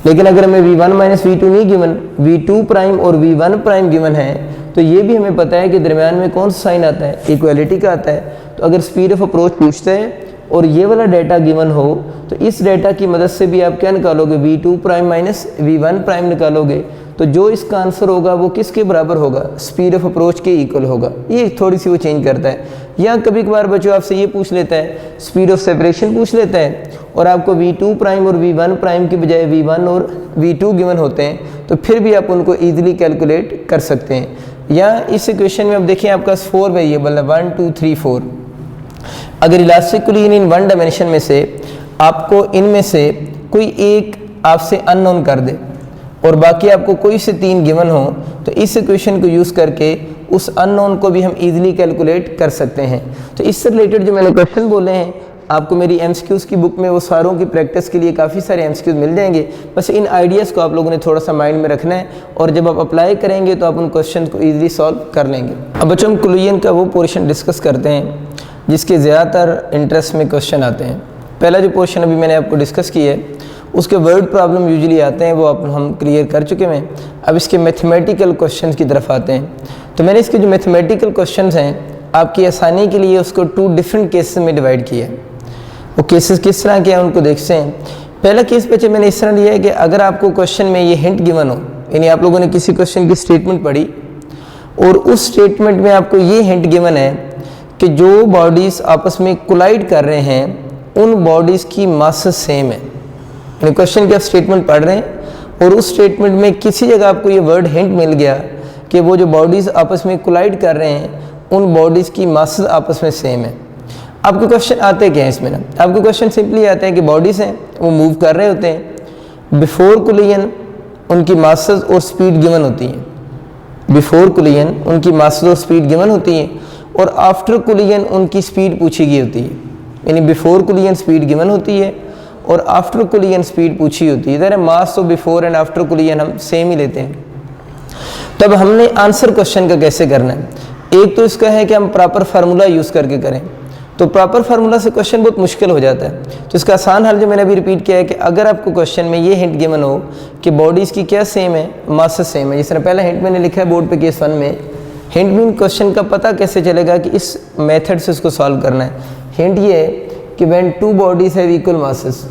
लेकिन अगर हमें v1 माइनस v2 नहीं गिवन, v2 प्राइम और v1 प्राइम गिवन है, तो ये भी हमें पता है कि दरमियान में कौन सा साइन आता है, इक्वालिटी का आता है। तो अगर स्पीड ऑफ अप्रोच पूछते हैं और ये वाला डाटा गिवन हो, तो इस डाटा की मदद से भी आप क्या निकालोगे, v2 prime minus v1 prime निकालोगे। तो जो इसका आंसर होगा वो किसके बराबर होगा, स्पीड ऑफ अप्रोच के इक्वल होगा। ये थोड़ी सी वो चेंज करता है। या कभी कभार बच्चों आपसे ये पूछ लेता है, स्पीड ऑफ सेपरेशन पूछ लेता है, और आपको v2 प्राइम और v1 प्राइम की बजाय v1 और v2 गिवन होते हैं, तो फिर भी आप उनको ईजिली कैलकुलेट कर सकते हैं। या इस इक्वेशन में अब देखिए आपका 4 वेरिएबल है 1 2 3 4। अगर elastic collision in one dimension में से आपको इनमें से कोई एक आपसे अननोन कर दे और बाकी आपको कोई से 3 गिवन हो, तो इस इक्वेशन को यूज़ करके उस अननोन को भी हम इजीली कैलकुलेट कर सकते हैं। तो इससे रिलेटेड जो मैंने क्वेश्चन बोले हैं आपको मेरी एमसीक्यूज़ की बुक में वो सारों की प्रैक्टिस के लिए काफ़ी सारे एमसीक्यूज़ मिल जाएंगे। बस इन आइडियाज़ को आप लोगों ने थोड़ा सा माइंड में रखना है और जब आप अप्लाई करेंगे तो आप उन क्वेश्चन को ईजिली सॉल्व कर लेंगे। अब बच्चों हम कोलिजन का वो पोर्शन डिस्कस करते हैं जिसके ज़्यादातर इंटरेस्ट में क्वेश्चन आते हैं। पहला जो पोर्शन अभी मैंने आपको डिस्कस किया है उसके वर्ड प्रॉब्लम यूजुअली आते हैं, वो हम क्लियर कर चुके हैं। अब इसके मैथमेटिकल क्वेश्चंस की तरफ आते हैं। तो मैंने इसके जो मैथमेटिकल क्वेश्चंस हैं आपकी आसानी के लिए उसको 2 डिफरेंट केसेस में डिवाइड किया है। वो केसेस किस तरह के हैं उनको देखते हैं। पहला केस बच्चे मैंने इस तरह लिया है कि अगर आपको क्वेश्चन में ये हिंट गिवन हो, यानी आप लोगों ने किसी क्वेश्चन की स्टेटमेंट पढ़ी और उस स्टेटमेंट में आपको ये हिंट गिवन है कि जो बॉडीज़ आपस में कोलाइड कर रहे हैं उन बॉडीज़ की मासेस सेम है। यानी क्वेश्चन की आप स्टेटमेंट पढ़ रहे हैं और उस स्टेटमेंट में किसी जगह आपको ये वर्ड हिंट मिल गया कि वो जो बॉडीज़ आपस में कोलाइड कर रहे हैं उन बॉडीज़ की मासेस आपस में सेम है। आपके क्वेश्चन आते क्या हैं इसमें ना, आपके क्वेश्चन सिंपली आते हैं कि बॉडीज़ हैं वो मूव कर रहे होते हैं, बिफोर कोलिजन उनकी मासेस और स्पीड गिवन होती है, बिफोर कोलिजन उनकी मासेस और स्पीड गिवन होती है और आफ्टर कोलिजन उनकी स्पीड पूछी गई होती है। यानी बिफोर कोलिजन स्पीड गिवन होती है और आफ्टर कोलिजन स्पीड पूछी होती है। इधर मास तो बिफोर एंड आफ्टर कोलिजन हम सेम ही लेते हैं। तब हमने आंसर क्वेश्चन का कैसे करना है, एक तो इसका है कि हम प्रॉपर फार्मूला यूज़ करके करें, तो प्रॉपर फार्मूला से क्वेश्चन बहुत मुश्किल हो जाता है। तो इसका आसान हल जो मैंने अभी रिपीट किया है कि अगर आपको क्वेश्चन में ये हिंट गिवन हो कि बॉडीज़ की क्या सेम है, मासेस सेम है, जिस तरह पहला हिंट मैंने लिखा है बोर्ड पे केस 1 में, हिंट मीन क्वेश्चन का पता कैसे चलेगा कि इस मेथड से उसको सॉल्व करना है। हिंट ये है कि when 2 bodies have equal masses,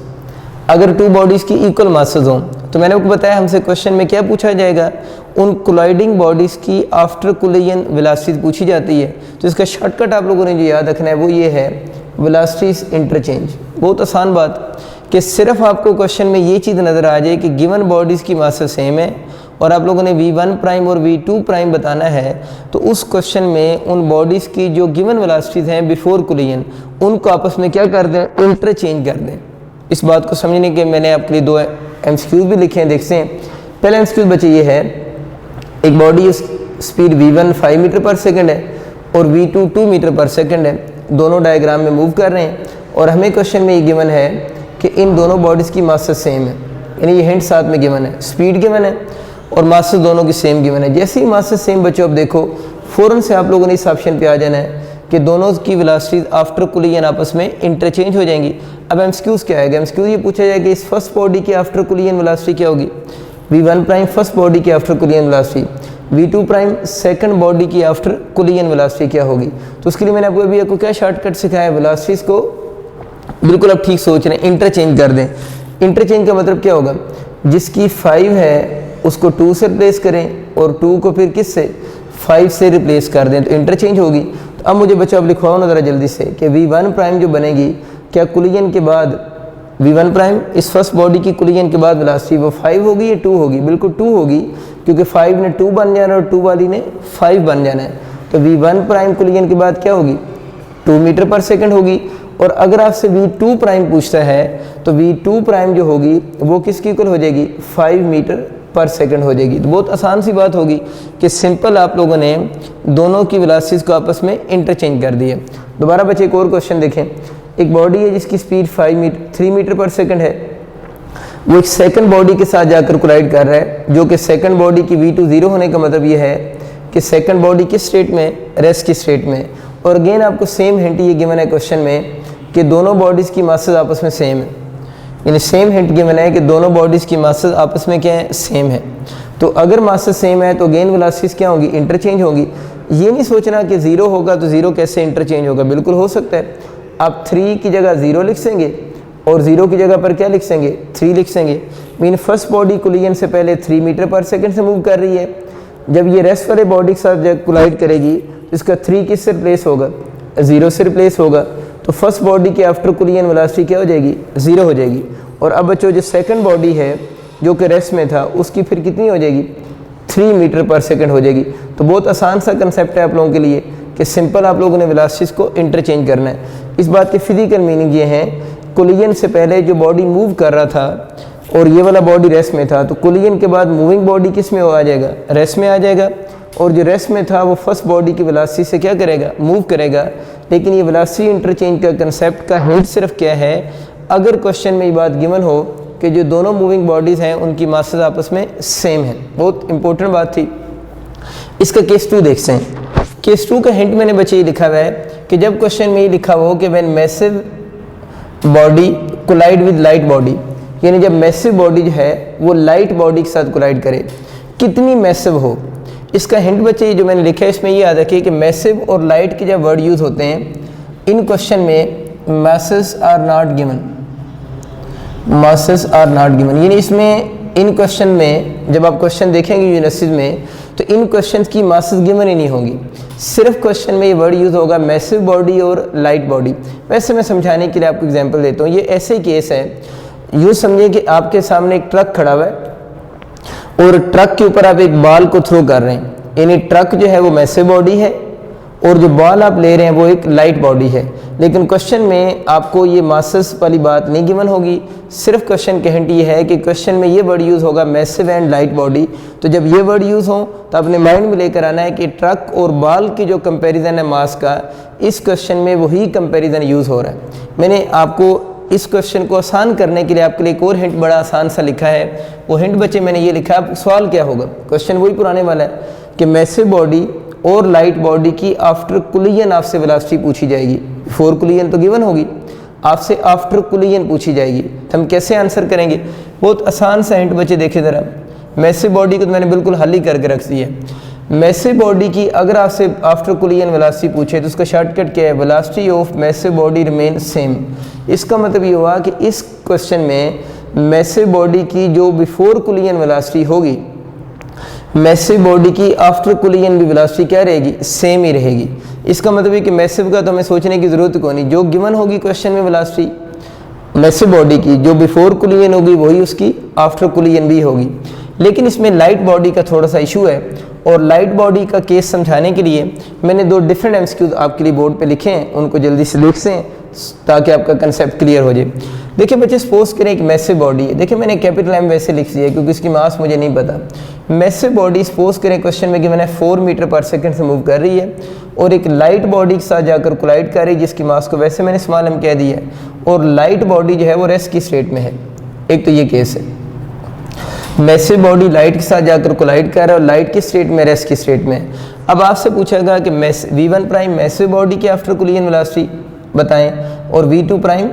अगर 2 बॉडीज़ की इक्वल मासेस हों, तो मैंने आपको बताया हमसे क्वेश्चन में क्या पूछा जाएगा, उन कोलाइडिंग बॉडीज़ की आफ्टर कोलिजन वेलोसिटी पूछी जाती है। तो इसका शॉर्टकट आप लोगों ने जो याद रखना है वो ये है, वेलोसिटीज इंटरचेंज। बहुत आसान बात कि सिर्फ आपको क्वेश्चन में ये चीज़ नज़र आ जाए कि गिवन बॉडीज़ की मासेस सेम है और आप लोगों ने v1 प्राइम और v2 प्राइम बताना है, तो उस क्वेश्चन में उन बॉडीज़ की जो गिवन वेलोसिटीज़ हैं बिफोर कोलिजन उनको आपस में क्या कर दें, इंटरचेंज कर दें। इस बात को समझने के मैंने आपके लिए 2 एमसीक्यूज भी लिखे हैं, देखते हैं। पहला एमसीक्यूज बच्चे ये है, एक बॉडी स्पीड v1 5 मीटर पर सेकंड है और v2 2 मीटर पर सेकंड है, दोनों डायग्राम में मूव कर रहे हैं और हमें क्वेश्चन में ये गिवन है कि इन दोनों बॉडीज़ की मासेस सेम है। यानी ये हिंट साथ में गिवन है, स्पीड गिवन है और मासेस दोनों की सेम गिवन है। जैसे ही मासेस सेम बच्चों अब देखो फ़ौरन से आप लोगों ने इस ऑप्शन पे आ जाना है कि दोनों की वेलोसिटीज आफ्टर कोलिजन आपस में इंटरचेंज हो जाएंगी। अब एमसीक्यूज क्या आएगा, एमसीक्यूज ये पूछा जाएगा कि इस फर्स्ट बॉडी की आफ्टर कोलिजन वेलोसिटी क्या होगी, v1 प्राइम फर्स्ट बॉडी की after collision velocity, v2 prime second body की आफ्टर कोलिजन वेलोसिटी क्या होगी। तो उसके लिए मैंने आपको क्या शॉर्टकट सिखाया, वेलोसिटीज को बिल्कुल आप ठीक सोच रहे हैं, इंटरचेंज कर दें। इंटरचेंज का मतलब क्या होगा, जिसकी 5 है उसको 2 से रिप्लेस करें और 2 को फिर किस से 5 से रिप्लेस कर दें, तो इंटरचेंज होगी। तो अब मुझे बच्चों अब लिखवाओ ना ज़रा जल्दी से कि v1 प्राइम जो बनेगी, क्या कोलिजन के बाद v1 प्राइम इस फर्स्ट बॉडी की कोलिजन के बाद वेलोसिटी वो 5 होगी या 2 होगी, बिल्कुल 2 होगी क्योंकि 5 ने 2 बन जाना है और 2 वाली ने 5 बन जाना है। तो v1 प्राइम कोलिजन के बाद क्या होगी, 2 मीटर पर सेकंड होगी। और अगर आपसे v2 प्राइम पूछता है तो v2 प्राइम जो होगी वो किसकी इक्वल हो जाएगी, 5 मीटर पर सेकंड हो जाएगी। तो बहुत आसान सी बात होगी कि सिंपल आप लोगों ने दोनों की वेलोसिटीज को आपस में इंटरचेंज कर दिए। दोबारा बच्चे एक और क्वेश्चन देखें, एक बॉडी है जिसकी स्पीड 3 मीटर पर सेकंड है, वो एक सेकंड बॉडी के साथ जाकर कोलाइड कर रहा है, जो कि सेकंड बॉडी की v2 0 होने का मतलब ये है कि सेकंड बॉडी किस स्टेट में, रेस्ट की स्टेट में। और अगेन आपको सेम हिंट ये गिवन है क्वेश्चन में कि दोनों बॉडीज़ की मासेस आपस में सेम है, यानी सेम हिंट गिवन है कि दोनों बॉडीज़ की मासेस आपस में क्या है, सेम है। तो अगर मासेस सेम है तो अगेन वेलोसिटीज क्या होंगी, इंटरचेंज होंगी। ये नहीं सोचना कि 0 होगा तो 0 कैसे इंटरचेंज होगा, बिल्कुल हो सकता है। आप 3 की जगह 0 लिख देंगे और 0 की जगह पर क्या लिख देंगे, 3 लिख देंगे। मीन फर्स्ट बॉडी कोलिजन से पहले 3 मीटर पर सेकंड से मूव कर रही है, जब ये रेस्ट वाले बॉडी के साथ जब कोलाइड करेगी तो इसका 3 किससे रिप्लेस होगा, 0 से रिप्लेस होगा। तो फर्स्ट बॉडी की आफ्टर कोलिजन वेलोसिटी क्या हो जाएगी, 0 हो जाएगी। और अब बच्चों जो सेकंड बॉडी है जो कि रेस्ट में था उसकी फिर कितनी हो जाएगी, 3 मीटर पर सेकंड हो जाएगी। तो बहुत आसान सा कंसेप्ट है आप लोगों के लिए कि सिंपल आप लोगों ने वेलोसिटीज को इंटरचेंज करना है। इस बात की फिजिकल मीनिंग ये है, कोलिजन से पहले जो बॉडी मूव कर रहा था और ये वाला बॉडी रेस्ट में था, तो कोलिजन के बाद मूविंग बॉडी किस में आ जाएगा, रेस्ट में आ जाएगा, और जो रेस्ट में था वो फर्स्ट बॉडी की वेलोसिटी से क्या करेगा, मूव करेगा। लेकिन ये वेलोसिटी इंटरचेंज का कंसेप्ट का हिंट सिर्फ क्या है, अगर क्वेश्चन में ये बात गिवन हो कि जो दोनों मूविंग बॉडीज़ हैं उनकी मासेस आपस में सेम है। बहुत इंपॉर्टेंट बात थी। इसका केस 2 देखते हैं। केस 2 का हिंट मैंने बच्चे ये लिखा हुआ है कि जब क्वेश्चन में ये लिखा हुआ हो कि when massive body collide with light body, यानी जब मैसिव बॉडी जो है वो लाइट बॉडी के साथ कोलाइड करे, कितनी मैसिव हो। इसका हिंट बच्चे जो मैंने लिखा है इसमें ये याद रखिए कि मैसिव और लाइट के जब वर्ड यूज़ होते हैं इन क्वेश्चन में masses are not given, masses are not given, यानी इसमें इन क्वेश्चन में जब आप क्वेश्चन देखेंगे यूनिवर्सिटीज में तो इन क्वेश्चन की masses गिवन ही नहीं होगी। सिर्फ क्वेश्चन में ये वर्ड यूज़ होगा मैसिव बॉडी और लाइट बॉडी। वैसे मैं समझाने के लिए आपको एग्जांपल देता हूँ। ये ऐसे ही केस है, यूँ समझिए कि आपके सामने एक ट्रक खड़ा हुआ है और ट्रक के ऊपर आप एक बॉल को थ्रो कर रहे हैं, यानी ट्रक जो है वो मैसिव बॉडी है और जो बॉल आप ले रहे हैं वो एक लाइट बॉडी है। लेकिन क्वेश्चन में आपको ये मासेस वाली बात नहीं गिवन होगी। सिर्फ क्वेश्चन के हिंट ये है कि क्वेश्चन में ये वर्ड यूज़ होगा मैसिव एंड लाइट बॉडी। तो जब ये वर्ड यूज़ हो तो अपने माइंड में लेकर आना है कि ट्रक और बॉल की जो कंपैरिजन है मास का, इस क्वेश्चन में वही कंपैरिजन यूज़ हो रहा है। मैंने आपको इस क्वेश्चन को आसान करने के लिए आपके लिए एक और हिंट बड़ा आसान सा लिखा है। वो हिंट बच्चे मैंने ये लिखा है, सवाल क्या होगा, क्वेश्चन वही पुराने वाला है कि मैसिव बॉडी और लाइट बॉडी की आफ्टर कोलिजन आपसे वेलोसिटी पूछी जाएगी। बिफोर कोलिजन तो गिवन होगी, आपसे आफ्टर कोलिजन पूछी जाएगी। तो हम कैसे आंसर करेंगे, बहुत आसान सा हिंट बच्चे देखे ज़रा। मैसिव बॉडी को तो मैंने बिल्कुल हल ही करके रख दिया है। मैसिव बॉडी की अगर आपसे आफ्टर कोलिजन वेलोसिटी पूछे तो उसका शॉर्टकट क्या है, velocity of massive body remain same. इसका मतलब ये हुआ कि इस क्वेश्चन में मैसिव बॉडी की जो बिफोर कोलिजन वेलोसिटी होगी, मैसिव बॉडी की आफ्टर कोलिजन भी वेलोसिटी क्या रहेगी, सेम ही रहेगी। इसका मतलब है कि मैसिव का तो हमें सोचने की ज़रूरत को नहीं, जो गिवन होगी क्वेश्चन में वेलोसिटी मैसिव बॉडी की जो बिफोर कोलिजन होगी वही उसकी आफ्टर कोलिजन भी होगी। लेकिन इसमें लाइट बॉडी का थोड़ा सा इशू है, और लाइट बॉडी का केस समझाने के लिए मैंने 2 डिफरेंट एमसीक्यूज आपके लिए बोर्ड पे लिखे हैं, उनको जल्दी से लिख सें ताकि आपका कंसेप्ट क्लियर हो जाए। देखिए बच्चे, सपोज करें एक मैसिव बॉडी है। देखिए मैंने कैपिटल एम वैसे लिख दिया है क्योंकि इसकी मास मुझे नहीं पता। मैसिव बॉडी सपोज करें क्वेश्चन में कि मैंने 4 मीटर पर सेकंड से मूव कर रही है और एक लाइट बॉडी के साथ जाकर कोलाइड कर रही है जिसकी मास को वैसे मैंने स्मॉल एम कह दिया है, और लाइट बॉडी जो है वो रेस्ट की स्टेट में है। एक तो ये केस है, मैसिव बॉडी लाइट के साथ जाकर कोलाइड कर रहा है और लाइट की स्टेट में रेस्ट की स्टेट में। अब आपसे पूछेगा कि v1 प्राइम मैसिव बॉडी की आफ्टर कोलिजन वेलोसिटी बताएं और v2 प्राइम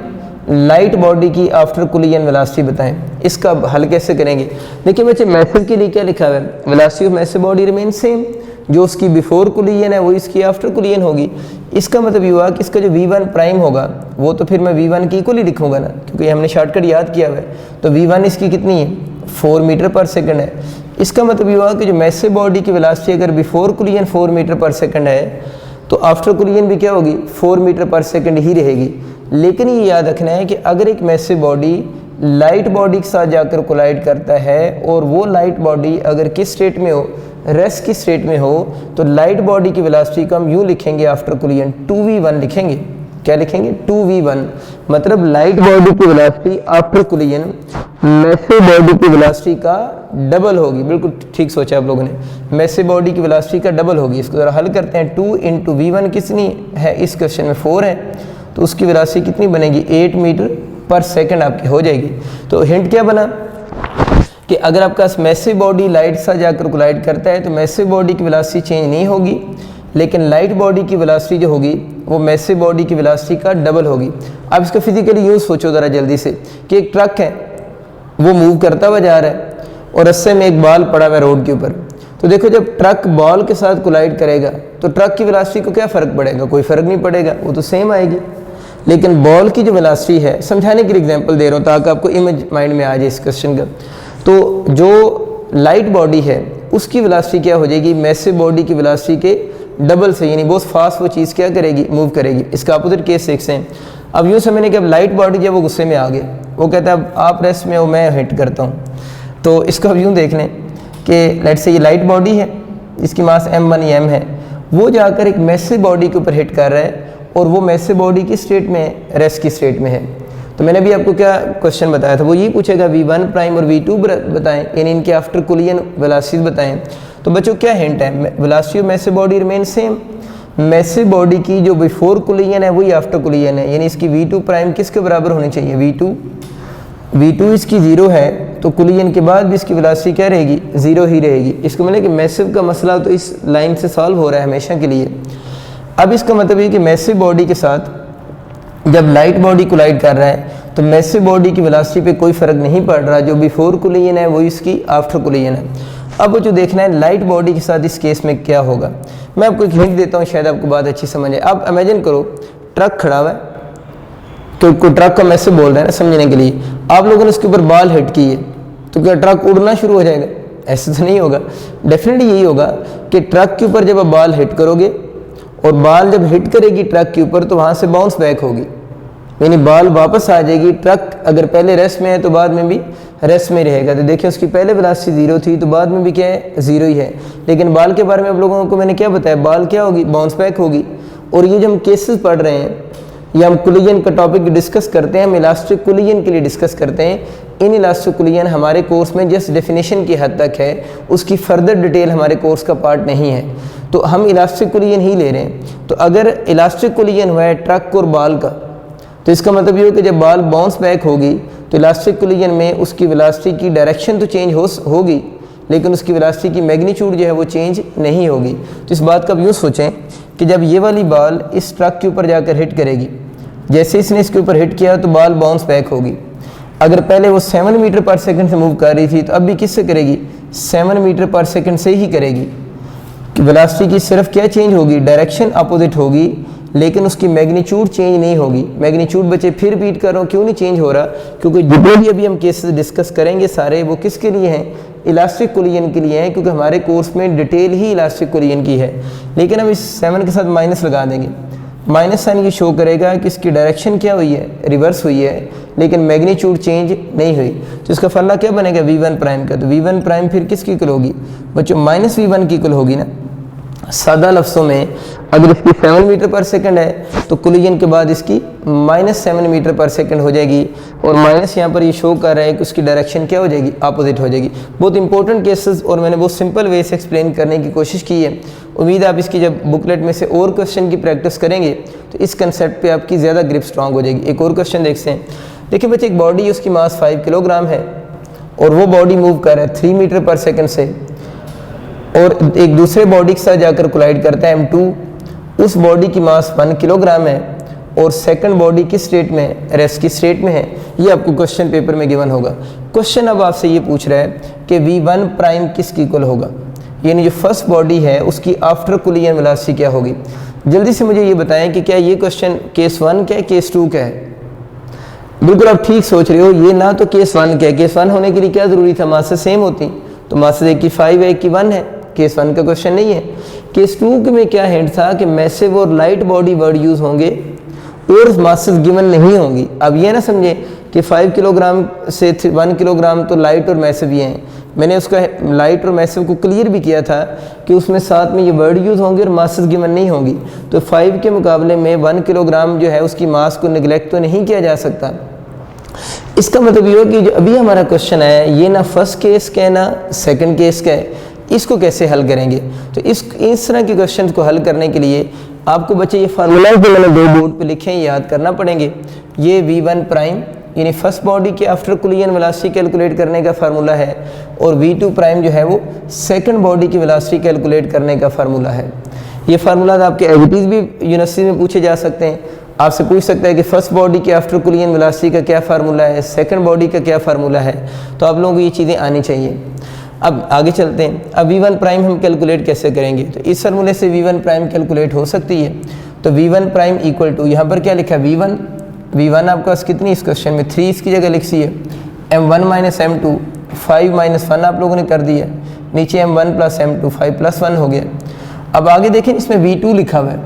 लाइट बॉडी की आफ्टर कोलिजन वेलोसिटी बताएं। इसका हल कैसे करेंगे, देखिए बच्चे मैसिव के लिए क्या लिखा हुआ है, velocity of massive body remain same, जो उसकी बिफोर कोलिजन है वो इसकी आफ्टर कोलिजन होगी। इसका मतलब ये हुआ कि इसका जो v1 प्राइम होगा वो तो फिर मैं v1 की इक्वली लिखूंगा ना, क्योंकि हमने शॉर्टकट याद किया हुआ है। तो v1 इसकी कितनी है, 4 मीटर पर सेकंड है। इसका मतलब ये हुआ कि जो मैसिव बॉडी की वेलोसिटी अगर बिफोर कोलिजन 4 मीटर पर सेकंड है तो आफ्टर कोलिजन भी क्या होगी, 4 मीटर पर सेकंड ही रहेगी। लेकिन ये याद रखना है कि अगर एक मैसिव बॉडी लाइट बॉडी के साथ जाकर कोलाइड करता है और वो लाइट बॉडी अगर किस स्टेट में हो, रेस्ट की स्टेट में हो, तो लाइट बॉडी की वेलोसिटी को हम यूँ लिखेंगे आफ्टर कोलिजन 2v1 लिखेंगे। क्या लिखेंगे, 2v1, मतलब लाइट बॉडी की velocity after collision massive body की वेलोसिटी का डबल होगी। बिल्कुल ठीक सोचा आप लोगों ने, मैसिव बॉडी की वेलोसिटी का डबल होगी। इसको ज़रा हल करते हैं। 2 × v1 कितनी है, इस क्वेश्चन में 4 है, तो उसकी वेलोसिटी कितनी बनेगी, 8 मीटर पर सेकंड आपकी हो जाएगी। तो हिंट क्या बना कि अगर आपका मैसिव बॉडी लाइट साथ जाकर कोलाइड करता है तो मैसिव बॉडी की वेलोसिटी चेंज नहीं होगी, लेकिन लाइट बॉडी की वेलोसिटी जो होगी वो मैसिव बॉडी की वेलोसिटी का डबल होगी। अब इसका फिजिकली यूज़ सोचो ज़रा जल्दी से कि एक ट्रक है वो मूव करता हुआ जा रहा है और रस्ते में एक बॉल पड़ा हुआ है रोड के ऊपर। तो देखो जब ट्रक बॉल के साथ कोलाइड करेगा तो ट्रक की वेलोसिटी को क्या फ़र्क पड़ेगा, कोई फ़र्क नहीं पड़ेगा, वो तो सेम आएगी। लेकिन बॉल की जो वेलोसिटी है, समझाने के लिए एग्जांपल दे रहा हूँ ताकि आपको इमेज माइंड में आ जाए इस क्वेश्चन का। तो जो लाइट बॉडी है उसकी वेलोसिटी क्या हो जाएगी, मैसिव बॉडी की वेलोसिटी के डबल से, यानी बहुत फास्ट वो चीज़ क्या करेगी, मूव करेगी। इसका अपोजिट केस देखते हैं। अब यूँ समझने कि अब लाइट बॉडी जब वो गुस्से में आ गए, वो कहता है अब आप रेस्ट में हो, मैं हिट करता हूँ। तो इसको अब यूँ देख लें, कि लेट्स से ये लाइट बॉडी है, इसकी मास m1 या m है, वो जाकर एक मैसिव बॉडी के ऊपर हिट कर रहा है और वो मैसिव बॉडी की स्टेट में है, रेस्ट की स्टेट में है। तो मैंने भी आपको क्या क्वेश्चन बताया था, वो ये पूछेगा v1 प्राइम और v2 बताएं, यानी इनके आफ्टर कोलिजन वेलोसिटीज बताएं। तो बच्चों क्या हिंट है, velocity of massive body remain same, massive body की जो बिफोर कोलिजन है वही आफ्टर कोलिजन है, यानी इसकी v2 प्राइम किसके बराबर होनी चाहिए, v2 इसकी 0 है तो कोलिजन के बाद भी इसकी वेलोसिटी क्या रहेगी, 0 ही रहेगी। इसको मतलब कि मैसिव का मसला तो इस लाइन से सॉल्व हो रहा है हमेशा के लिए। अब इसका मतलब ये कि मैसिव बॉडी के साथ जब लाइट बॉडी कोलाइड कर रहा है तो मैसिव बॉडी की वेलोसिटी पे कोई फ़र्क नहीं पड़ रहा, जो बिफोर कोलिजन है वही इसकी आफ्टर कोलिजन है। अब जो देखना है लाइट बॉडी के साथ इस केस में क्या होगा, मैं आपको एक हिंट देता हूँ, शायद आपको बात अच्छी समझ आए। आप इमेजिन करो ट्रक खड़ा हुआ है, तो कोई ट्रक का मैसिव बोल रहा है ना समझने के लिए, आप लोगों ने उसके ऊपर बाल हिट किए तो क्या ट्रक उड़ना शुरू हो जाएगा, ऐसे तो नहीं होगा। डेफिनेटली यही होगा कि ट्रक के ऊपर जब आप बाल हिट करोगे और बाल जब हिट करेगी ट्रक के ऊपर तो वहाँ से बाउंस बैक होगी, यानी बाल वापस आ जाएगी। ट्रक अगर पहले रेस्ट में है तो बाद में भी रेस्ट में रहेगा। तो देखिए उसकी पहले वेलोसिटी 0 थी तो बाद में भी क्या है, 0 ही है। लेकिन बाल के बारे में आप लोगों को मैंने क्या बताया, बाल क्या होगी, बाउंस बैक होगी। और ये जो हम केसेस पढ़ रहे हैं या हम कोलिजन का टॉपिक डिस्कस करते हैं, हम इलास्टिक कोलिजन के लिए डिस्कस करते हैं। इन इलास्टिक कोलिजन हमारे कोर्स में जस्ट डेफिनेशन की हद तक है, उसकी फर्दर डिटेल हमारे कोर्स का पार्ट नहीं है, तो हम इलास्टिक कोलिजन ही ले रहे हैं। तो अगर इलास्टिक कोलिजन हुआ है ट्रक और बाल का, तो इसका मतलब ये हो कि जब बाल बाउंस बैक होगी तो इलास्टिक कोलिजन में उसकी वेलोसिटी की डायरेक्शन तो चेंज होगी, लेकिन उसकी वेलोसिटी की मैग्नीट्यूड जो है वो चेंज नहीं होगी। तो इस बात का आप यूँ सोचें कि जब ये वाली बाल इस ट्रक के ऊपर जाकर हिट करेगी, जैसे इसने इसके ऊपर हिट किया तो बाल बाउंस बैक होगी। अगर पहले वो 7 मीटर पर सेकंड से मूव कर रही थी तो अब भी किससे करेगी, 7 मीटर पर सेकंड से ही करेगी। कि वेलोसिटी की सिर्फ क्या चेंज होगी, डायरेक्शन अपोजिट होगी, लेकिन उसकी मैग्नीट्यूड चेंज नहीं होगी। मैग्नीट्यूड बच्चे फिर रिपीट कर रहा हूँ, क्यों नहीं चेंज हो रहा, क्योंकि जितने भी अभी हम केसेस डिस्कस करेंगे सारे वो किसके लिए हैं, इलास्टिक कोलिजन के लिए हैं, क्योंकि हमारे कोर्स में डिटेल ही इलास्टिक कोलिजन की है। लेकिन हम इस 7 के साथ माइनस लगा देंगे, माइनस साइन ये शो करेगा कि इसकी डायरेक्शन क्या हुई है, रिवर्स हुई है, लेकिन मैग्नीट्यूड चेंज नहीं हुई। तो इसका फर्ला क्या बनेगा, v1 प्राइम का। तो v1 प्राइम फिर किसकी इक्वल होगी बच्चों, माइनस v1 की इक्वल होगी ना। सादा लफ्ज़ों में अगर इसकी 7 मीटर पर सेकंड है तो कोलिजन के बाद इसकी -7 मीटर पर सेकंड हो जाएगी, और माइनस यहाँ पर ये शो कर रहा है कि उसकी डायरेक्शन क्या हो जाएगी, अपोजिट हो जाएगी। बहुत इंपॉर्टेंट केसेस और मैंने बहुत सिंपल वे से एक्सप्लेन करने की कोशिश की है। उम्मीद है आप इसकी जब बुकलेट में से और क्वेश्चन की प्रैक्टिस करेंगे तो इस कंसेप्ट पे आपकी ज़्यादा ग्रिप स्ट्रांग हो जाएगी। एक और क्वेश्चन देखते हैं। देखिए बच्चे, एक बॉडी उसकी मास 5 किलोग्राम है और वो बॉडी मूव कर रहा है 3 मीटर पर सेकंड से, और एक दूसरे बॉडी के साथ जाकर कोलाइड करता है m2। उस बॉडी की मास 1 किलोग्राम है और सेकंड बॉडी किस स्टेट में है, रेस्ट की स्टेट में है। ये आपको क्वेश्चन पेपर में गिवन होगा। क्वेश्चन अब आपसे ये पूछ रहा है कि v1 प्राइम किसकी इक्वल होगा, यानी जो फर्स्ट बॉडी है उसकी आफ्टर कोलिजन वेलोसिटी क्या होगी। जल्दी से मुझे ये बताएं कि क्या ये क्वेश्चन केस 1 का है, केस 2 का है। बिल्कुल आप ठीक सोच रहे हो, ये ना तो केस 1 का है। केस 1 होने के लिए क्या ज़रूरी था, मासेस सेम होती, तो मासेस एक की 5 है एक की 1 है। केस 1 का क्वेश्चन नहीं है। केस 2 में क्या हिंट था कि मैसिव और लाइट बॉडी वर्ड यूज़ होंगे और मासेस गिवन नहीं होंगी। अब ये ना समझे कि 5 किलोग्राम से 1 किलोग्राम तो लाइट और मैसिव ये हैं। मैंने उसका लाइट और मैसिव को क्लियर भी किया था कि उसमें साथ में ये वर्ड यूज़ होंगे और मासेस गिवन नहीं होंगी। तो 5 के मुकाबले में 1 किलोग्राम जो है उसकी मास को निगलेक्ट तो नहीं किया जा सकता। इसका मतलब ये हो कि जो अभी हमारा क्वेश्चन है ये ना फर्स्ट केस का है ना सेकंड केस का है, इसको कैसे हल करेंगे। तो इस तरह के क्वेश्चन को हल करने के लिए आपको बच्चे ये फार्मूला जो मैंने 2 बोर्ड पे लिखे हैं याद करना पड़ेंगे। ये v1 प्राइम यानी फर्स्ट बॉडी के आफ्टर कोलिजन वेलोसिटी कैलकुलेट करने का फार्मूला है, और v2 प्राइम जो है वो सेकंड बॉडी की वेलोसिटी कैलकुलेट करने का फार्मूला है। ये फार्मूला आपके एविटीज़ भी यूनिवर्सिटी में पूछे जा सकते हैं। आपसे पूछ सकता है कि फर्स्ट बॉडी के आफ्टर कोलिजन वेलोसिटी का क्या फार्मूला है, सेकंड बॉडी का क्या फार्मूला है। तो आप लोगों को ये चीज़ें आनी चाहिए। अब आगे चलते हैं। अब v1 प्राइम हम कैलकुलेट कैसे करेंगे, तो इस फार्मूले से v1 प्राइम कैलकुलेट हो सकती है। तो v1 प्राइम इक्वल टू, यहाँ पर क्या लिखा है v1 आपके पास कितनी इस क्वेश्चन में 3 इसकी जगह लिख सी है m1 माइनस m2 5 माइनस 1 आप लोगों ने कर दिया, नीचे m1 प्लस m2 5 प्लस 1 हो गया। अब आगे देखें इसमें v2 लिखा हुआ है।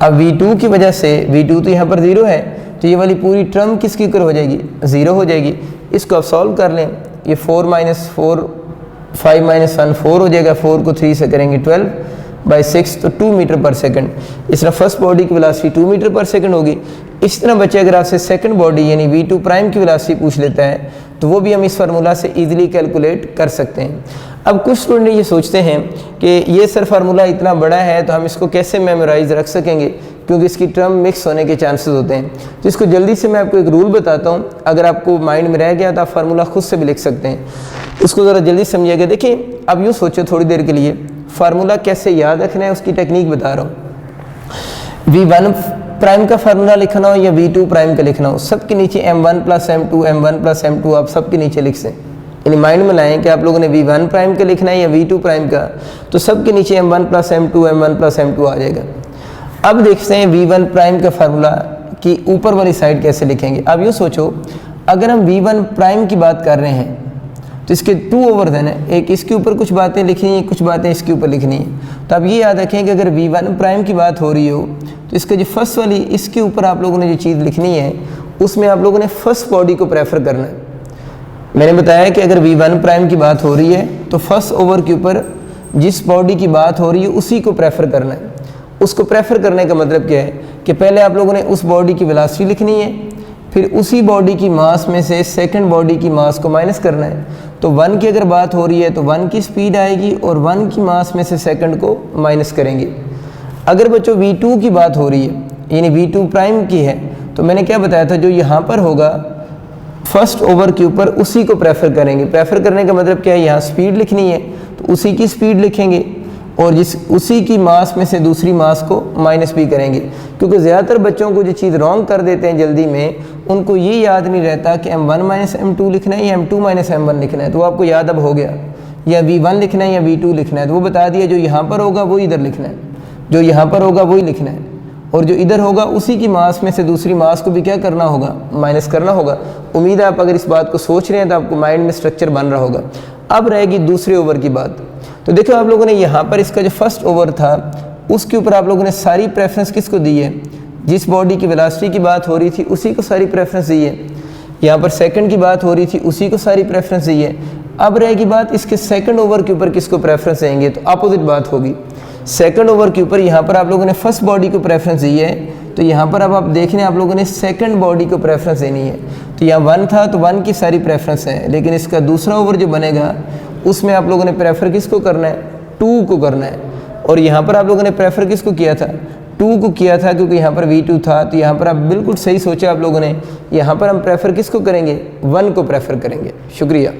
अब v2 की वजह से v2 तो यहाँ पर 0 है, तो ये वाली पूरी टर्म किसकी इक्वल हो जाएगी, 0 हो जाएगी। इसको आप सॉल्व कर लें। ये 4 माइनस 4 5 माइनस 1 4 हो जाएगा, 4 को 3 से करेंगे 12/6 तो 2 मीटर पर सेकंड। इस तरह फर्स्ट बॉडी की वेलोसिटी 2 मीटर पर सेकंड होगी। इस तरह बच्चे अगर आपसे सेकंड बॉडी यानी v2 प्राइम की वेलोसिटी पूछ लेता है तो वो भी हम इस फार्मूला से इजीली कैलकुलेट कर सकते हैं। अब कुछ स्टूडेंट ये सोचते हैं कि ये सर फार्मूला इतना बड़ा है तो हम इसको कैसे मेमोराइज रख सकेंगे, क्योंकि इसकी टर्म मिक्स होने के चांसेस होते हैं। तो इसको जल्दी से मैं आपको एक रूल बताता हूँ, अगर आपको माइंड में रह गया तो आप फार्मूला खुद से भी लिख सकते हैं। उसको ज़रा जल्दी समझिएगा। देखिए अब यूँ सोचो थोड़ी देर के लिए, फार्मूला कैसे याद रखना है उसकी टेक्निक बता रहा हूँ। v1 प्राइम का फार्मूला लिखना हो या v2 प्राइम का लिखना हो, सबके नीचे m1 plus m2 m1 plus m2 आप सबके नीचे लिख सें, यानी माइंड में लाएं कि आप लोगों ने v1 प्राइम का लिखना है या v2 प्राइम का, तो सबके नीचे m1 plus m2 m1 plus m2 आ जाएगा। अब देखते हैं v1 प्राइम का फार्मूला कि ऊपर वाली साइड कैसे लिखेंगे। अब यूँ सोचो अगर हम v1 प्राइम की बात कर रहे हैं तो इसके 2 ओवर देना है, एक इसके ऊपर कुछ बातें लिखनी है, कुछ बातें इसके ऊपर लिखनी है। तो अब ये याद रखें कि अगर v1 प्राइम की बात हो रही हो तो इसका जो फर्स्ट वाली इसके ऊपर आप लोगों ने जो चीज़ लिखनी है उसमें आप लोगों ने फर्स्ट बॉडी को प्रेफर करना है। मैंने बताया कि अगर v1 प्राइम की बात हो रही है तो फर्स्ट ओवर के ऊपर जिस बॉडी की बात हो रही है उसी को प्रेफर करना है। उसको प्रेफर करने का मतलब क्या है कि पहले आप लोगों ने उस बॉडी की वेलोसिटी लिखनी है, फिर उसी बॉडी की मास में से सेकंड बॉडी की मास को माइनस करना है। तो 1 की अगर बात हो रही है तो 1 की स्पीड आएगी और 1 की मास में से सेकंड को माइनस करेंगे। अगर बच्चों v2 की बात हो रही है यानी v2 प्राइम की है तो मैंने क्या बताया था, जो यहाँ पर होगा फर्स्ट ओवर के ऊपर उसी को प्रेफर करेंगे। प्रेफर करने का मतलब क्या है, यहाँ स्पीड लिखनी है तो उसी की स्पीड लिखेंगे और उसी की मास में से दूसरी मास को माइनस भी करेंगे। क्योंकि ज़्यादातर बच्चों को जो चीज़ रॉन्ग कर देते हैं जल्दी में, उनको ये याद नहीं रहता कि m1 माइनस m2 लिखना है या m2 माइनस m1 लिखना है। तो आपको याद अब हो गया, या v1 लिखना है या v2 लिखना है, तो वो बता दिया जो यहाँ पर होगा वो इधर लिखना है, जो यहाँ पर होगा वही लिखना है, और जो इधर होगा उसी की मास में से दूसरी मास को भी क्या करना होगा, माइनस करना होगा। उम्मीद है आप अगर इस बात को सोच रहे हैं तो आपको माइंड में स्ट्रक्चर बन रहा होगा। अब रहेगी दूसरे ओवर की बात। तो देखो आप लोगों ने यहाँ पर इसका जो फर्स्ट ओवर था उसके ऊपर आप लोगों ने सारी प्रेफरेंस किसको दी है, जिस बॉडी की वेलोसिटी की बात हो रही थी उसी को सारी प्रेफरेंस दी है। यहाँ पर सेकंड की बात हो रही थी उसी को सारी प्रेफरेंस दी है। अब रहेगी बात इसके सेकंड ओवर के ऊपर किसको प्रेफरेंस देंगे, तो अपोजिट बात होगी। सेकंड ओवर के ऊपर यहाँ पर आप लोगों ने फर्स्ट बॉडी को प्रेफरेंस दी है, तो यहाँ पर अब आप देख रहे हैं आप लोगों ने सेकंड बॉडी को प्रेफरेंस देनी है। तो यहाँ 1 था तो 1 की सारी प्रेफरेंस है, लेकिन इसका दूसरा ओवर जो बनेगा उसमें आप लोगों ने प्रेफर किसको करना है, 2 को करना है। और यहाँ पर आप लोगों ने प्रेफर किसको किया था, 2 को किया था, क्योंकि यहाँ पर v2 था। तो यहाँ पर आप बिल्कुल सही सोचा आप लोगों ने, यहाँ पर हम प्रेफर किसको करेंगे, 1 को प्रेफर करेंगे। शुक्रिया।